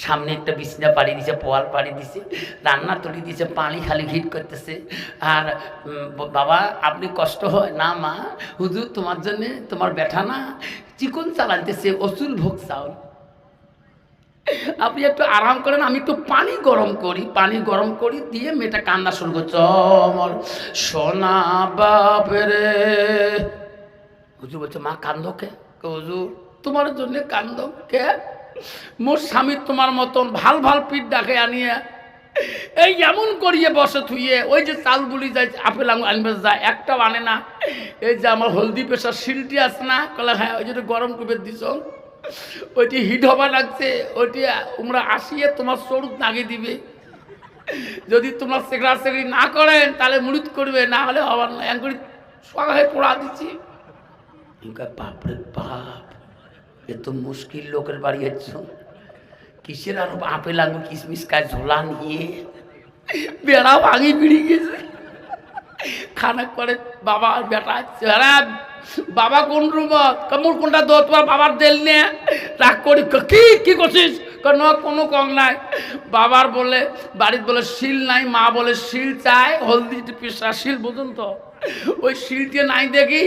Speaker 1: সামনে একটা বিছনা পাড়ি দিছে, পোয়াল পাড়ি দিছে, রান্না তৈরি দিছে, পানি খালি হিট করতেছে। আর বাবা আপনি কষ্ট হয় না? মা হুজুর তোমার জন্যে, তোমার বেটা না চিকন চাল আনতেছে, অসুল ভোগ চাউল, আপনি একটু আরাম করেন, আমি একটু পানি গরম করি। পানি গরম করি দিয়ে মেয়েটা কান্না শুরু করছে, আমার সোনা বাপরে। হুজুর বলছে, মা কান্দো কে? হুজুর তোমার জন্য কান্দো কে? মোর স্বামী তোমার মতন ভাল ভাল পিঠ ডাকে আনিয়ে এই এমন করিয়ে বসে থুইয়ে, ওই যে চাল বুলি যায় আপেল আনবে যায়, একটাও আনে না। এই যে আমার হলদি পেশার শিলটি আছে না, কলে হ্যাঁ ওই যেটা গরম করে দিছ, ওইটি হিট হবা লাগছে, ওইটি তোমরা আসিয়ে তোমার সরুদ নাগিয়ে দিবে। যদি তোমরা সেকড়া সেকড়ি না করেন তাহলে মুড়িদ করবে, না হলে হবার না। এক করে সবাই পোড়া দিচ্ছি। বাপরে বাপ, এ তো মুশকিল লোকের বাড়ি হচ্ছ। কিসের আর আপেল আঙুর কিশমিশ খায় ঝোলা নিয়ে, বেড়া ভাঙি বেরিয়ে গেছে। খানা করে বাবা বেটা বাবা কোন রুম কেমন কোনটা দো তোমার বাবার দেল নিয়ে রাগ করি। কি কি করছিস? কোনো কম নাই। বাবার বলে বাড়ির বলে শিল নাই, মা বলে শিল চায়, হলদি পেশা শিল বুঝুন তো, ওই শিল দিয়ে নাই দেখি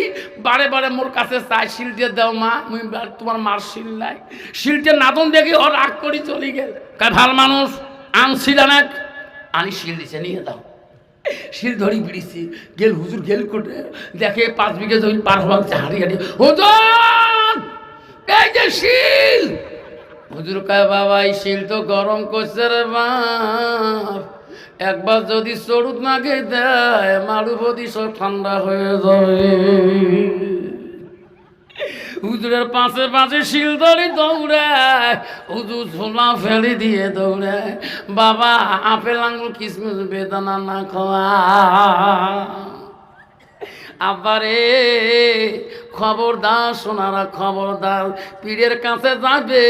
Speaker 1: বারে বারে মোর কাছে চাই, শিল দিয়ে দাও মা, তোমার মার শিল নাই। শিলটা নাদন দেখি ও রাগ করি চলে গেল। ভাল মানুষ আনছিল না, আনি শিল দিছে নিয়ে দাও। শিল ধরি বিড়িছি গেল হুজুর গেল করে দেখে 5 বিঘে জমি পার হওয়া হাঁটি হাঁটি হুজুর এই যে শিল। হুজুর কয় বাবা এই শিল তো গরম করছে রে বাপ, একবার যদি চড়ুত নাকে দেয় মারুপতি সব ঠান্ডা হয়ে যাবে। হুজুরের পাশে পাশে শিল ধরে দৌড়ায়, হুজুর ঝোলা ফেলে দিয়ে দৌড়ায়, বাবা আপেল আঙুর কিসমিস বেদানা না খাওয়া। আবারে খবরদার সোনারা খবরদার, পীরের কাছে যাবে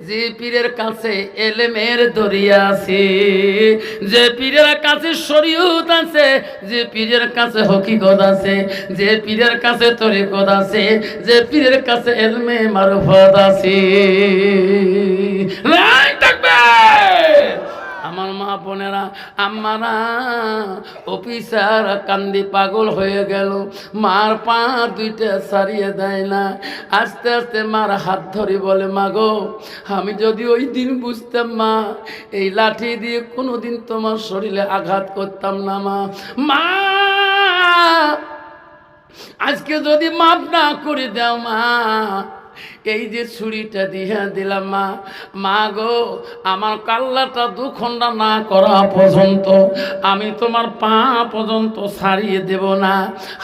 Speaker 1: যে পীরের কাছে এলেমের দরিয়া আছে, যে পীরের কাছে শরীয়ত আছে, যে পীরের কাছে হকিকত আছে, যে পীরের কাছে তরিকত আছে, যে পীরের কাছে এলমে মারফত আছে। আমার মা বোনেরা আমারা অফিসার কান্দি পাগল হয়ে গেল, মার পা দুইটা সারিয়ে দেয় না। আস্তে আস্তে মার হাত ধরে বলে মা গো আমি যদি ওই দিন বুঝতাম মা এই লাঠি দিয়ে কোনোদিন তোমার শরীরে আঘাত করতাম না মা। মা আজকে যদি মাপ না করে দাও মা, এই যে ছুরিটা দিয়ে দিলাম মা, মা গো আমার কাল্লাটা দুখণ্ডা না করা পর্যন্ত আমি তোমার পা পর্যন্ত ছাড়িয়ে দেব না।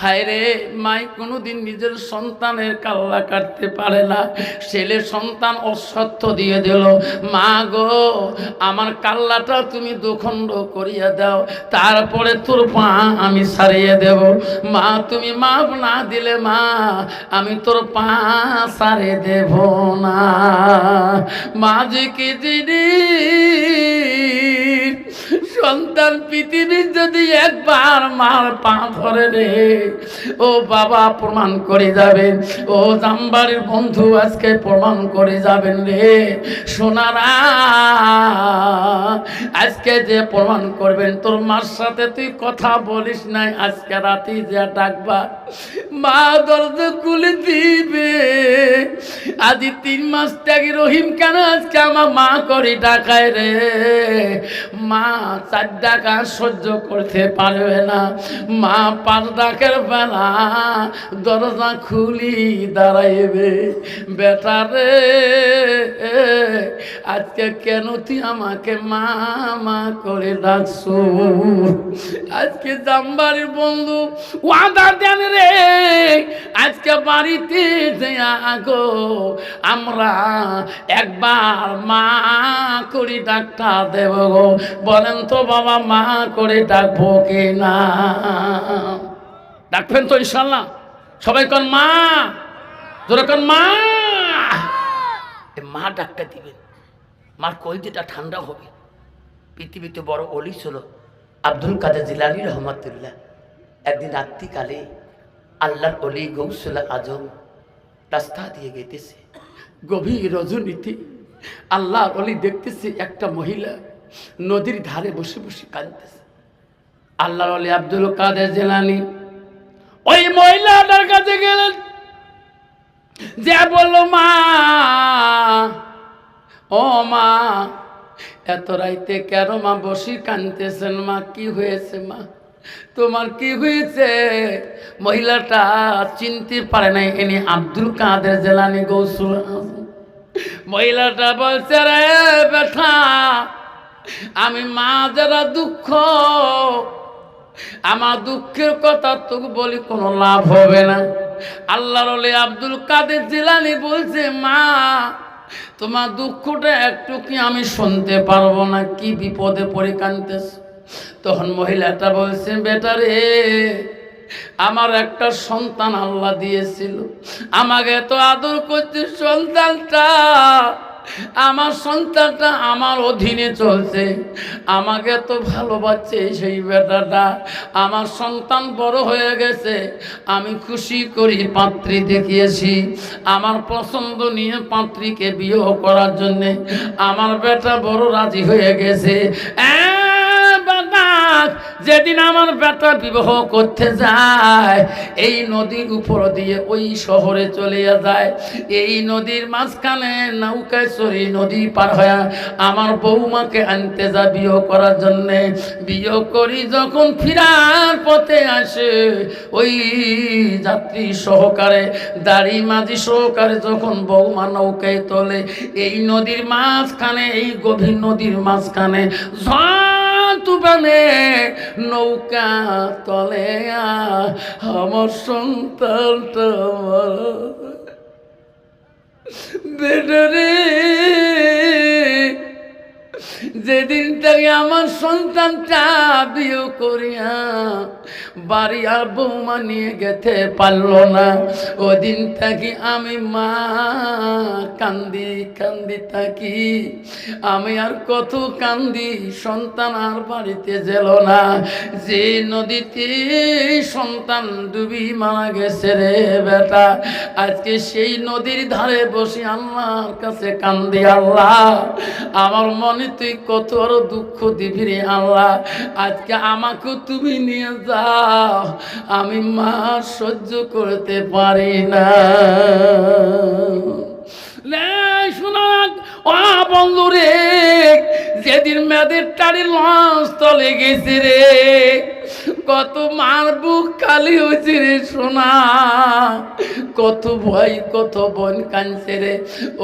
Speaker 1: হায় রে মাই কোনোদিন নিজের সন্তানের কাল্লা কাটতে পারে না, ছেলে সন্তান অসত্য দিয়ে দিল, মা গো আমার কাল্লাটা তুমি দুখণ্ড করিয়া দাও, তারপরে তোর পা আমি ছাড়িয়ে দেব। মা তুমি মাপ না দিলে মা আমি তোর পা ছাড়িয়ে দেব না। মাঝিকে জিনিস সন্তান পৃথিবীর যদি একবার মার পা ধরে রে ও বাবা প্রমাণ করে যাবেন, ও জামবাড়ির বন্ধু আজকে প্রমাণ করে যাবেন রে সোনারা। আজকে যে প্রমাণ করবেন তোর মার সাথে তুই কথা বলিস নাই, আজকে রাতে যে ডাকবা মা দরজা খুলে দিবে। আজ 3 মাস থেকে রহিম কেন আজকে আমার মা করে ডাকায় রে, মা 4 ডাকা সহ্য করতে পারবে না, মা 5 ডাকের বেলা দরজা খুলি দাঁড়াইবে। বেটা রে আজকে কেন তুই আমাকে মা মা করে ডাকছো? আজকে জামবাড়ির বন্ধু ওয়াদা দেন রে আজকে বাড়িতে আগো আমরা একবার মা করে ডাকটা দেব গো। বলেন তো বাবা মা করে ডাকবো কি না? ডাকবেন তো ইনশাল্লাহ? সবাই কোন মা, জোরে কোন মা। মা ডাকটা দিবেন, মার কলজিটা ঠান্ডা হবে। পৃথিবীতে বড় অলি ছিল আব্দুল কাদের জিলানী রহমাতুল্লাহ। একদিন রাত্রিকালে আল্লাহর অলি গৌসুল আজম রাস্তা দিয়ে গেতেছে, গভীর রজনীতে আল্লাহর অলি দেখতেছে একটা মহিলা নদীর ধারে বসে বসে কাঁদতেছে। আল্লাহর অলি আব্দুল কাদের জিলানী ওই মহিলাটার কাছে গেলেন, যে বলল মা ও মা এত রাইতে কেন মা বসি কাঁদতেছেন মা? কি হয়েছে মা, তোমার কি হয়েছে? মহিলাটা চিনতে পারে নাই ইনি আব্দুল কাদের জিলানী গৌসুল আজম। মহিলাটা বলছে রে বেটা আমি মা যারা দুঃখ, আমার দুঃখের কথা তোকে বলি কোনো লাভ হবে না। আল্লাহর ওলি আব্দুল কাদের জিলানী বলছে মা তোমার দুঃখটা একটু কি আমি শুনতে পারবো না? কি বিপদে পড়ে কাঁদতেছ? তখন মহিলাটা বলছে বেটা রে আমার একটা সন্তান আল্লাহ দিয়েছিল, আমাকে এত আদর করছে সন্তানটা, আমার সন্তানটা আমার অধীনে চলছে, আমাকে তো ভালোবাসছে সেই বেটাটা। আমার সন্তান বড় হয়ে গেছে, আমি খুশি করি পাত্রী দেখিয়েছি, আমার পছন্দ নিয়ে পাত্রীকে বিয়ে করার জন্যে আমার বেটা বড় রাজি হয়ে গেছে। যেদিন আমার বেটা বিবাহ করতে যায়, এই নদীর উপর দিয়ে ওই শহরে চলে যায়। এই নদীর মাঝখানে নৌকায় চড়ে নদী পার হয়ে আমার বৌমাকে আনতে যা বিয়ে করার জন্যে। বিয়ে করি যখন ফিরার পথে আসে, ওই যাত্রী সহকারে দাড়ি মাঝি সহকারে যখন বৌমা নৌকায় তোলে, এই নদীর মাঝখানে, এই গভীর নদীর মাঝখানে তুফানে নৌকা তলে আমার সন্তানটা বেটারে, যেদিন থেকে আমার সন্তানটা বিয়ে করিয়া বাড়ি আর বৌমা নিয়ে গেতে পারলো না, ওদিন থাকি আমি মা কান্দি কান্দি থাকি। আমি আর কত কান্দি, সন্তান আর বাড়িতে গেল না। যে নদীতে সন্তান ডুবি মারা গেছে রে বেটা, আজকে সেই নদীর ধারে বসে আল্লাহর কাছে কান্দি, আল্লাহ আমার মনে তুই কত আরো দুঃখ দিবি রে আল্লাহ, আজকে আমাকে তুমি নিয়ে যাও, আমি মা সহ্য করতে পারি না। শোনা ও বন্ধু রে, যেদিন মেয়েদের টাড়ি লঞ্চ তলে গেছে রে, কত মার বুক খালি হয়েছে রে সোনা, কত ভয় কত বোন কাঁদছে রে।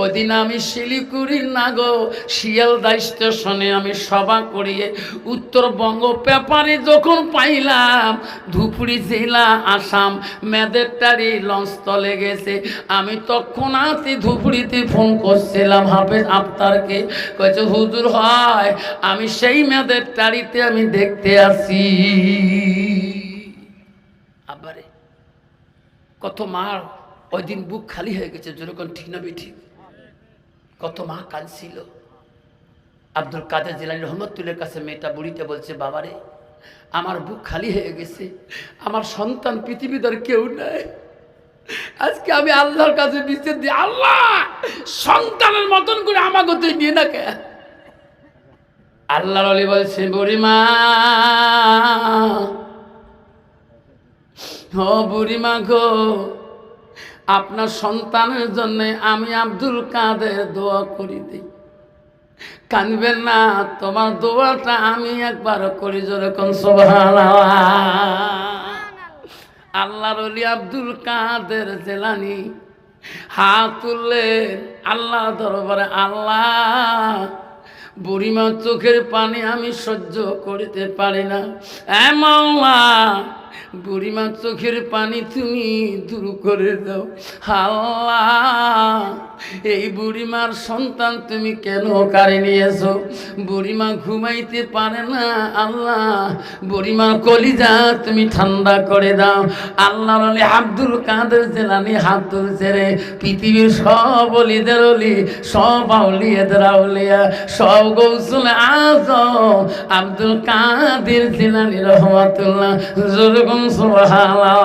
Speaker 1: ওদিন আমি শিলিগুড়ি না গো শিয়ালদা স্টেশনে আমি সভা করিয়ে উত্তরবঙ্গ পেপারে যখন পাইলাম ধুপড়ি জেলা আসাম মেয়েদের টাড়ি লঞ্চ তলে গেছে, আমি তৎক্ষণাৎ ধুপড়িতে ফোন করছিলাম হাফেজ আফতারকে, কয়েছে হুজুর হয় আমি সেই মেয়েদের টাড়িতে আমি দেখতে আসি। আবারে কত মার ওই দিন বুক খালি হয়ে গেছে, যেরকম ঠিক না ঠিক, কত মা কাঁদছিল। আব্দুল কাদের জিলানী রহমতুল্লাহর কাছে মেয়েটা বুড়িতে বলছে, বাবারে আমার বুক খালি হয়ে গেছে, আমার সন্তান পৃথিবীতে আর কেউ নাই, আজকে আমি আল্লাহর কাছে বিচার দিই, আল্লাহ সন্তানের মতন করে আমাকে তুই নিয়ে না কে। আল্লাহর ওলি বলছে, বুড়িমা ও বুড়িমা গো, আপনার সন্তানের জন্য আমি আব্দুল কাদের দোয়া করি দিই, কাঁদবেন না, তোমার দোয়াটা আমি একবার করি, যেরকম সুবহানাল্লাহ। আল্লাহর ওলি আব্দুল কাদের জিলানী হাত তুললেন আল্লাহ দরবারে, আল্লাহ বুড়িমার চোখের পানি আমি সহ্য করতে পারি না, এ মাওলা বুড়িমার চোখের পানি তুমি দূর করে দাও। আল্লাহ এই বুড়িমার সন্তান তুমি কেন কারে নিয়েছো, বুড়িমা ঘুমাইতে পারে না, আল্লাহ বুড়িমার কলিজা তুমি ঠান্ডা করে দাও। আল্লাহ বলে আব্দুল কাদের জিলানী হাত তুলছে রে, পৃথিবীর সব অলিদের অলি, সব আউলিয়াদের আউলিয়া, সব গৌসুল আজম আব্দুল কাদের জিলানী রহমাতুল্লাহ, যেরকম সুবহানাল্লাহ।